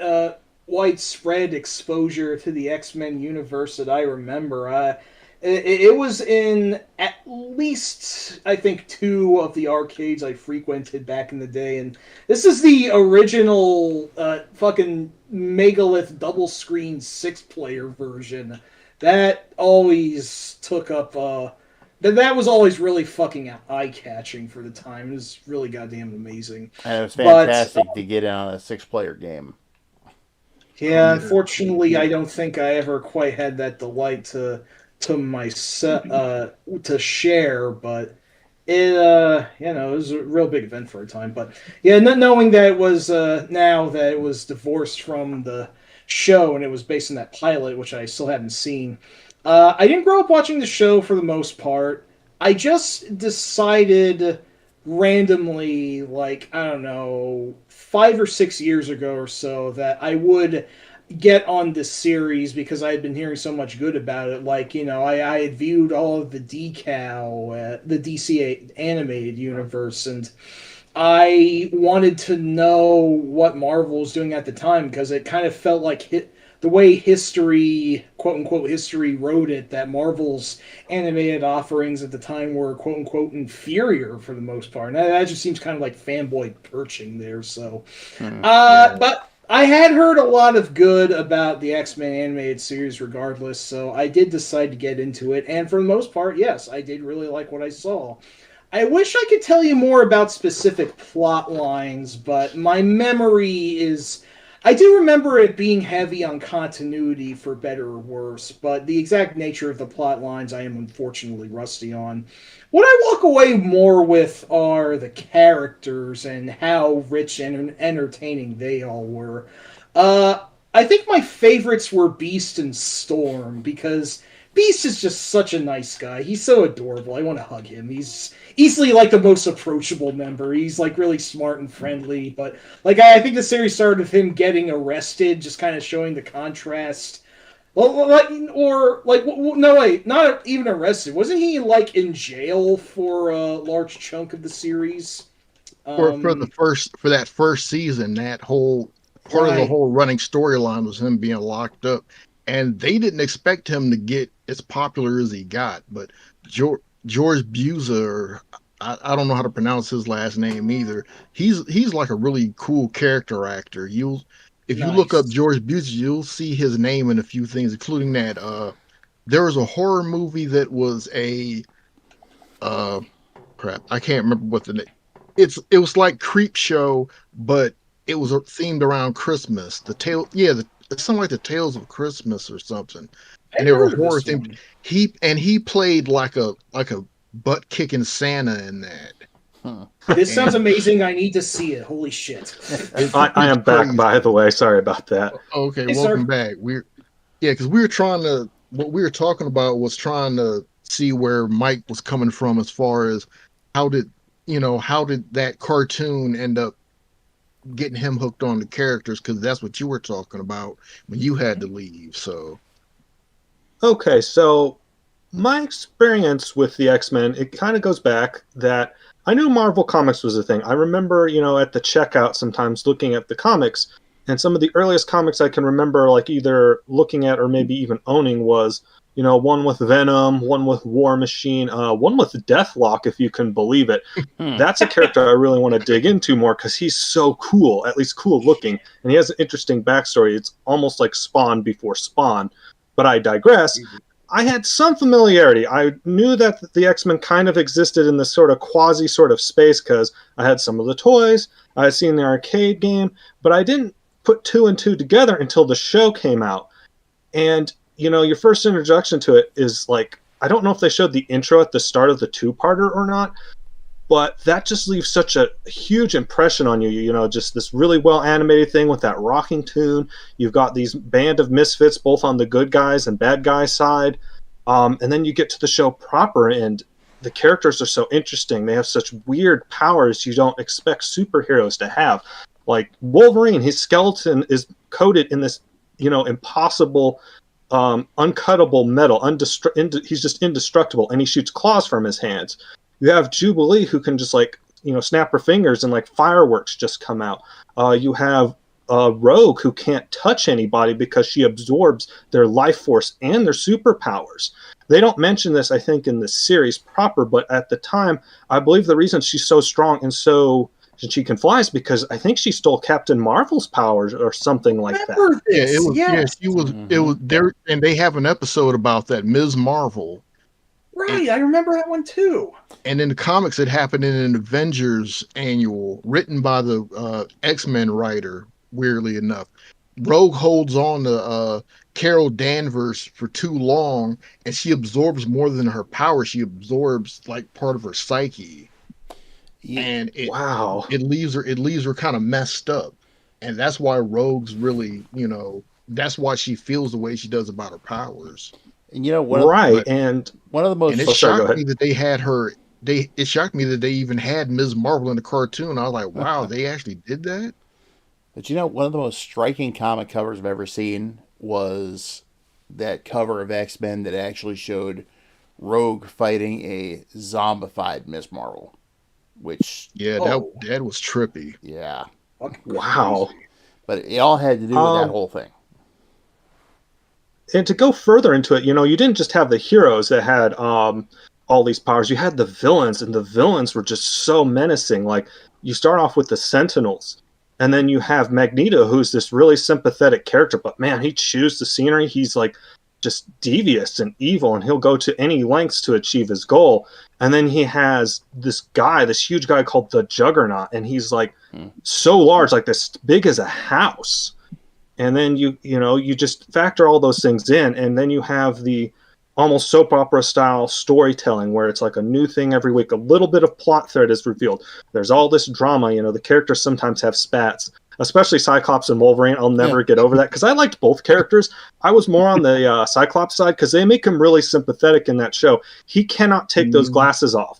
widespread exposure to the X-Men universe that I remember. It was in at least, I think, 2 of the arcades I frequented back in the day, and this is the original fucking megalith double screen 6-player version. That always took up that was always really fucking eye-catching for the time. It was really goddamn amazing. And it was fantastic to get in on a 6-player game. Yeah, unfortunately, I don't think I ever quite had that delight to share, but it it was a real big event for a time. But yeah, not knowing that it was now that it was divorced from the show and it was based on that pilot, which I still haven't seen. I didn't grow up watching the show for the most part. I just decided randomly, like, I don't know, 5 or 6 years ago or so, that I would get on this series because I had been hearing so much good about it. Like, I had viewed all of the decal, the DC animated universe, and I wanted to know what Marvel was doing at the time, because it kind of felt like the way history, quote-unquote history, wrote it, that Marvel's animated offerings at the time were quote-unquote inferior for the most part. And that just seems kind of like fanboy perching there, so... But I had heard a lot of good about the X-Men animated series regardless, so I did decide to get into it, and for the most part, yes, I did really like what I saw. I wish I could tell you more about specific plot lines, but my memory is... I do remember it being heavy on continuity, for better or worse, but the exact nature of the plot lines I am unfortunately rusty on. What I walk away more with are the characters and how rich and entertaining they all were. I think my favorites were Beast and Storm, because Beast is just such a nice guy. He's so adorable. I want to hug him. He's easily like the most approachable member. He's like really smart and friendly, but like I think the series started with him getting arrested, just kind of showing the contrast. Well, no, wait, not even arrested. Wasn't he like in jail for a large chunk of the series? For that first season, that whole part of the whole running storyline was him being locked up, and they didn't expect him to get as popular as he got. But George Buza, I don't know how to pronounce his last name either. He's like a really cool character actor. If you look up George Buza, you'll see his name in a few things, including that there was a horror movie that was a crap, I can't remember what the name. It was like Creep Show, but it was themed around Christmas. It's something like the Tales of Christmas or something. And they were horror themed. He played like a butt kicking Santa in that. Huh. This sounds amazing. I need to see it. Holy shit! I am back, by the way. Sorry about that. Okay, welcome back. Because we were trying to what we were talking about was trying to see where Mike was coming from as far as how did how did that cartoon end up getting him hooked on the characters, because that's what you were talking about when you had to leave. So Okay, so my experience with the X-Men, it kind of goes back that I knew Marvel Comics was a thing. I remember, at the checkout sometimes looking at the comics, and some of the earliest comics I can remember, like either looking at or maybe even owning was, one with Venom, one with War Machine, one with Deathlock, if you can believe it. That's a character I really want to dig into more because he's so cool, at least cool looking, and he has an interesting backstory. It's almost like Spawn before Spawn, but I digress. I had some familiarity. I knew that the X-Men kind of existed in this sort of quasi sort of space because I had some of the toys, I had seen the arcade game, but I didn't put two and two together until the show came out. And, your first introduction to it is like, I don't know if they showed the intro at the start of the two-parter or not, but that just leaves such a huge impression on you, just this really well animated thing with that rocking tune. You've got these band of misfits both on the good guys and bad guys side. And then you get to the show proper and the characters are so interesting. They have such weird powers you don't expect superheroes to have. Like Wolverine, his skeleton is coated in this, impossible, uncuttable metal. He's just indestructible, and he shoots claws from his hands. You have Jubilee, who can just snap her fingers and like fireworks just come out. You have Rogue, who can't touch anybody because she absorbs their life force and their superpowers. They don't mention this, I think, in the series proper, but at the time, I believe the reason she's so strong and she can fly is because I think she stole Captain Marvel's powers or something like that. Yeah, it was. Yeah, she was. It was there, and they have an episode about that, Ms. Marvel. Right, I remember that one too. And in the comics, it happened in an Avengers annual written by the X-Men writer, weirdly enough. Rogue holds on to Carol Danvers for too long, and she absorbs more than her power. She absorbs like part of her psyche. And it leaves her kind of messed up. And that's why Rogue's really, that's why she feels the way she does about her powers. And one of the most. And it shocked me that they had her. It shocked me that they even had Ms. Marvel in the cartoon. I was like, wow, they actually did that. But one of the most striking comic covers I've ever seen was that cover of X-Men that actually showed Rogue fighting a zombified Ms. Marvel. Which that was trippy. Yeah. Wow. But it all had to do with that whole thing. And to go further into it, you didn't just have the heroes that had all these powers. You had the villains, and the villains were just so menacing. Like, you start off with the Sentinels, and then you have Magneto, who's this really sympathetic character, but man, he chews the scenery. He's like just devious and evil, and he'll go to any lengths to achieve his goal. And then he has this huge guy called the Juggernaut, and he's like so large, like this big as a house. And then you just factor all those things in, and then you have the almost soap opera style storytelling where it's like a new thing every week. A little bit of plot thread is revealed. There's all this drama. The characters sometimes have spats, especially Cyclops and Wolverine. I'll never get over that because I liked both characters. I was more on the Cyclops side because they make him really sympathetic in that show. He cannot take those glasses off.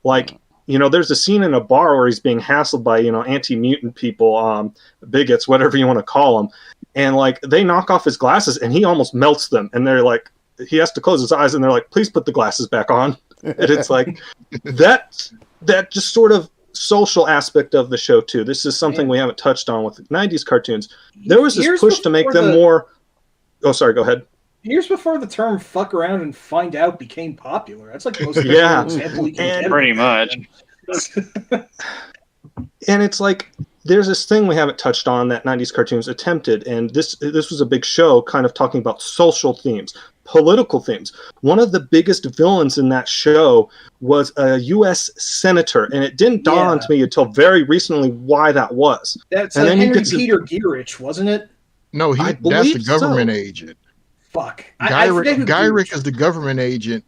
Like, there's a scene in a bar where he's being hassled by, anti-mutant people, bigots, whatever you want to call them. And like, they knock off his glasses and he almost melts them. And they're like, he has to close his eyes and they're like, please put the glasses back on. And it's like, that just sort of social aspect of the show too. This is something we haven't touched on with the 90s cartoons. There was this push to make them more... Oh, sorry, go ahead. Years before the term fuck around and find out became popular. That's like the most example you can get. Pretty much. And it's like, there's this thing we haven't touched on that 90s cartoons attempted, and this was a big show kind of talking about social themes, political themes. One of the biggest villains in that show was a U.S. senator, and it didn't dawn on me until very recently why that was. That's Henry Peter Gyrich, wasn't it? No, that's the government agent. Fuck. Gyrich is the government agent.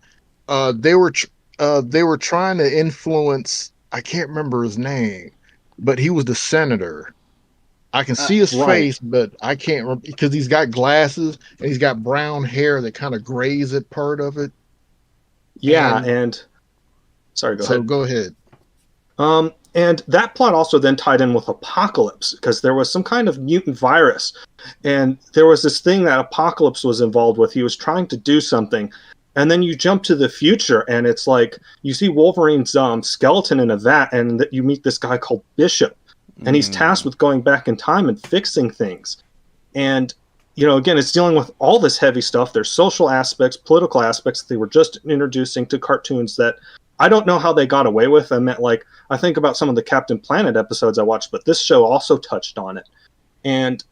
They were trying to influence. I can't remember his name, but he was the senator. I can see his right. face, but I can't because he's got glasses and he's got brown hair that kind of grays at part of it. Yeah, and sorry, go so ahead. go ahead. And that plot also then tied in with Apocalypse, because there was some kind of mutant virus, and there was this thing that Apocalypse was involved with. He was trying to do something, and then you jump to the future, and it's like you see Wolverine's skeleton in a vat, and you meet this guy called Bishop, and he's tasked with going back in time and fixing things. And again, it's dealing with all this heavy stuff. There's social aspects, political aspects that they were just introducing to cartoons that I don't know how they got away with. I think about some of the Captain Planet episodes I watched, but this show also touched on it. And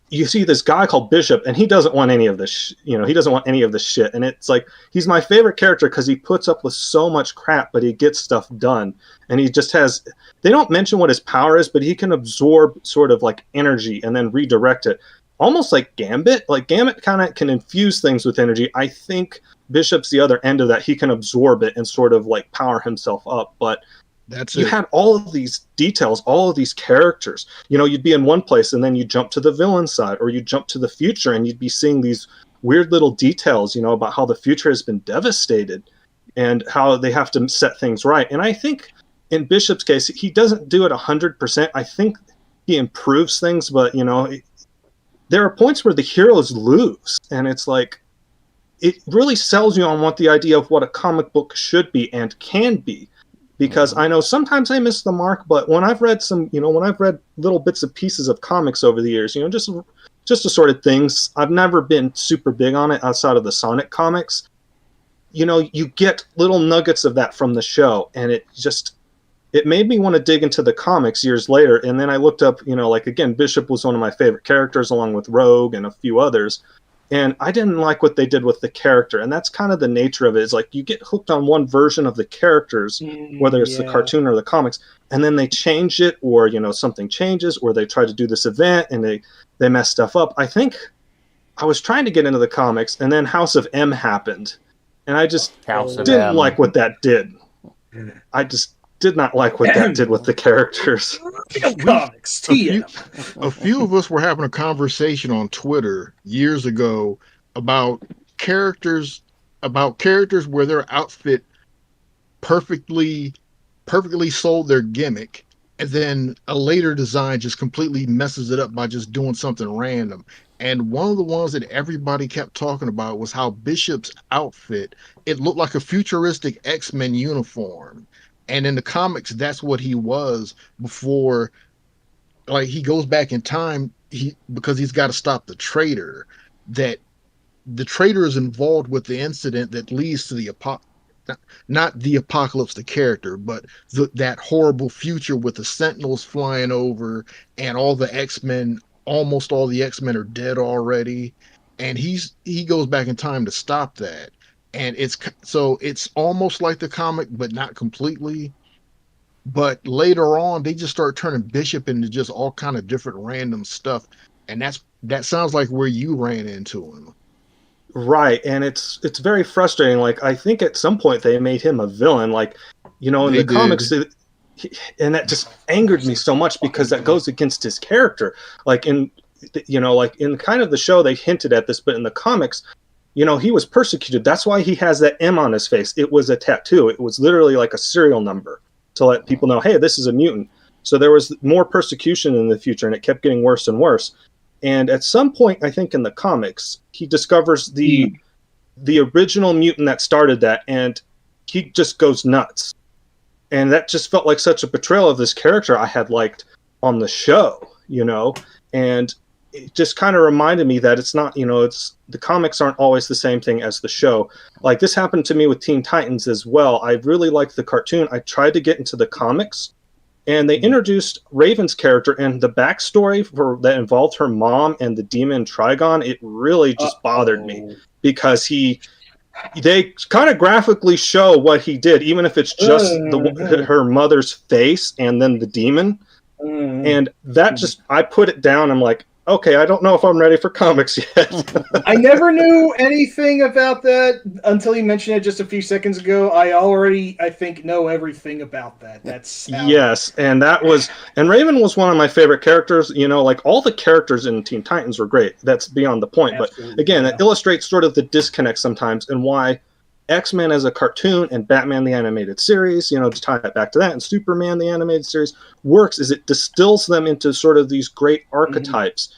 you see this guy called Bishop, and he doesn't want any of this. He doesn't want any of this shit. And it's like he's my favorite character because he puts up with so much crap, but he gets stuff done. And he just has. They don't mention what his power is, but he can absorb sort of like energy and then redirect it, almost like Gambit. Like Gambit kind of can infuse things with energy. I think Bishop's the other end of that. He can absorb it and sort of like power himself up. But you had all of these details, all of these characters. You'd be in one place and then you jump to the villain side, or you jump to the future and you'd be seeing these weird little details, about how the future has been devastated and how they have to set things right. And I think in Bishop's case, he doesn't do it 100%. I think he improves things, but there are points where the heroes lose, and it's like it really sells you on what the idea of what a comic book should be and can be. Because I know sometimes I miss the mark, but when I've read when I've read little bits and pieces of comics over the years, just assorted things, I've never been super big on it outside of the Sonic comics. You get little nuggets of that from the show, and it made me want to dig into the comics years later. And then I looked up, again, Bishop was one of my favorite characters along with Rogue and a few others. And I didn't like what they did with the character. And that's kind of the nature of it. Is like you get hooked on one version of the characters, whether it's the cartoon or the comics, and then they change it, or, something changes, or they try to do this event and they mess stuff up. I think I was trying to get into the comics, and then House of M happened. And I just didn't like what that did. I just did not like what that did with the characters. A few of us were having a conversation on Twitter years ago about characters where their outfit perfectly sold their gimmick, and then a later design just completely messes it up by just doing something random. And one of the ones that everybody kept talking about was how Bishop's outfit, it looked like a futuristic X-Men uniform. And in the comics, that's what he was before. Like, he goes back in time because he's got to stop the traitor. That the traitor is involved with the incident that leads to the not the Apocalypse, the character, but that horrible future with the Sentinels flying over and all the X-Men. Almost all the X-Men are dead already, and he goes back in time to stop that. And it's almost like the comic, but not completely. But later on, they just start turning Bishop into just all kind of different random stuff, and that sounds like where you ran into him. Right, and it's very frustrating. Like, I think at some point they made him a villain. Like, in the comics, and that just angered me so much because that goes against his character. Like in kind of the show, they hinted at this, but in the comics, he was persecuted. That's why he has that M on his face. It was a tattoo. It was literally like a serial number to let people know, hey, this is a mutant. So there was more persecution in the future, and it kept getting worse and worse. And at some point, I think in the comics, he discovers the original mutant that started that, and he just goes nuts. And that just felt like such a betrayal of this character I had liked on the show, and it just kind of reminded me that it's not, the comics aren't always the same thing as the show. Like, this happened to me with Teen Titans as well. I really liked the cartoon. I tried to get into the comics, and they introduced Raven's character, and the backstory that involved her mom and the demon Trigon. It really just bothered me because they kind of graphically show what he did, even if it's just her mother's face and then the demon. And that I put it down. I'm like, okay, I don't know if I'm ready for comics yet. I never knew anything about that until you mentioned it just a few seconds ago. I think, know everything about that. That's Yes, and Raven was one of my favorite characters. You know, like all the characters in Teen Titans were great. That's beyond the point. Absolutely, But again, yeah. it illustrates sort of the disconnect sometimes and why X-Men as a cartoon and Batman the animated series, you know, to tie it back to that, and Superman the animated series works is it distills them into sort of these great archetypes.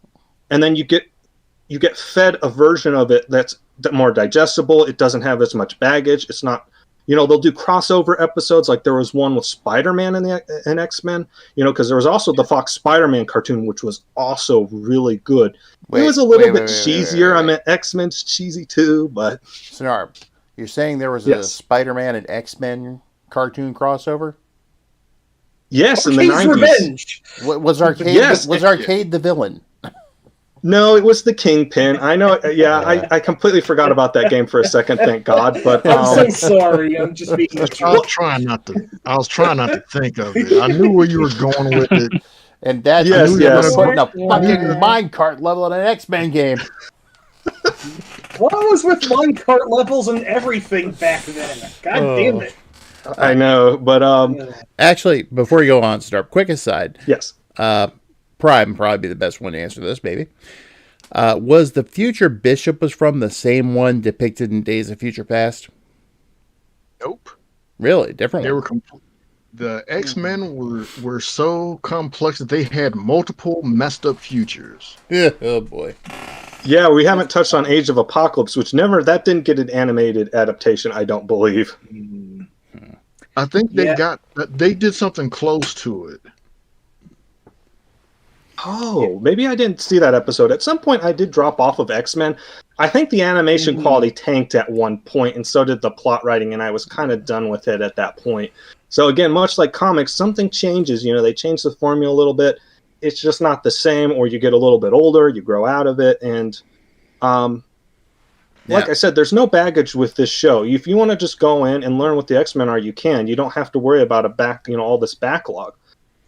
And then you get fed a version of it that's more digestible. It doesn't have as much baggage. It's not, you know, they'll do crossover episodes. Like there was one with Spider-Man in X-Men, you know, because there was also the Fox Spider-Man cartoon, which was also really good. It was a little bit cheesier. I mean, X-Men's cheesy too, but... Snarb, you're saying there was a Spider-Man and X-Men cartoon crossover? Yes, in the 90s. Revenge. Was Arcade the villain? No, it was the Kingpin. I know. Yeah, I completely forgot about that game for a second. Thank God. But I'm so sorry. I'm just being. I was trying not to think of it. I knew where you were going with it, and that's putting a fucking minecart level in an X-Men game. What was with minecart levels and everything back then? God damn it! I know, but actually, before you go on, Snarb, quick aside. Yes. Prime probably be the best one to answer this, maybe. Was the future Bishop was from the same one depicted in Days of Future Past? Nope. Really? Different They one? were the X-Men were so complex that they had multiple messed up futures. Yeah, oh boy. Yeah, we haven't touched on Age of Apocalypse, which didn't get an animated adaptation, I don't believe. I think they did something close to it. Oh, maybe I didn't see that episode. At some point, I did drop off of X-Men. I think the animation quality tanked at one point, and so did the plot writing, and I was kind of done with it at that point. So again, much like comics, something changes. You know, they change the formula a little bit. It's just not the same, or you get a little bit older, you grow out of it, and like I said, there's no baggage with this show. If you want to just go in and learn what the X-Men are, you can. You don't have to worry about all this backlog.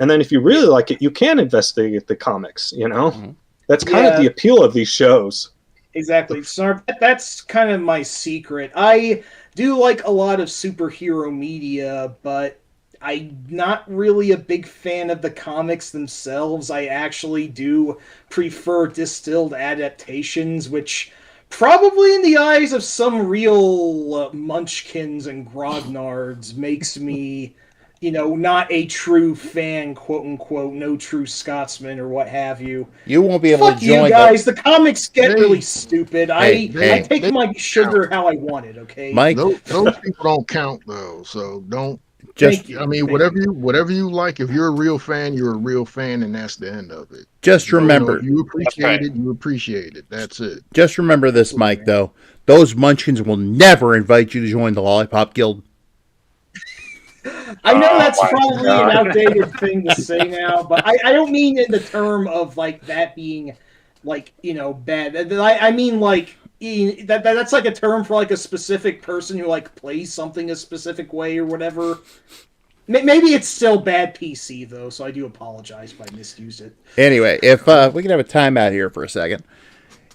And then if you really like it, you can investigate the comics, you know? Mm-hmm. That's kind of the appeal of these shows. Exactly. So that's kind of my secret. I do like a lot of superhero media, but I'm not really a big fan of the comics themselves. I actually do prefer distilled adaptations, which probably in the eyes of some real munchkins and grognards makes me... not a true fan, quote unquote, no true Scotsman or what have you. You won't be able to join. You guys, the comics get really stupid. I take my sugar how I want it. Okay, Mike. Those people don't count though, so don't. Whatever you like. If you're a real fan, you're a real fan, and that's the end of it. Just remember, if you appreciate it. You appreciate it. That's it. Just remember this, Mike. Though those munchkins will never invite you to join the Lollipop Guild. I know that's probably an outdated thing to say now, but I don't mean in the term of like that being like bad. I mean like that's like a term for like a specific person who like plays something a specific way or whatever. Maybe it's still bad PC though, so I do apologize if I misused it. Anyway, if we can have a timeout here for a second.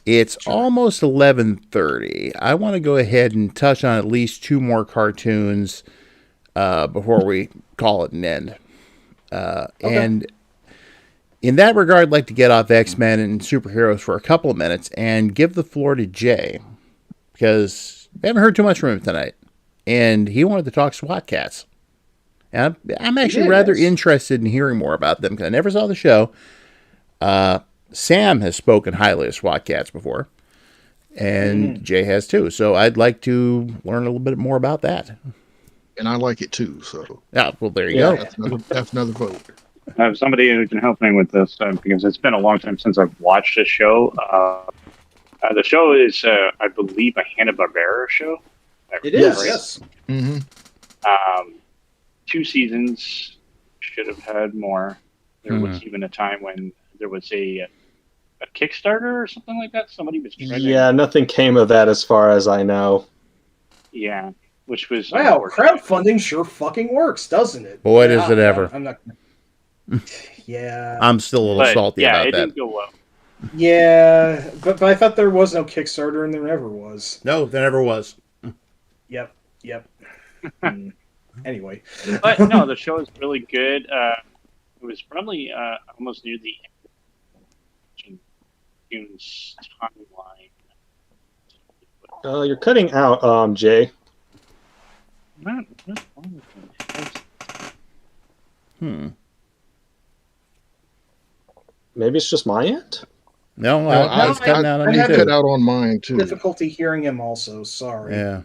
It's almost 11:30. I want to go ahead and touch on at least two more cartoons before we call it an end. And in that regard, I'd like to get off X-Men and superheroes for a couple of minutes and give the floor to Jay, because I haven't heard too much from him tonight. And he wanted to talk SWAT Cats. And I'm actually rather interested in hearing more about them, because I never saw the show. Sam has spoken highly of SWAT Cats before, and Jay has too. So I'd like to learn a little bit more about that. And I like it too, so. Yeah, well, there you go. That's another vote. I have somebody who can help me with this because it's been a long time since I've watched this show. The show is, I believe, a Hanna-Barbera show. It is, yes. Mm-hmm. 2 seasons, should have had more. There was even a time when there was a Kickstarter or something like that. Somebody was trying Yeah, nothing came of that as far as I know. Yeah. Which was crowdfunding sure fucking works, doesn't it? Boy, does it ever! I'm not. Yeah, I'm still a little salty about that. Yeah, it didn't go well. Yeah, but I thought there was no Kickstarter, and there never was. No, there never was. Yep. Anyway. But no, the show is really good. It was probably almost near the end of June's timeline. You're cutting out, Jay. What's wrong with me? Maybe it's just my end? No, I it's cutting out on me had too. cut out on mine too. Difficulty hearing him also. Sorry. Yeah.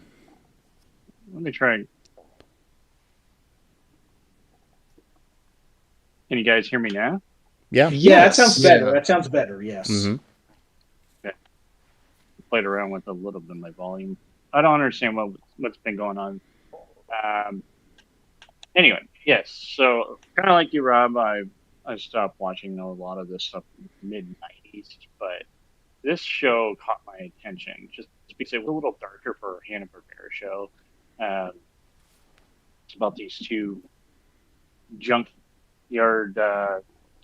Let me try. Can you guys hear me now? Yeah. Yeah, that sounds better. Yeah. That sounds better. Yes. Mm-hmm. Played around with a little bit of my volume. I don't understand what's been going on. Anyway, yes. So kind of like you, Rob, I stopped watching a lot of this stuff in the mid-90s, but this show caught my attention just because it was a little darker for a Hanna-Barbera show. It's about these two junkyard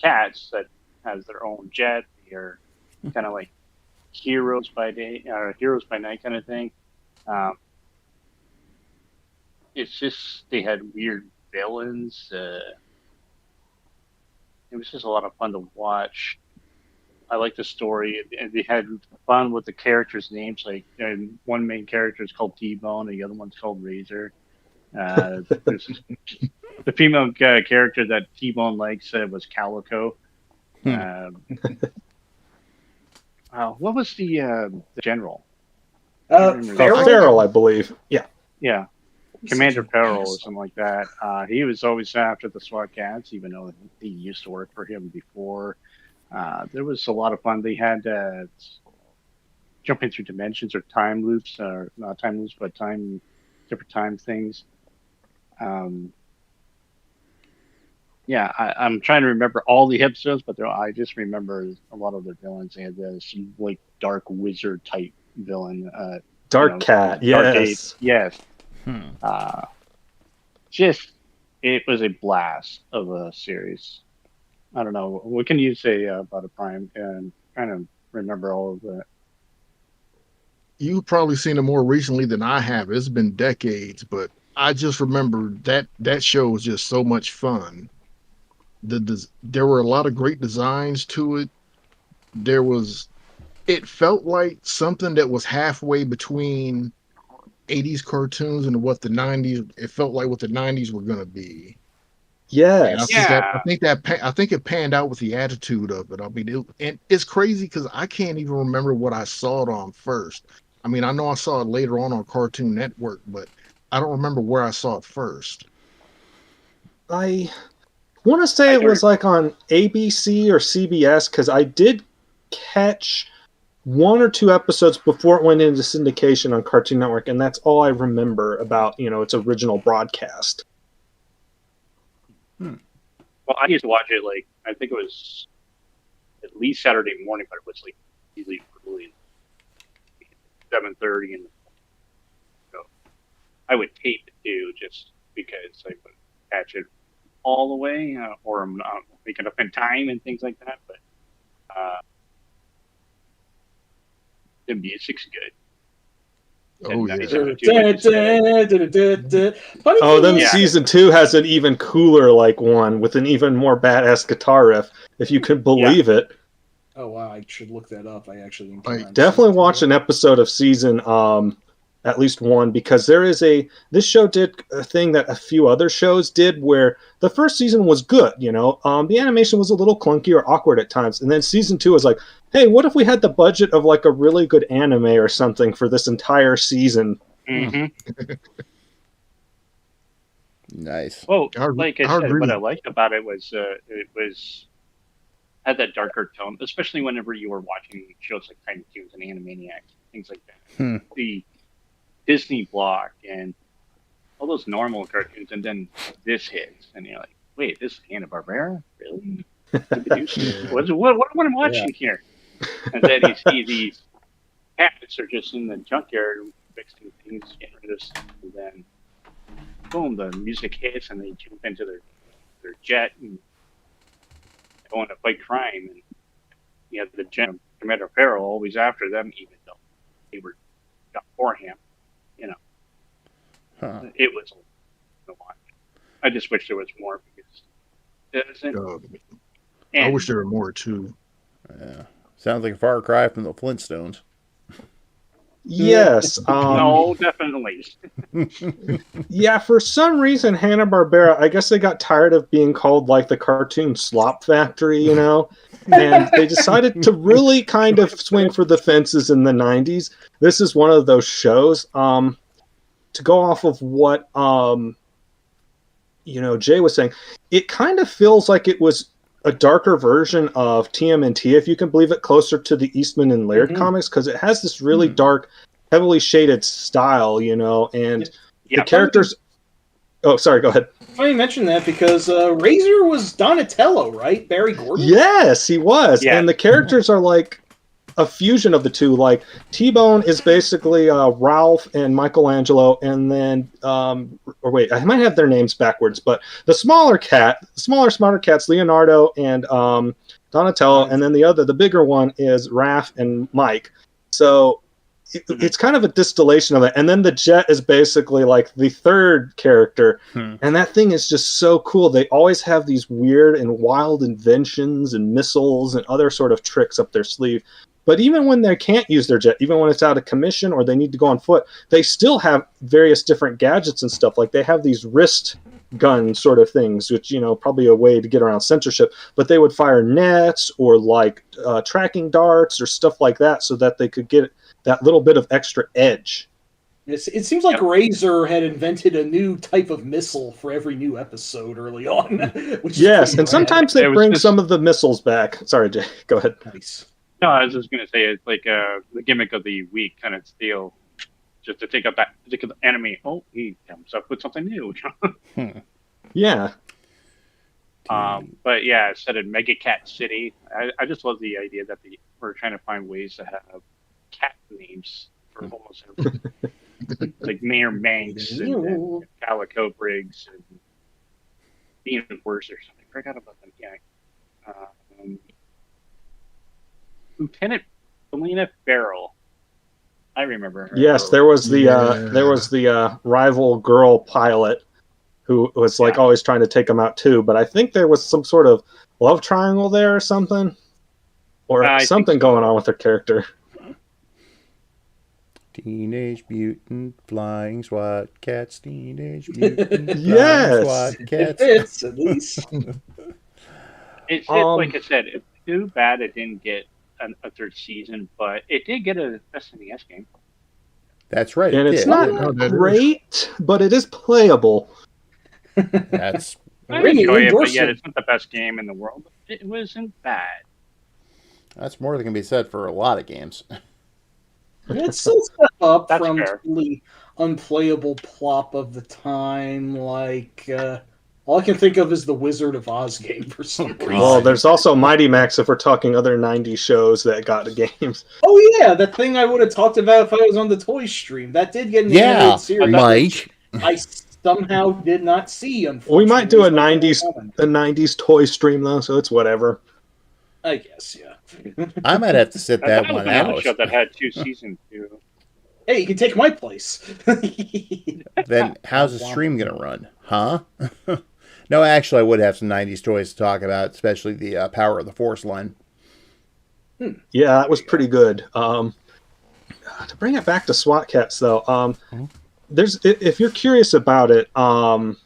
cats that has their own jet. They're kind of like heroes by day, heroes by night kind of thing. It's just they had weird villains. It was just a lot of fun to watch. I like the story, and they had fun with the characters' names. Like one main character is called T-Bone, and the other one's called Razor. The female character that T-Bone likes was Calico. What was the general? Farrell, I believe. Yeah. Commander Farrell or something like that. He was always after the SWAT cats, even though he used to work for him before. There was a lot of fun. They had jumping through dimensions or time loops, or not time loops, but different time things. I'm trying to remember all the episodes, but I just remember a lot of their villains. They had this like dark wizard type villain. Dark Cat, yes. Yes. It was a blast of a series. I don't know. What can you say about a Prime? And trying to remember all of that. You've probably seen it more recently than I have. It's been decades, but I just remember that show was just so much fun. There were a lot of great designs to it. It felt like something that was halfway between 80s cartoons and what the 90s. It felt like what the 90s were going to be. Yes. I think it panned out with the attitude of it. I mean, and it's crazy because I can't even remember what I saw it on first. I mean, I know I saw it later on Cartoon Network, but I don't remember where I saw it first. I want to say it was like on ABC or CBS because I did catch one or two episodes before it went into syndication on Cartoon Network, and that's all I remember about, its original broadcast. Well, I used to watch it I think it was at least Saturday morning, but it was usually early, 7:30, and I would tape it too, just because I would catch it all the way, or I'm not making up in time and things like that. But the music's good. Oh, yeah. Then season 2 has an even cooler one with an even more badass guitar riff, if you could believe it. Oh wow, I should look that up. I actually definitely watch an episode of season at least one, because this show did a thing that a few other shows did where the first season was good, the animation was a little clunky or awkward at times, and then season 2 was like, hey, what if we had the budget of a really good anime or something for this entire season? Mm-hmm. Nice. Well, like I said, what I liked about it was had that darker tone, especially whenever you were watching shows like Tiny Toons and Animaniacs, things like that. The Disney block and all those normal cartoons, and then this hits, and you're like, wait, this is Hanna-Barbera? Really? What am I watching here? And then you see these cats are just in the junkyard fixing things, getting rid of stuff, and then boom, the music hits, and they jump into their jet and go on to fight crime, and you have the Commander Farrell always after them, even though they were beforehand. You know, it was a lot. I just wish there was more because it doesn't. I wish there were more too. Yeah, sounds like a far cry from the Flintstones. Yes. No, definitely. Yeah, for some reason, Hanna-Barbera, I guess they got tired of being called like the cartoon slop factory, you know? And they decided to really kind of swing for the fences in the 90s. This is one of those shows. To go off of what Jay was saying, it kind of feels like it was a darker version of TMNT, if you can believe it, closer to the Eastman and Laird comics, because it has this really dark, heavily shaded style, and the characters... Oh, sorry, go ahead. Funny you mention that because Razor was Donatello, right? Barry Gordon? Yes, he was. Yeah. And the characters are like a fusion of the two. Like, T-Bone is basically Ralph and Michelangelo, and then, or wait, I might have their names backwards, but the smaller, smarter cat's Leonardo and Donatello, and then the bigger one is Raph and Mike. So it's kind of a distillation of it. And then the Jet is basically like the third character, and that thing is just so cool. They always have these weird and wild inventions and missiles and other sort of tricks up their sleeve. But even when they can't use their jet, even when it's out of commission or they need to go on foot, they still have various different gadgets and stuff. Like they have these wrist gun sort of things, which, probably a way to get around censorship. But they would fire nets or like tracking darts or stuff like that so that they could get that little bit of extra edge. It seems like Razor had invented a new type of missile for every new episode early on. Which yes, and sometimes they bring some of the missiles back. Sorry, Jay, go ahead. Nice. No, I was just going to say it's like the gimmick of the week kind of steal, just to take up that particular enemy. Oh, he comes up with something new. Yeah. But yeah, instead of Mega Cat City, I just love the idea that we're trying to find ways to have cat names for almost everything. Like Mayor Manx and Calico Briggs and even worse or something. I forgot about them. Yeah. Lieutenant Selena Farrell. I remember her. Yes, there was the rival girl pilot who was like always trying to take him out too. But I think there was some sort of love triangle there or something, or something going on with her character. Teenage Mutant Flying SWAT Cats. Teenage Mutant Flying SWAT Cats. It's at least. It's like I said, it's too bad it didn't get a third season, but it did get a SNES game. That's right. And it's not great, but it is playable. That's I enjoy it, but yet it's not the best game in the world. It wasn't bad. That's more than can be said for a lot of games. It's still step up from the unplayable plop of the time, like all I can think of is the Wizard of Oz game for some reason. Well, there's also Mighty Max if we're talking other 90s shows that got games. Oh, yeah, that thing I would have talked about if I was on the toy stream. That did get an animated series. Mike. I somehow did not see, unfortunately. We might do a 90s toy stream, though, so it's whatever. I guess, yeah. I might have to sit that one out. Show that had 2 seasons, too. Hey, you can take my place. Then how's the stream going to run? Huh? No, actually, I would have some 90s toys to talk about, especially the Power of the Force line. Yeah, that was pretty good. To bring it back to SWAT Cats, though, if you're curious about it, Rob,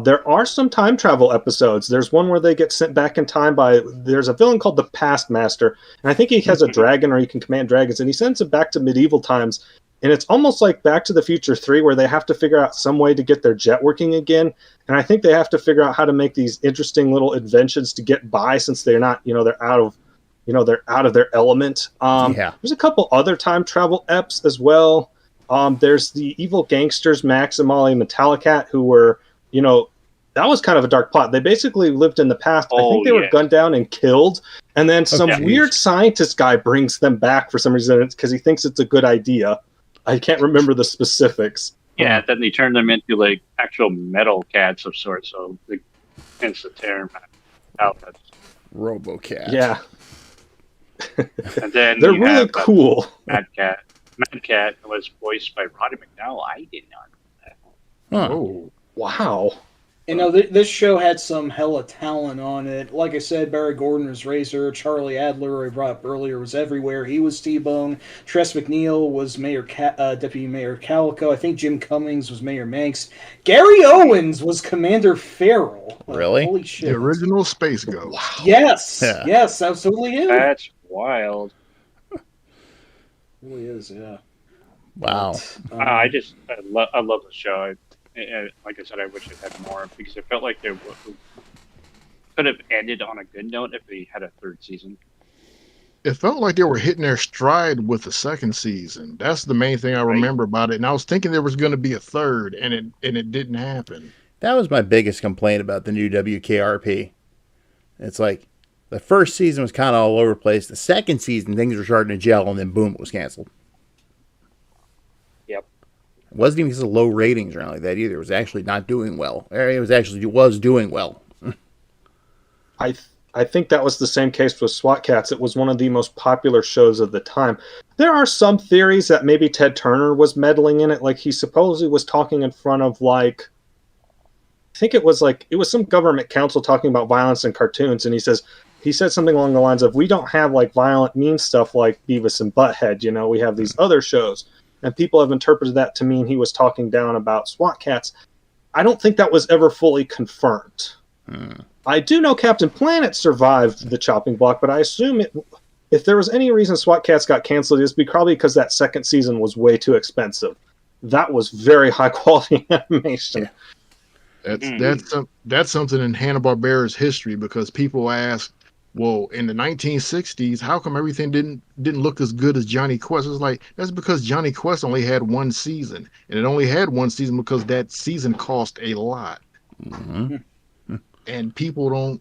there are some time travel episodes. There's one where they get sent back in time there's a villain called the Past Master, and I think he has a dragon or he can command dragons, and he sends it back to medieval times. And it's almost like Back to the Future 3, where they have to figure out some way to get their jet working again. And I think they have to figure out how to make these interesting little inventions to get by, since they're not, they're out of their element. There's a couple other time travel eps as well. There's the evil gangsters, Max and Molly Metallicat, who were, that was kind of a dark plot. They basically lived in the past. I think they were gunned down and killed. And then some weird scientist guy brings them back for some reason because he thinks it's a good idea. I can't remember the specifics. Yeah, then they turn them into like actual metal cats of sorts, so they tends to tear them out. RoboCat. Yeah. And then They're you really have cool. Mad Cat. Mad Cat was voiced by Roddy McDowell. I did not know that. Huh. Oh, Wow. You know, this show had some hella talent on it. Like I said, Barry Gordon was Razor. Charlie Adler, I brought up earlier, was everywhere. He was T-Bone. Tress McNeil was Deputy Mayor Calico. I think Jim Cummings was Mayor Manx. Gary Owens was Commander Farrell. Really? Holy the shit. original Space Ghost. Yes. Yeah. Yes, absolutely is. That's wild. It really is, yeah. Wow. I love the show. Like I said, I wish it had more because it felt like they could have ended on a good note if they had a third season. It felt like they were hitting their stride with the second season. That's the main thing I remember about it. And I was thinking there was going to be a third, and it didn't happen. That was my biggest complaint about the new WKRP. It's like the first season was kind of all over the place. The second season, things were starting to gel, and then boom, it was canceled. Yep. It wasn't even because of low ratings or anything like that either. It was actually not doing well. It was doing well. I think that was the same case with SWAT Cats. It was one of the most popular shows of the time. There are some theories that maybe Ted Turner was meddling in it. Like, he supposedly was talking in front of, like, I think it was some government council talking about violence in cartoons, and he said something along the lines of, we don't have, like, violent, mean stuff like Beavis and Butthead, you know, we have these other shows. And people have interpreted that to mean he was talking down about SWAT Cats. I don't think that was ever fully confirmed. I do know Captain Planet survived the chopping block, but I assume if there was any reason SWAT Cats got canceled, it was probably because that second season was way too expensive. That was very high quality animation. That's something in Hanna-Barbera's history, because people ask, well, in the 1960s, how come everything didn't look as good as Johnny Quest? It's like, that's because Johnny Quest only had one season, and it only had one season because that season cost a lot. Mm-hmm. And people don't,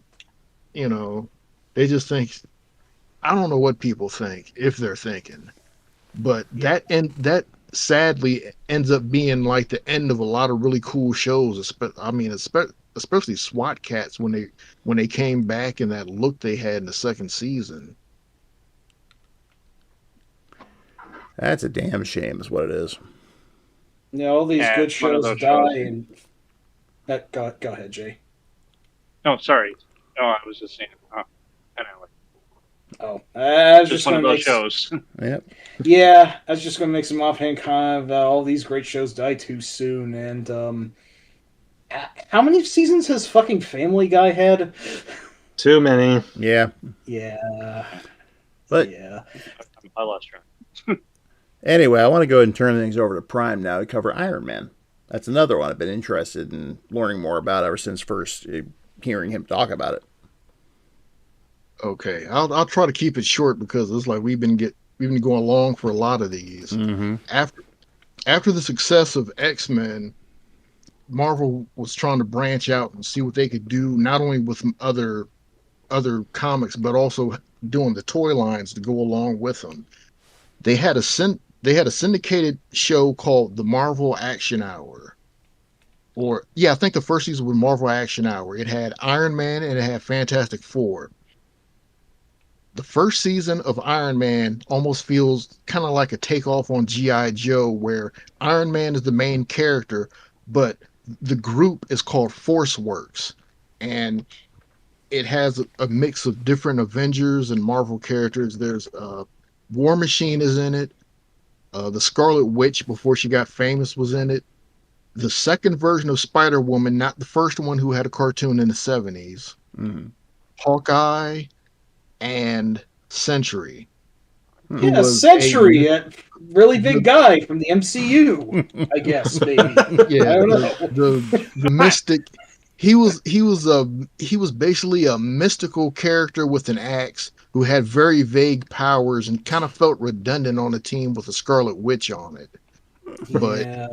you know, they just think, I don't know what people think, if they're thinking, but that sadly ends up being like the end of a lot of really cool shows. Especially SWAT Cats when they came back and that look they had in the second season. That's a damn shame, is what it is. Yeah, all these good it's one of shows those die, shows. and go ahead, Jay. Oh, sorry. No, I was just saying. Anyway, Oh, I was just just one of going to those shows. Yep. Yeah, I was just going to make some offhand comment about all these great shows die too soon. And how many seasons has fucking Family Guy had? Too many. Yeah. Yeah. But Yeah. I lost track. anyway, I want to go ahead and turn things over to Prime now to cover Iron Man. That's another one I've been interested in learning more about ever since first hearing him talk about it. Okay, I'll try to keep it short because it's like we've been going long for a lot of these. Mm-hmm. After the success of X-Men, Marvel was trying to branch out and see what they could do, not only with other comics, but also doing the toy lines to go along with them. They had a syndicated show called the Marvel Action Hour. I think the first season was Marvel Action Hour. It had Iron Man and it had Fantastic Four. The first season of Iron Man almost feels kind of like a takeoff on G.I. Joe, where Iron Man is the main character, but the group is called Force Works. And it has a mix of different Avengers and Marvel characters. There's War Machine is in it. The Scarlet Witch, before she got famous, was in it. The second version of Spider-Woman, not the first one who had a cartoon in the 70s. Mm-hmm. Hawkeye, and Sentry. Yeah, Sentry, a really big guy from the MCU, I guess, maybe. Yeah, I don't know. the mystic. He was basically a mystical character with an axe who had very vague powers and kind of felt redundant on a team with a Scarlet Witch on it. But Yeah.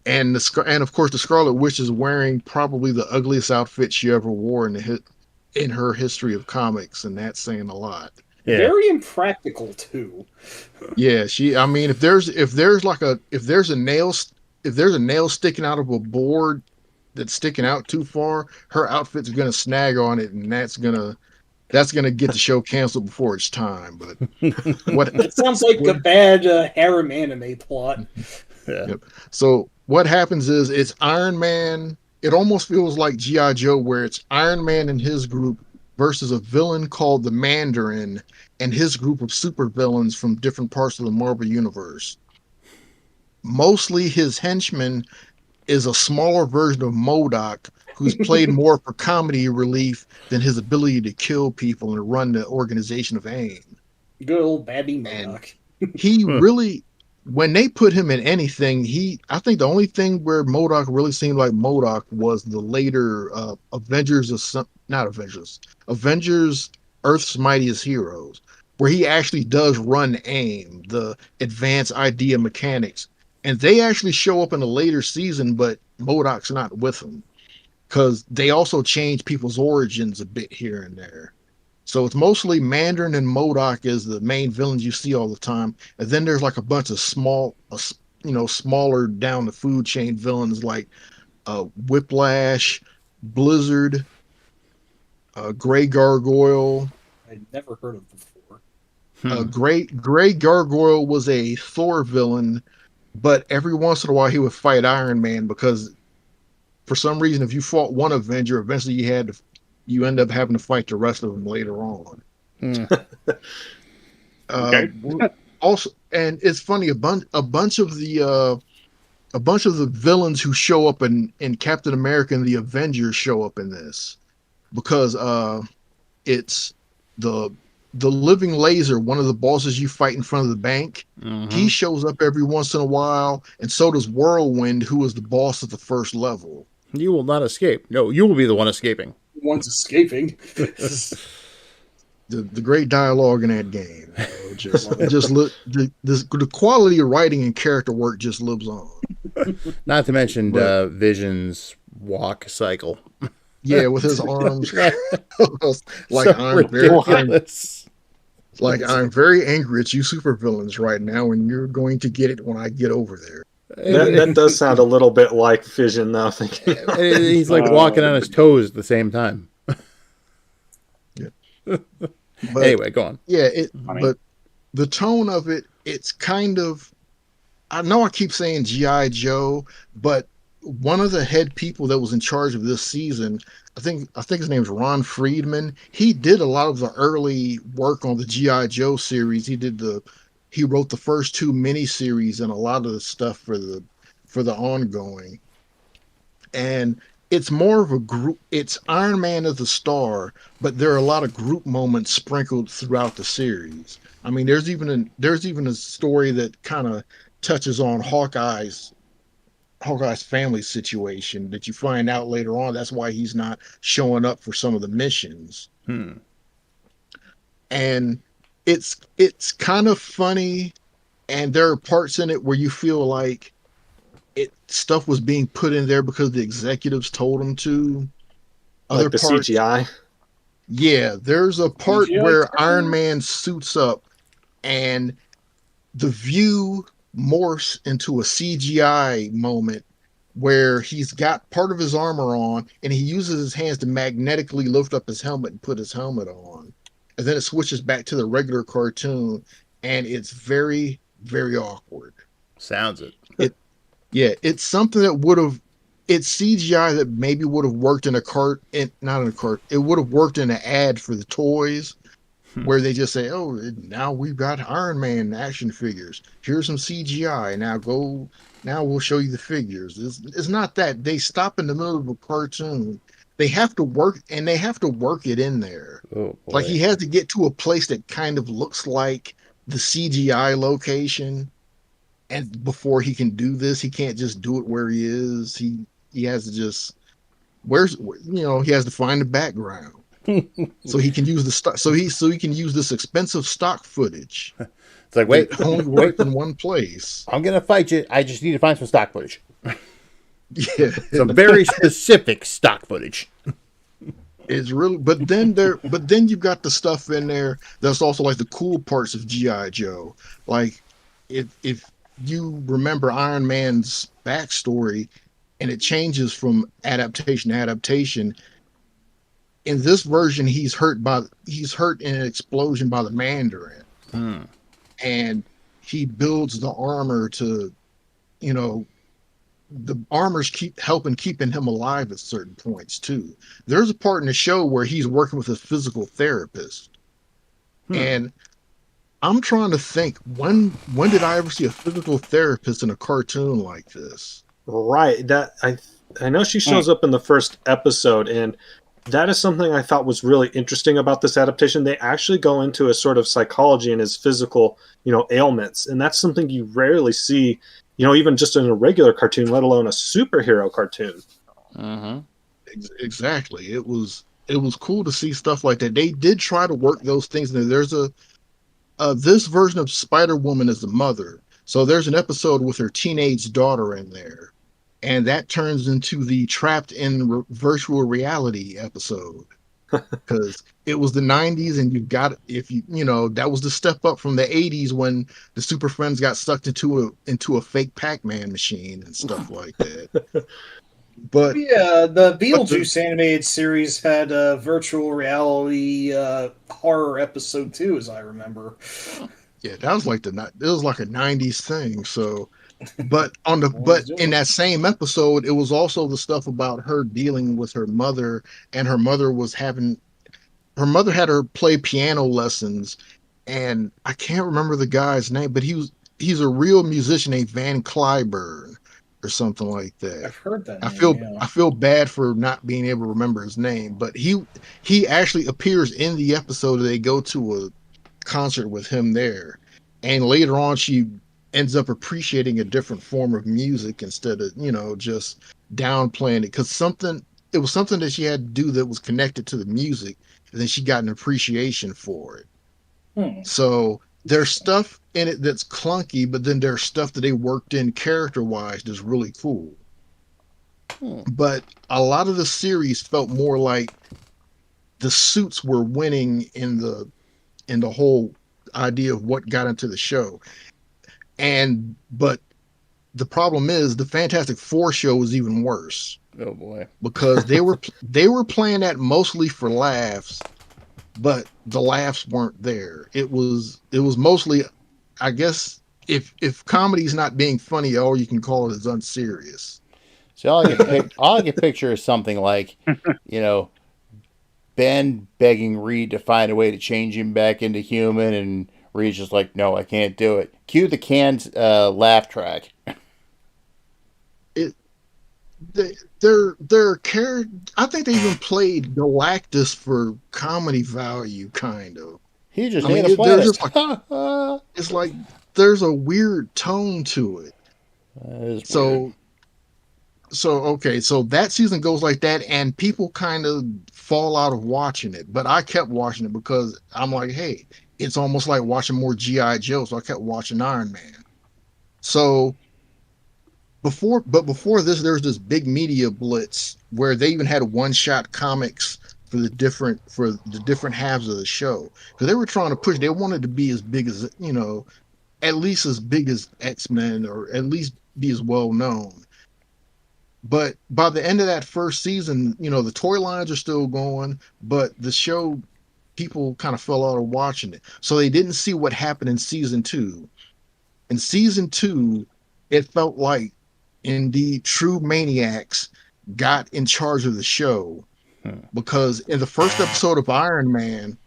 and of course the Scarlet Witch is wearing probably the ugliest outfit she ever wore in her history of comics, and that's saying a lot. Yeah. Very impractical too. Yeah, if there's a nail sticking out of a board that's sticking out too far, her outfit's gonna snag on it, and that's gonna that's gonna get the show canceled before it's time. But what That sounds like a bad harem anime plot. Yeah. Yep. So what happens is it's Iron Man. It almost feels like G.I. Joe, where it's Iron Man and his group versus a villain called the Mandarin and his group of supervillains from different parts of the Marvel Universe. Mostly his henchman is a smaller version of MODOK, who's played more for comedy relief than his ability to kill people and run the organization of AIM. Good old Babby And Modoc. he really, when they put him in anything, I think the only thing where MODOK really seemed like MODOK was the later Avengers Earth's Mightiest Heroes, where he actually does run AIM, the advanced idea mechanics. And they actually show up in a later season, but MODOK's not with them because they also change people's origins a bit here and there. So it's mostly Mandarin and MODOK as the main villains you see all the time, and then there's like a bunch of smaller down the food chain villains like Whiplash, Blizzard, Gray Gargoyle. I'd never heard of before. Gray Gargoyle was a Thor villain, but every once in a while he would fight Iron Man because for some reason, if you fought one Avenger, eventually you end up having to fight the rest of them later on. Okay. Also, and it's funny, a bunch of the villains who show up in Captain America and the Avengers show up in this because it's the living laser, one of the bosses you fight in front of the bank. He shows up every once in a while, and so does Whirlwind, who is the boss at the first level. You will not escape. No, you will be the one escaping. One's escaping. The great dialogue in that game, the quality of writing and character work just lives on. Not to mention Vision's walk cycle. Yeah, with his arms like So I'm very angry at you supervillains right now, and you're going to get it when I get over there. That does sound a little bit like Vision, though. He's like walking on his toes at the same time. Yeah. But, anyway, go on. Yeah, but the tone of it, it's kind of, I know I keep saying G.I. Joe, but one of the head people that was in charge of this season, I think his name's Ron Friedman. He did a lot of the early work on the G.I. Joe series. He wrote the first two miniseries and a lot of the stuff for the ongoing. And it's more of a group. It's Iron Man as the star, but there are a lot of group moments sprinkled throughout the series. I mean, there's even a story that kind of touches on Hawkeye's family situation that you find out later on. That's why he's not showing up for some of the missions. And it's kind of funny, and there are parts in it where you feel like stuff was being put in there because the executives told them to. Like the parts, CGI? Yeah, there's a part CGI where too? Iron Man suits up and the view morphs into a CGI moment where he's got part of his armor on and he uses his hands to magnetically lift up his helmet and put his helmet on. And then it switches back to the regular cartoon, and it's very, very awkward. Sounds it. Yeah, it's something that it's CGI that maybe would have worked in it would have worked in an ad for the toys where they just say, oh, now we've got Iron Man action figures. Here's some CGI. Now we'll show you the figures. It's not that. They stop in the middle of a cartoon. They have to work it in there. Oh, boy. Like he has to get to a place that kind of looks like the CGI location. And before he can do this, he can't just do it where he is. He has to just he has to find the background so he can use so he can use this expensive stock footage. It's like, wait, it only worked in one place. I'm gonna fight you. I just need to find some stock footage. Yeah, some very specific stock footage. It's really, but then you've got the stuff in there that's also like the cool parts of G.I. Joe. Like if you remember Iron Man's backstory, and it changes from adaptation to adaptation. in this version, he's hurt in an explosion by the Mandarin, and he builds the armor to, you know, the armors keeping him alive at certain points too. There's a part in the show where he's working with a physical therapist, and I'm trying to think when did I ever see a physical therapist in a cartoon like this? Right. That I know she shows up in the first episode, and that is something I thought was really interesting about this adaptation. They actually go into a sort of psychology in his physical, ailments, and that's something you rarely see, even just in a regular cartoon, let alone a superhero cartoon. Exactly. It was cool to see stuff like that. They did try to work those things in there. There's this version of Spider-Woman is the mother. So there's an episode with her teenage daughter in there, and that turns into the trapped in virtual reality episode, because it was the 90s, and that was the step up from the 80s when the Super Friends got sucked into a fake Pac-Man machine and stuff like that. But yeah, the Beetlejuice animated series had a virtual reality horror episode too, as I remember. Yeah, that was like a 90s thing. So, but in that same episode, it was also the stuff about her dealing with her mother, and her mother had her play piano lessons, and I can't remember the guy's name, but he's a real musician named Van Cliburn or something like that. I've heard that. I feel bad for not being able to remember his name, but he actually appears in the episode. They go to a concert with him there, and later on she ends up appreciating a different form of music instead of just downplaying it, because it was something that she had to do that was connected to the music, and then she got an appreciation for it. So there's stuff in it that's clunky, but then there's stuff that they worked in character wise that's really cool. But a lot of the series felt more like the suits were winning in the whole idea of what got into the show. But the problem is the Fantastic Four show was even worse. Oh boy. Because they were playing that mostly for laughs, but the laughs weren't there. It was mostly, I guess, if comedy's not being funny, all you can call it is unserious. So all I can picture is something like, Ben begging Reed to find a way to change him back into human, and Reed's just like, no, I can't do it. Cue the canned laugh track. I think they even played Galactus for comedy value, kind of. He just made a planet. It's like there's a weird tone to it. So that season goes like that, and people kind of fall out of watching it. But I kept watching it because I'm like, hey, it's almost like watching more G.I. Joe. So I kept watching Iron Man. So before this, there was this big media blitz where they even had one-shot comics for the different halves of the show, because they were trying to push. They wanted to be as big as at least as big as X-Men, or at least be as well known. But by the end of that first season, the toy lines are still going, but the show, people kind of fell out of watching it. So they didn't see what happened in season 2. In season 2, it felt like indeed true maniacs got in charge of the show, because in the first episode of Iron Man,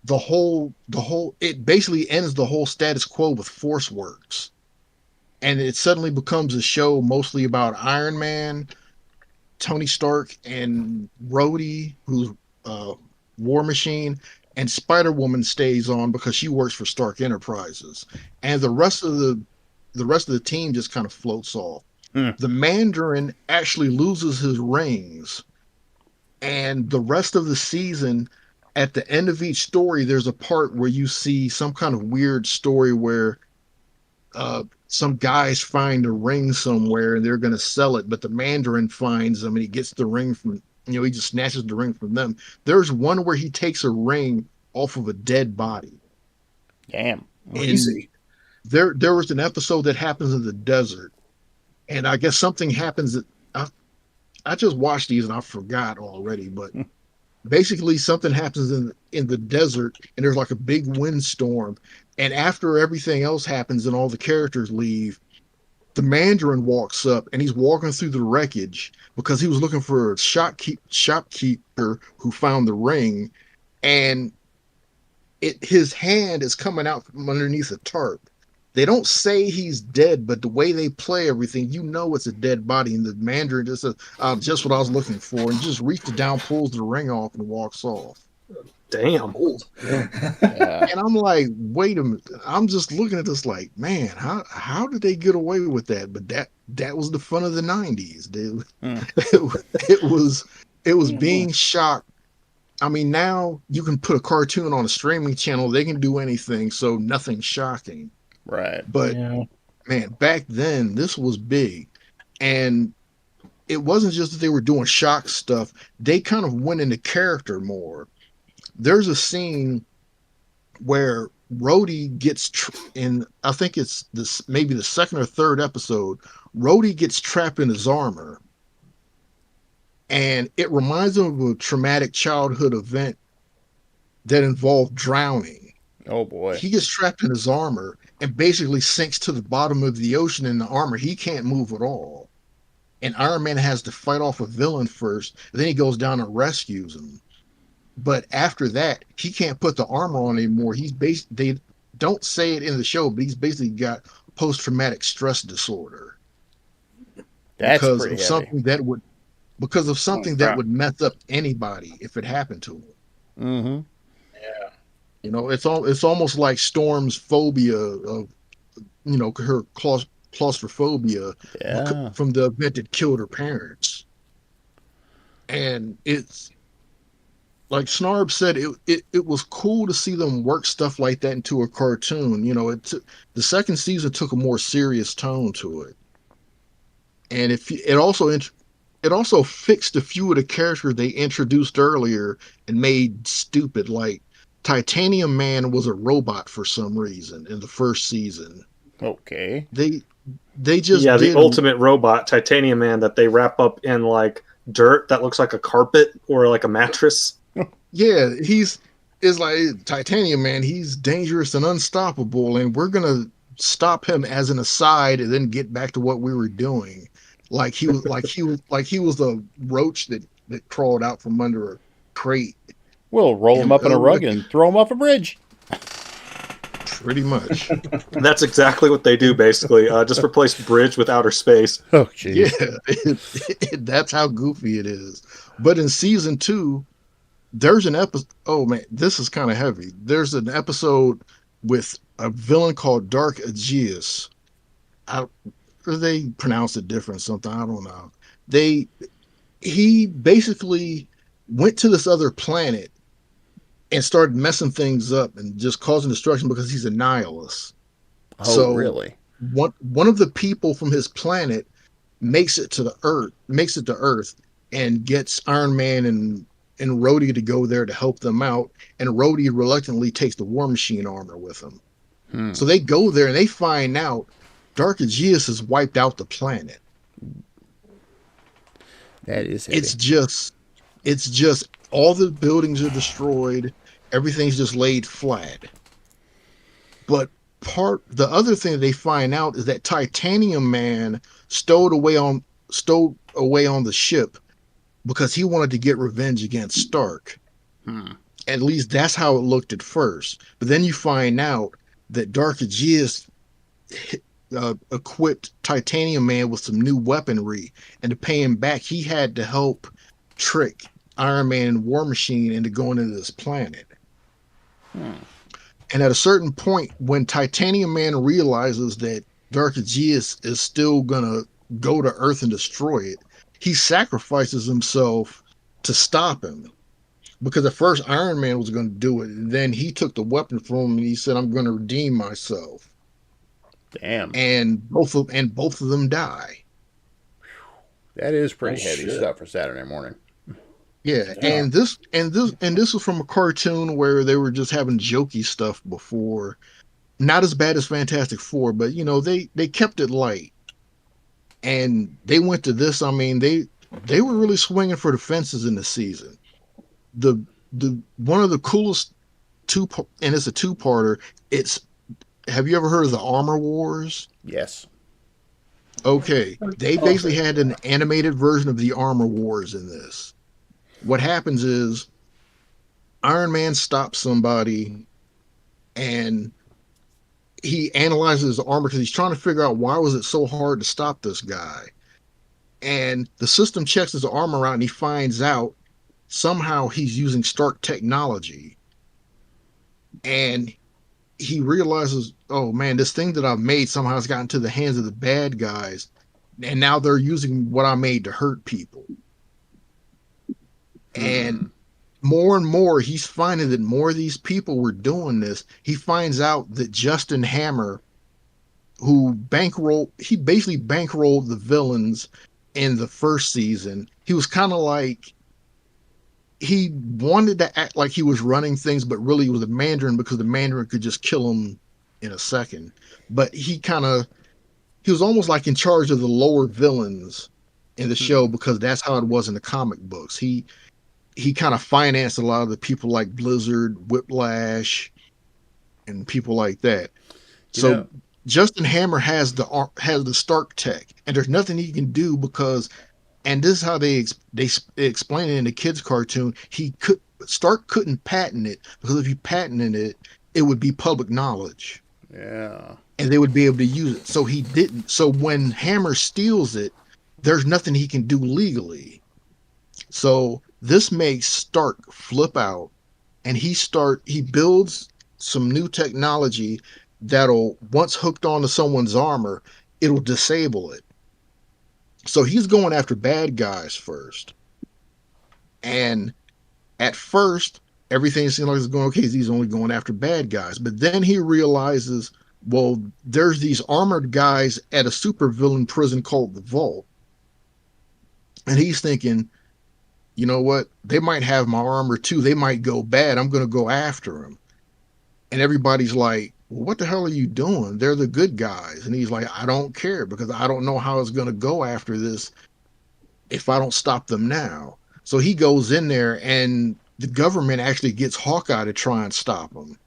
it basically ends the whole status quo with Force Works. And it suddenly becomes a show mostly about Iron Man, Tony Stark, and Rhodey, who's War Machine, and Spider-Woman stays on because she works for Stark Enterprises, and the rest of the team just kind of floats off. The Mandarin actually loses his rings, and the rest of the season, at the end of each story, there's a part where you see some kind of weird story where some guys find a ring somewhere and they're going to sell it, but the Mandarin finds them and he gets the ring from, he just snatches the ring from them. There's one where he takes a ring off of a dead body. Damn. Easy. There was an episode that happens in the desert, and I guess something happens that I just watched these and I forgot already, but basically something happens in the desert, and there's like a big windstorm, and after everything else happens and all the characters leave, the Mandarin walks up and he's walking through the wreckage because he was looking for a shopkeeper who found the ring, and his hand is coming out from underneath a tarp. They don't say he's dead, but the way they play everything, you know it's a dead body. And the Mandarin just says, just what I was looking for, and just reaches down, pulls the ring off, and walks off. Damn. Yeah. And I'm like, wait a minute. I'm just looking at this like, man, how did they get away with that? But that was the fun of the '90s, dude. It was being shocked. I mean, now you can put a cartoon on a streaming channel, they can do anything, so nothing's shocking. Right. But man, back then this was big. And it wasn't just that they were doing shock stuff, they kind of went into character more. There's a scene where Rhodey gets in, I think it's this maybe the second or third episode, Rhodey gets trapped in his armor. And it reminds him of a traumatic childhood event that involved drowning. Oh boy. He gets trapped in his armor and basically sinks to the bottom of the ocean in the armor. He can't move at all. And Iron Man has to fight off a villain first, and then he goes down and rescues him. But after that, he can't put the armor on anymore. They don't say it in the show, but he's basically got post-traumatic stress disorder. That's because pretty of heavy. something that would mess up anybody if it happened to him. Mm-hmm. Yeah. You know, it's almost like Storm's phobia of, you know, her claustrophobia from the event that killed her parents. And it's like Snarb said, it was cool to see them work stuff like that into a cartoon. You know, the second season took a more serious tone to it, and it also fixed a few of the characters they introduced earlier and made stupid. Like Titanium Man was a robot for some reason in the first season. Okay. They just the ultimate robot, Titanium Man, that they wrap up in like dirt that looks like a carpet or like a mattress. Yeah, it's like Titanium Man. He's dangerous and unstoppable, and we're gonna stop him as an aside, and then get back to what we were doing. Like he was a roach that crawled out from under a crate. We'll roll him up in a rug and throw him off a bridge. Pretty much. That's exactly what they do, basically. Just replace bridge with outer space. Oh, geez. Yeah, that's how goofy it is. But in season 2, there's an episode. Oh man, this is kind of heavy. There's an episode with a villain called Dark Aegeus. They pronounce it different, something, I don't know. He basically went to this other planet and started messing things up and just causing destruction because he's a nihilist. Oh, really? One of the people from his planet makes it to Earth and gets Iron Man and Rhodey to go there to help them out, and Rhodey reluctantly takes the War Machine armor with him. So they go there and they find out Dark Aegeus has wiped out the planet. That is heavy. It's just all the buildings are destroyed, everything's just laid flat. But the other thing they find out is that Titanium Man stowed away on the ship because he wanted to get revenge against Stark. At least that's how it looked at first. But then you find out that Dark Aegeus equipped Titanium Man with some new weaponry, and to pay him back, he had to help trick Iron Man and War Machine into going into this planet. And at a certain point, when Titanium Man realizes that Dark Aegeus is still gonna go to Earth and destroy it, he sacrifices himself to stop him. Because at first Iron Man was going to do it, and then he took the weapon from him and he said, "I'm going to redeem myself." Damn. And both of them die. That is pretty heavy stuff for Saturday morning. Yeah, and this was from a cartoon where they were just having jokey stuff before. Not as bad as Fantastic Four, but you know, they kept it light. And they went to this, I mean, they were really swinging for the fences in the season. the one of the coolest and it's a two-parter. It's Have you ever heard of the Armor Wars? Yes. Okay, they basically had an animated version of the Armor Wars in this. What happens is Iron Man stops somebody and he analyzes his armor because he's trying to figure out why was it so hard to stop this guy. And the system checks his armor out and he finds out somehow he's using Stark technology. And he realizes, oh man, this thing that I've made somehow has gotten to the hands of the bad guys. And now they're using what I made to hurt people. And more and more, he's finding that more of these people were doing this. He finds out that Justin Hammer, he basically bankrolled the villains in the first season. He was kind of like, he wanted to act like he was running things, but really he was a Mandarin because the Mandarin could just kill him in a second. But he was almost like in charge of the lower villains in the show because that's how it was in the comic books. He kind of financed a lot of the people like Blizzard, Whiplash, and people like that. So Justin Hammer has the Stark tech, and there's nothing he can do because, and this is how they explain it in the kids' cartoon. Stark couldn't patent it because if he patented it, it would be public knowledge. Yeah, and they would be able to use it. So he didn't. So when Hammer steals it, there's nothing he can do legally. So this makes Stark flip out, and he builds some new technology that'll, once hooked onto someone's armor, it'll disable it. So he's going after bad guys first. And at first, everything seems like it's going okay. He's only going after bad guys. But then he realizes, well, there's these armored guys at a supervillain prison called the Vault. And he's thinking, you know what? They might have my armor too. They might go bad. I'm going to go after them. And everybody's like, well, what the hell are you doing? They're the good guys. And he's like, I don't care because I don't know how it's going to go after this if I don't stop them now. So he goes in there, and the government actually gets Hawkeye to try and stop him.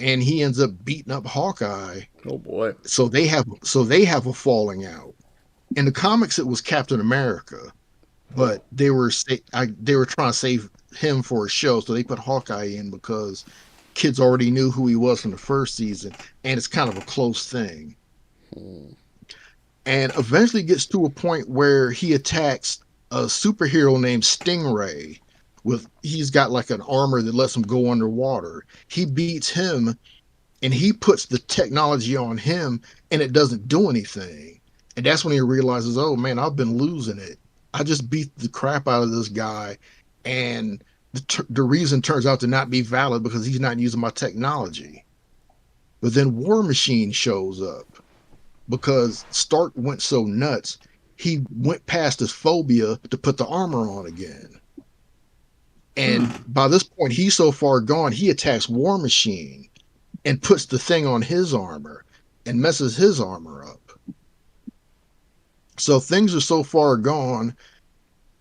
And he ends up beating up Hawkeye. Oh boy. So they have a falling out. In the comics, it was Captain America, but they were trying to save him for a show, so they put Hawkeye in because kids already knew who he was from the first season, and it's kind of a close thing. And eventually gets to a point where he attacks a superhero named Stingray. He's got like an armor that lets him go underwater. He beats him, and he puts the technology on him, and it doesn't do anything. And that's when he realizes, oh man, I've been losing it. I just beat the crap out of this guy, and the reason turns out to not be valid because he's not using my technology. But then War Machine shows up because Stark went so nuts, he went past his phobia to put the armor on again. And by this point, he's so far gone, he attacks War Machine and puts the thing on his armor and messes his armor up. So things are so far gone,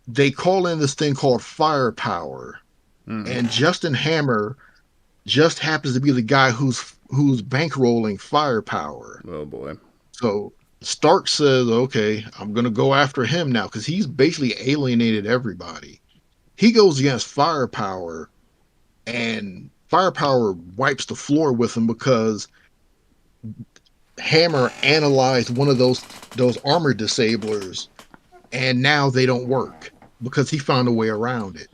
they call in this thing called firepower. And Justin Hammer just happens to be the guy who's bankrolling firepower. Oh boy. So Stark says, okay, I'm going to go after him now because he's basically alienated everybody. He goes against firepower, and firepower wipes the floor with him because Hammer analyzed one of those armor disablers, and now they don't work because he found a way around it.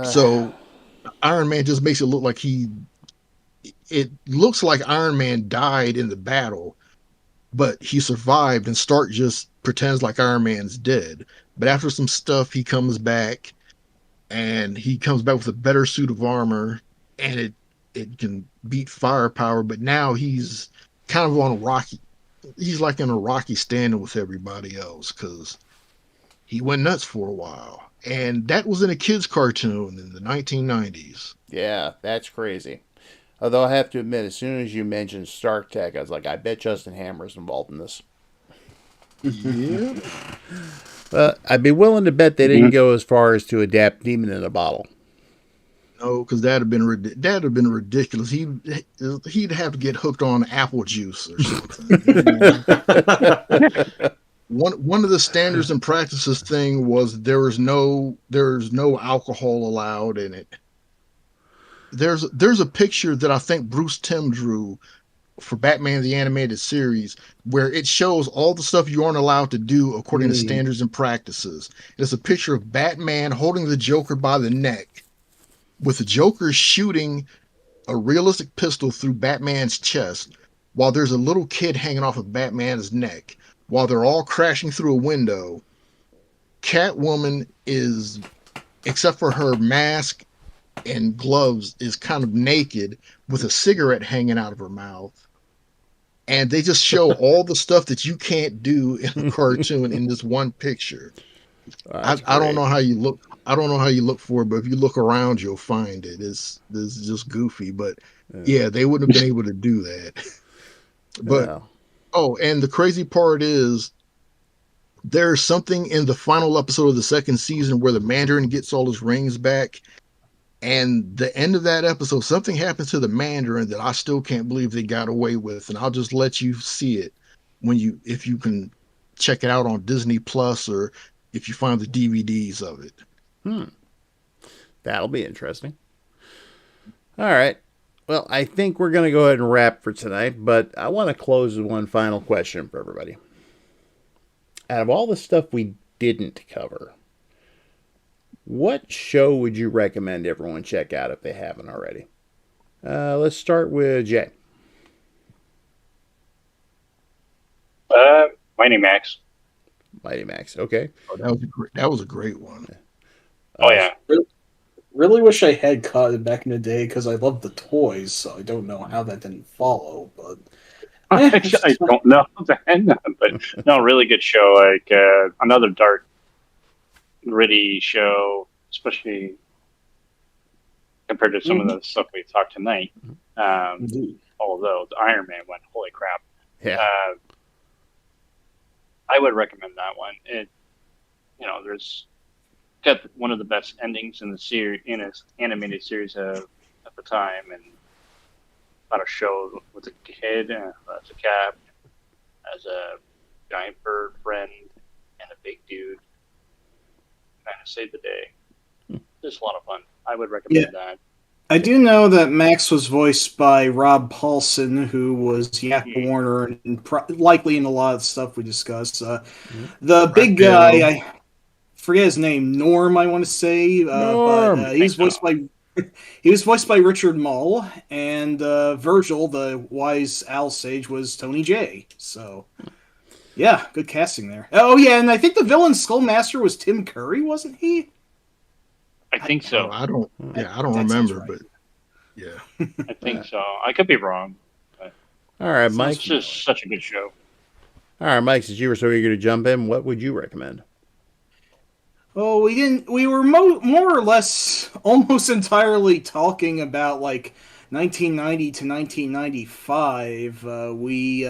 So Iron Man just makes it look like it looks like Iron Man died in the battle, but he survived, and Stark just pretends like Iron Man's dead. But after some stuff, he comes back, and he comes back with a better suit of armor, and it can beat firepower. But now he's kind of on a rocky. He's like in a rocky standing with everybody else because he went nuts for a while. And that was in a kids' cartoon in the 1990s. Yeah, that's crazy. Although I have to admit, as soon as you mentioned Stark Tech, I was like, I bet Justin Hammer's involved in this. Yeah. I'd be willing to bet they didn't go as far as to adapt Demon in a Bottle. No, because that'd have been ridiculous. He'd have to get hooked on apple juice or something. One of the standards and practices thing was there's no alcohol allowed in it. There's a picture that I think Bruce Timm drew for Batman the Animated Series where it shows all the stuff you aren't allowed to do according to standards and practices. It's a picture of Batman holding the Joker by the neck, with the Joker shooting a realistic pistol through Batman's chest, while there's a little kid hanging off of Batman's neck, while they're all crashing through a window. Catwoman is, except for her mask and gloves, is kind of naked with a cigarette hanging out of her mouth. And they just show all the stuff that you can't do in a cartoon in this one picture. I don't know how you look. I don't know how you look for it, but if you look around, you'll find it. It's just goofy, but yeah, they wouldn't have been able to do that. But and the crazy part is there's something in the final episode of the second season where the Mandarin gets all his rings back, and the end of that episode, something happens to the Mandarin that I still can't believe they got away with, and I'll just let you see it if you can check it out on Disney Plus or if you find the DVDs of it. That'll be interesting. All right. Well, I think we're going to go ahead and wrap for tonight, but I want to close with one final question for everybody. Out of all the stuff we didn't cover, what show would you recommend everyone check out if they haven't already? Let's start with Jay. Mighty Max. Mighty Max, okay. Oh, that was a great one. Oh, yeah. Really wish I had caught it back in the day because I loved the toys, so I don't know how that didn't follow. But I don't know then, but no, really good show. Like another dark, gritty show, especially compared to some of the stuff we talked tonight. Although the Iron Man one, holy crap! Yeah, I would recommend that one. There's got one of the best endings in the series, in its animated series at the time, and about a show with a kid as a cat, as a giant bird friend, and a big dude. Kind of saved the day. Just a lot of fun. I would recommend that. I do know that Max was voiced by Rob Paulson, who was Yak Warner, and likely in a lot of the stuff we discussed. The big guy, I forget his name, Norm, I want to say. Norm. But he was voiced by Richard Mull, and Virgil, the wise owl sage, was Tony Jay. So, yeah, good casting there. Oh yeah, and I think the villain Skullmaster was Tim Curry, wasn't he? I think so. I don't remember, right. But yeah, I think so. I could be wrong. All right, Mike. It's just such a good show. All right, Mike. Since you were so eager to jump in, what would you recommend? Oh, we didn't. We were more or less almost entirely talking about like 1990 to 1995. We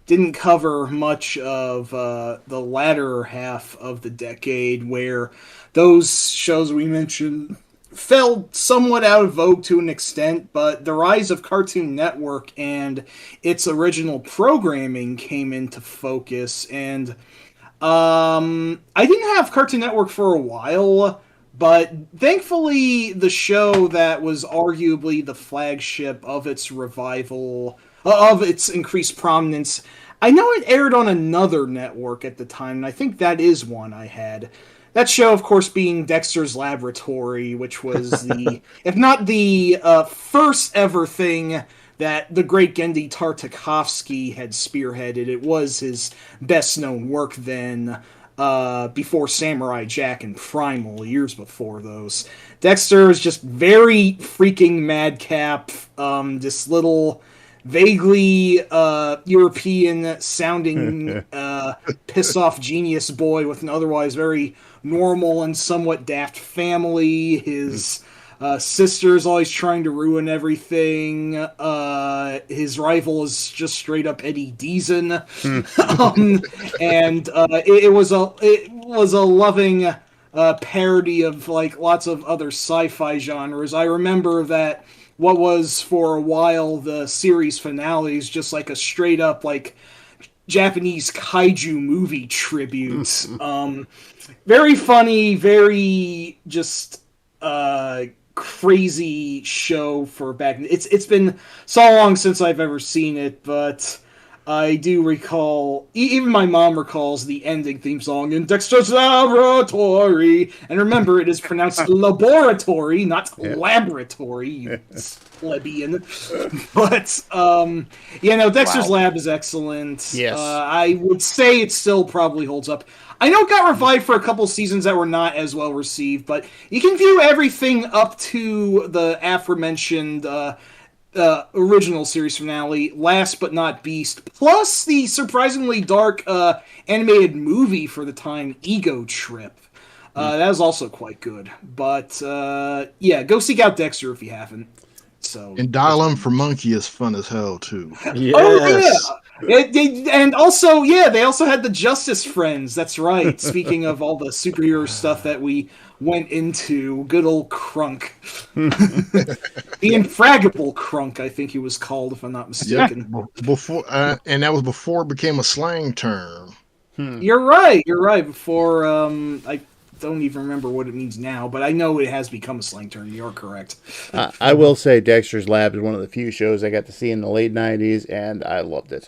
didn't cover much of the latter half of the decade, where those shows we mentioned fell somewhat out of vogue to an extent, but the rise of Cartoon Network and its original programming came into focus. And I didn't have Cartoon Network for a while, but thankfully the show that was arguably the flagship of its revival, of its increased prominence, I know it aired on another network at the time, and I think that is one I had. That show, of course, being Dexter's Laboratory, which was the, if not the first ever thing that the great Gendy Tartakovsky had spearheaded. It was his best-known work then, before Samurai Jack and Primal, years before those. Dexter is just very freaking madcap, this little vaguely European-sounding piss-off genius boy with an otherwise very normal and somewhat daft family. His sister's always trying to ruin everything. His rival is just straight up Eddie Deason. And it was was a loving parody of like lots of other sci-fi genres. I remember that what was for a while the series finale is just like a straight up like Japanese kaiju movie tribute. Very funny, very just crazy show for back. It's been so long since I've ever seen it, but I do recall. Even my mom recalls the ending theme song in Dexter's Laboratory, and remember, it is pronounced laboratory, not laboratory. You plebeian. But Dexter's Lab is excellent. Yes, I would say it still probably holds up. I know it got revived for a couple seasons that were not as well received, but you can view everything up to the aforementioned original series finale, Last But Not Beast, plus the surprisingly dark animated movie for the time, Ego Trip. That was also quite good. But go seek out Dexter if you haven't. And Dial M for Monkey is fun as hell too. Yes. Oh yeah. And also, they also had the Justice Friends. That's right. Speaking of all the superhero stuff that we went into, good old Crunk. The Infraggable Crunk, I think he was called, if I'm not mistaken. Yeah, before, and that was before it became a slang term. You're right. Before, I don't even remember what it means now, but I know it has become a slang term. You're correct. I will say Dexter's Lab is one of the few shows I got to see in the late 90s, and I loved it.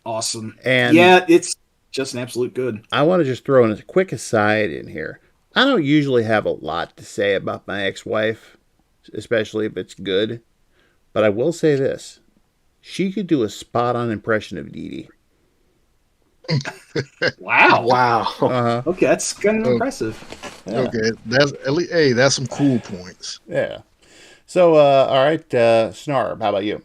Awesome. And it's just an absolute good. I want to just throw in a quick aside in here. I don't usually have a lot to say about my ex-wife, especially if it's good, but I will say this. She could do a spot-on impression of Dee Dee. Wow. Uh-huh. Okay, that's kind of impressive. Yeah. Okay, that's at least. Hey, that's some cool points. Yeah. So, all right, Snarb, how about you?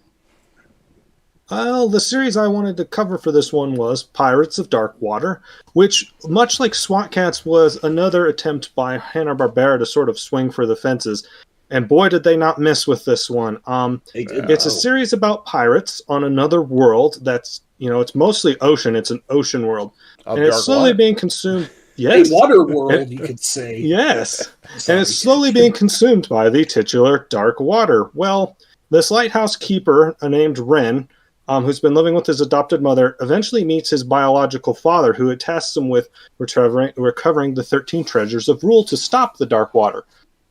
Well, the series I wanted to cover for this one was Pirates of Dark Water, which, much like SWAT Cats, was another attempt by Hanna-Barbera to sort of swing for the fences. And boy, did they not miss with this one. It's a series about pirates on another world that's, it's mostly ocean. It's an ocean world. And it's slowly being consumed. Yes. A water world, you could say. Yes. And it's slowly being consumed by the titular Dark Water. Well, this lighthouse keeper named Ren, who's been living with his adopted mother, eventually meets his biological father, who tasks him with recovering the 13 treasures of rule to stop the Dark Water.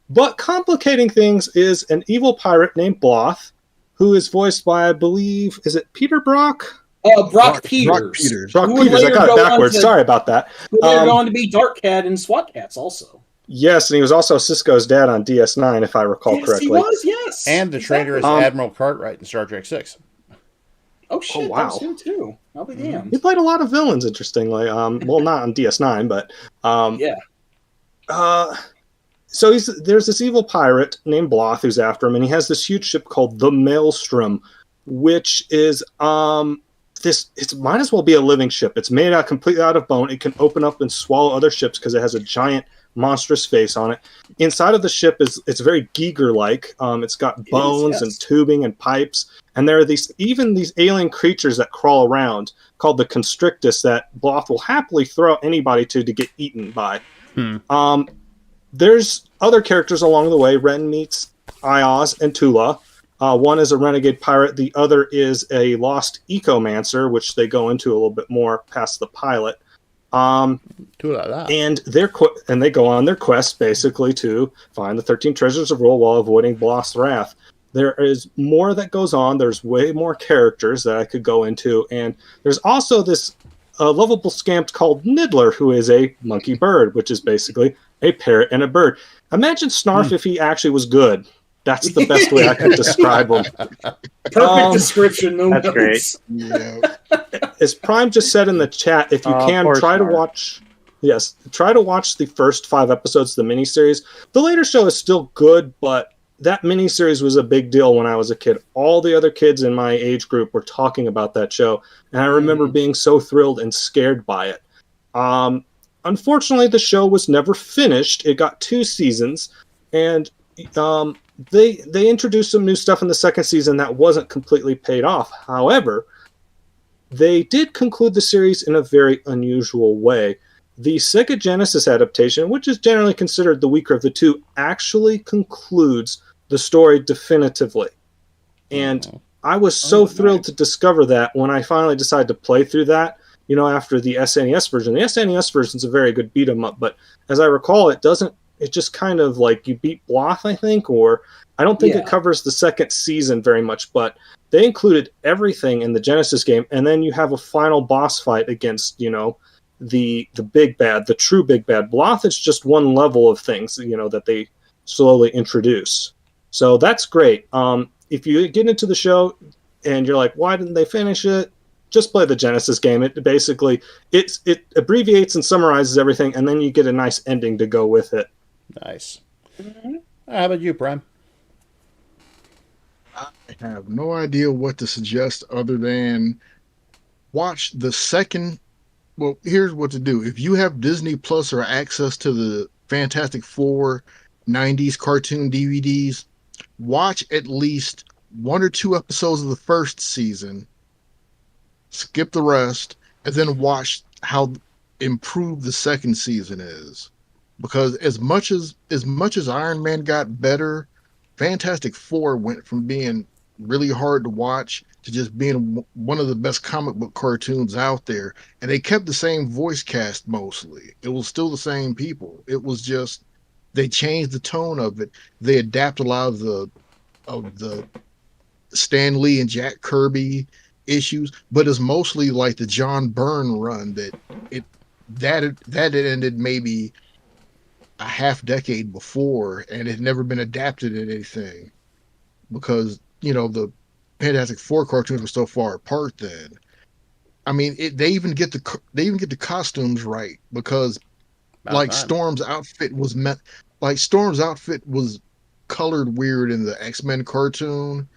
But complicating things is an evil pirate named Bloth, who is voiced by, I believe, is it Peter Brock? Brock Peters. Brock Peters, I got it backwards. Sorry about that. They're going to be Dark Cat and SWAT Cats also. Yes, and he was also Cisco's dad on DS9, if I recall correctly. He was, yes. And the traitor is Admiral Cartwright in Star Trek 6. Oh, shit, wow. That was him, too. I'll be damned. He played a lot of villains, interestingly. Well, not on DS9, but... So there's this evil pirate named Bloth who's after him, and he has this huge ship called the Maelstrom, which is... it might as well be a living ship. It's made out completely out of bone. It can open up and swallow other ships because it has a giant, monstrous face on it. Inside of the ship it's very Giger-like. It's got bones and tubing and pipes. And there are these alien creatures that crawl around called the Constrictus that Bloth will happily throw anybody to get eaten by. There's other characters along the way. Ren meets Ios and Tula. One is a renegade pirate. The other is a lost ecomancer, which they go into a little bit more past the pilot. And they go on their quest basically to find the 13 treasures of rule while avoiding Bloth's wrath. There is more that goes on. There's way more characters that I could go into, and there's also this lovable scamp called Niddler, who is a monkey bird, which is basically a parrot and a bird. Imagine Snarf if he actually was good. That's the best way I could describe him. Perfect description. No that's notes. great. Yeah. As Prime just said in the chat, if you can, try to watch the first 5 episodes of the miniseries. The later show is still good, but that miniseries was a big deal when I was a kid. All the other kids in my age group were talking about that show, and I remember being so thrilled and scared by it. Unfortunately, the show was never finished. It got 2 seasons, and they introduced some new stuff in the second season that wasn't completely paid off. However, they did conclude the series in a very unusual way. The Sega Genesis adaptation, which is generally considered the weaker of the two, actually concludes the story definitively. And I was so thrilled to discover that when I finally decided to play through that, after the SNES version. The SNES version is a very good beat 'em up, but as I recall, it just kind of like you beat Bloth, I think, or I don't think it covers the second season very much, but they included everything in the Genesis game, and then you have a final boss fight against, the big bad, the true big bad. Bloth is just one level of things, that they slowly introduce. So that's great. If you get into the show and you're like, why didn't they finish it? Just play the Genesis game. It basically, it abbreviates and summarizes everything, and then you get a nice ending to go with it. Nice. How about you, Prime? I have no idea what to suggest other than watch the second. Well, here's what to do. If you have Disney Plus or access to the Fantastic Four 90s cartoon DVDs, watch at least 1 or 2 episodes of the first season, skip the rest, and then watch how improved the second season is. Because as much as Iron Man got better, Fantastic Four went from being really hard to watch to just being one of the best comic book cartoons out there. And they kept the same voice cast mostly. It was still the same people. It was just they changed the tone of it. They adapted a lot of the Stan Lee and Jack Kirby issues, but it's mostly like the John Byrne run that ended maybe a half decade before, and it had never been adapted in anything because the Fantastic Four cartoons were so far apart then. I mean, they even get the costumes right because Storm's outfit was colored weird in the X-Men cartoon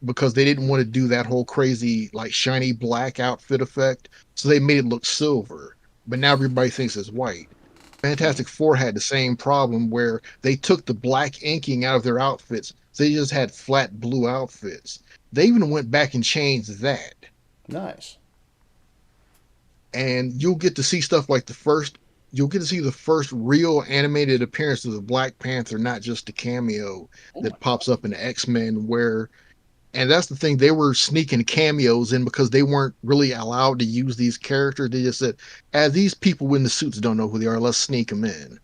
because they didn't want to do that whole crazy like shiny black outfit effect, so they made it look silver. But now everybody thinks it's white. Fantastic Four had the same problem where they took the black inking out of their outfits. So they just had flat blue outfits. They even went back and changed that. Nice. And you'll get to see stuff like the first real animated appearance of the Black Panther, not just a cameo that pops up in the X-Men and that's the thing, they were sneaking cameos in because they weren't really allowed to use these characters. They just said, these people in the suits don't know who they are, let's sneak them in.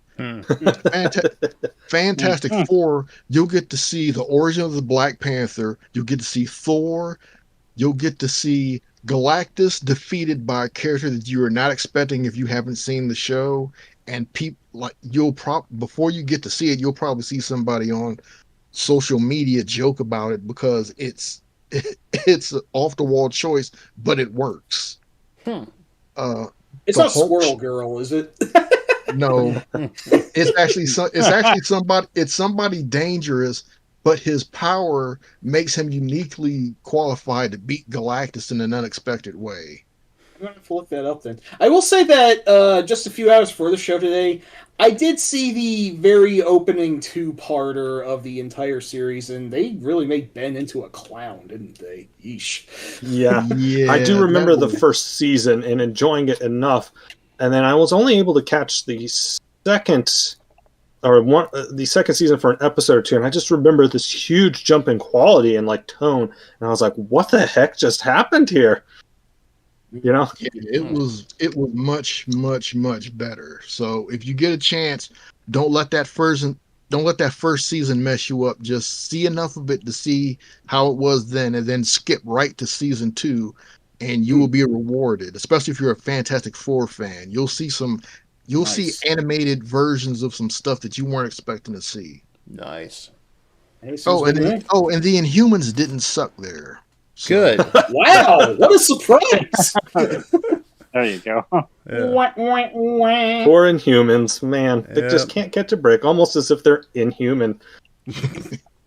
Fantastic Four, you'll get to see the origin of the Black Panther, you'll get to see Thor, you'll get to see Galactus defeated by a character that you are not expecting if you haven't seen the show, and people like before you get to see it, you'll probably see somebody on social media joke about it because it's an off the wall choice, but it works. It's not Squirrel Girl, is it? No, it's somebody dangerous, but his power makes him uniquely qualified to beat Galactus in an unexpected way. I'm going to have to look that up then. I will say that just a few hours before the show today, I did see the very opening 2-parter of the entire series, and they really made Ben into a clown, didn't they? Yeesh. Yeah. I do remember the first season and enjoying it enough, and then I was only able to catch the second season for an episode or two, and I just remember this huge jump in quality and like tone, and I was like, "What the heck just happened here?" It was much, much, much better. So if you get a chance, don't let that first season mess you up. Just see enough of it to see how it was then, and then skip right to season 2, and you will be rewarded. Especially if you're a Fantastic Four fan, you'll see animated versions of some stuff that you weren't expecting to see. Nice. And the Inhumans didn't suck there. So. Good. Wow, what a surprise! There you go. Yeah. Poor Inhumans, man. They just can't catch a break, almost as if they're inhuman.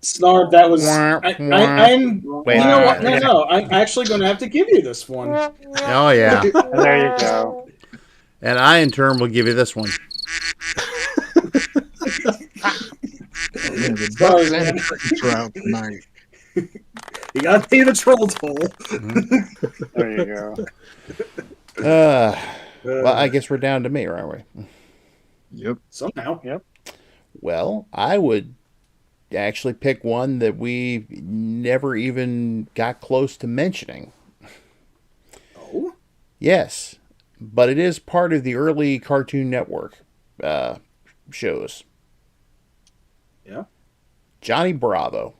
Snarb, that was... I'm... Wait, you know what? No. I'm actually going to have to give you this one. Oh, yeah. There you go. And I, in turn, will give you this one. The Bucks and the Crickets are out tonight. You gotta pay the troll toll. There you go. Well, I guess we're down to me, aren't we? Yep. Somehow. Yep. Well, I would actually pick one that we never even got close to mentioning. Oh? Yes, but it is part of the early Cartoon Network shows. Yeah. Johnny Bravo.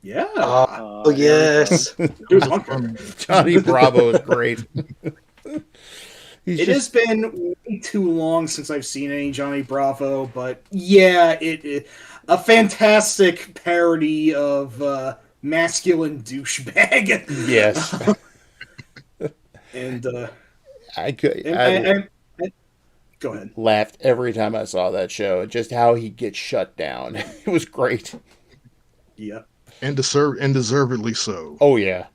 Yeah. Oh, yes. It was on. Johnny Bravo is great. It has been way too long since I've seen any Johnny Bravo, but yeah, it a fantastic parody of masculine douchebag. Yes. And I could. go ahead. Laughed every time I saw that show. Just how he gets shut down. It was great. Yeah. And deservedly so. Oh yeah.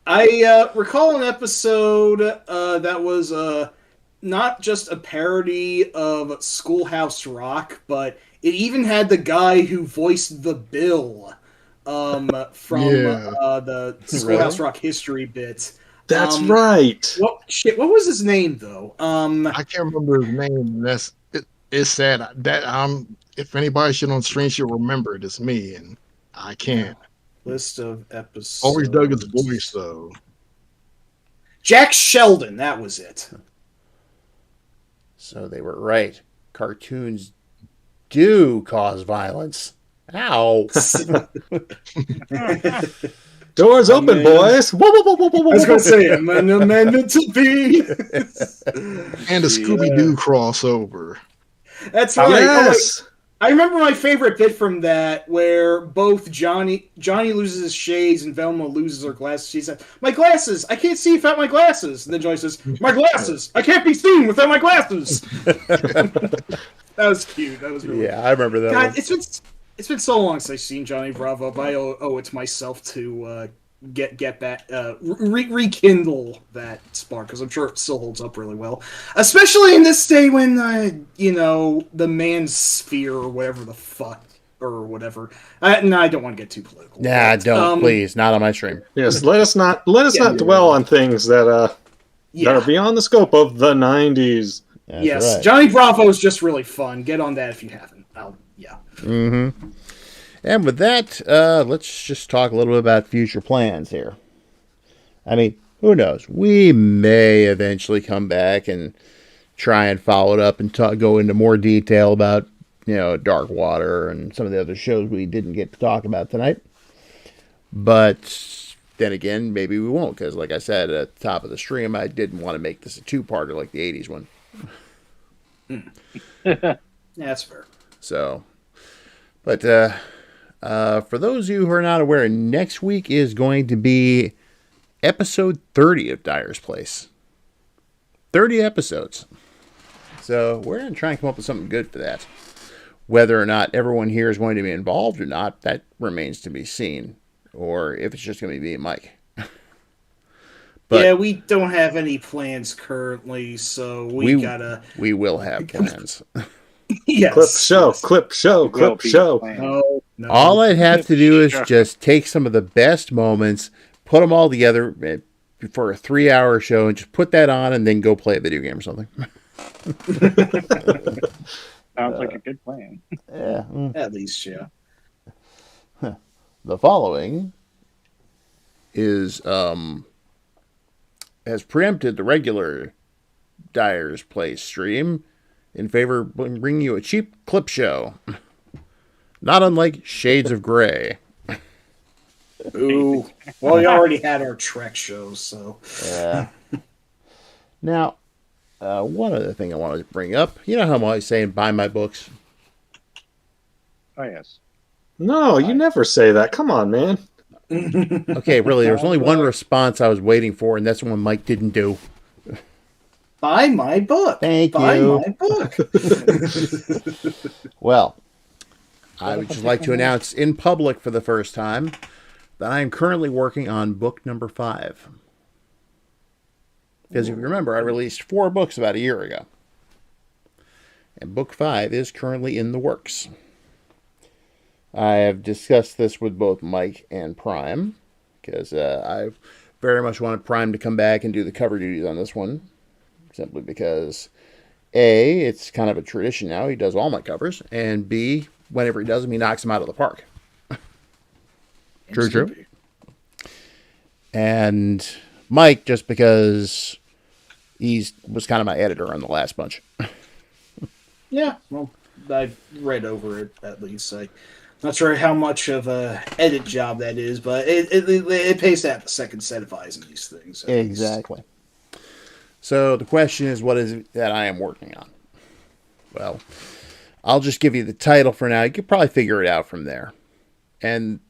I recall an episode that was not just a parody of Schoolhouse Rock, but it even had the guy who voiced the Bill from the Schoolhouse Rock history bit. That's right. What was his name though? I can't remember his name. It's sad that if anybody should on stream should remember it, it's me, and I can't. List of episodes. Always dug his voice though. Jack Sheldon, that was it. So they were right. Cartoons do cause violence. Ow. Doors open, man. boys. Whoa, whoa, whoa, whoa, whoa, I was whoa. gonna say, I'm an amendment to be. And a Scooby Doo crossover. That's right. Yes. I remember my favorite bit from that, where both Johnny loses his shades and Velma loses her glasses. She said, "My glasses! I can't see without my glasses." And then Johnny says, "My glasses! I can't be seen without my glasses." That was cute. That was really Yeah, I remember that. God, one. it's been so long since I've seen Johnny Bravo. But I owe it to myself to get back rekindle that spark, because I'm sure it still holds up really well, especially in this day when the manosphere or whatever the fuck or whatever. No, I don't want to get too political. Nah, but, don't please. Not on my stream. Yes, let us not dwell on things that are beyond the scope of the 90s. That's yes, right. Johnny Bravo is just really fun. Get on that if you haven't. Mm-hmm. And with that, let's just talk a little bit about future plans here. I mean, who knows? We may eventually come back and try and follow it up and go into more detail about, Dark Water and some of the other shows we didn't get to talk about tonight. But then again, maybe we won't, because like I said at the top of the stream, I didn't want to make this a two-parter like the 80s one. That's fair. So, but for those of you who are not aware, next week is going to be episode 30 of Dyer's Place. 30 episodes. So we're going to try and come up with something good for that. Whether or not everyone here is going to be involved or not, that remains to be seen. Or if it's just going to be me and Mike. But yeah, we don't have any plans currently, so we gotta... We will have plans. Yes. Clip show. No. All I'd have to do is just take some of the best moments, put them all together for a 3-hour show, and just put that on and then go play a video game or something. Sounds like a good plan. Yeah. At least, yeah. The following is has preempted the regular Dyer's Place stream in favor of bringing you a cheap clip show. Not unlike Shades of Grey. Ooh. Well, we already had our Trek shows, so... Yeah. Now, one other thing I wanted to bring up. You know how I'm always saying, buy my books? Oh, yes. No, you never say that. Come on, man. Okay, really, there was only one response I was waiting for, and that's the one Mike didn't do. Buy my book. Thank Buy you. my book. Well, I would just like to announce in public for the first time that I am currently working on book number 5. Because if you remember, I released 4 books about a year ago. And book 5 is currently in the works. I have discussed this with both Mike and Prime, because I very much wanted Prime to come back and do the cover duties on this one. simply because A, it's kind of a tradition now. He does all my covers, and B, whenever he does them, he knocks them out of the park. True. And Mike, just because he was kind of my editor on the last bunch. Yeah, well, I've read over it at least. I'm not sure how much of a edit job that is, but it pays to have a second set of eyes on these things. Exactly. So the question is, what is it that I am working on? Well, I'll just give you the title for now. You could probably figure it out from there. And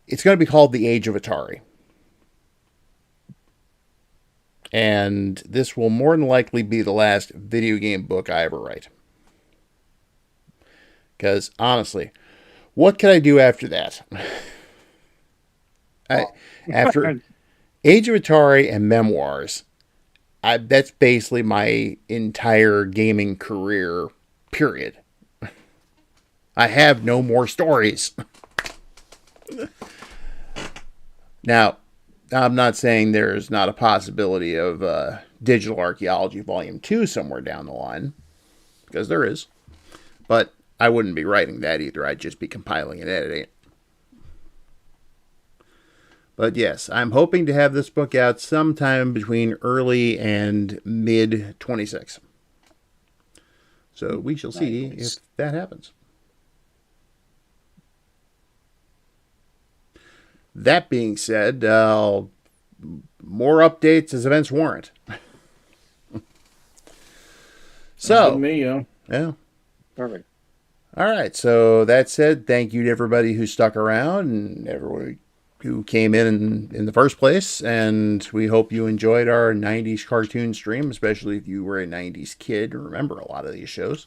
it's going to be called The Age of Atari. And this will more than likely be the last video game book I ever write. Because, honestly, what could I do after that? After Age of Atari and Memoirs, that's basically my entire gaming career, period. I have no more stories. Now, I'm not saying there's not a possibility of Digital Archaeology Volume 2 somewhere down the line, because there is. But I wouldn't be writing that either. I'd just be compiling and editing it. But yes, I'm hoping to have this book out sometime between early and mid 26. So we shall see if that happens. That being said, more updates as events warrant. So, yeah. Perfect. All right. So that said, thank you to everybody who stuck around and everybody who came in the first place. And we hope you enjoyed our 90s cartoon stream, especially if you were a 90s kid and remember a lot of these shows.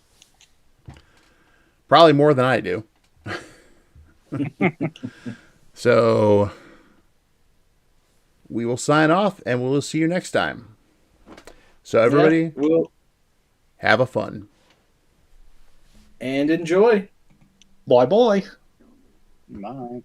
Probably more than I do. So we will sign off and we'll see you next time. So everybody, have a fun. And enjoy. Bye-bye. Bye.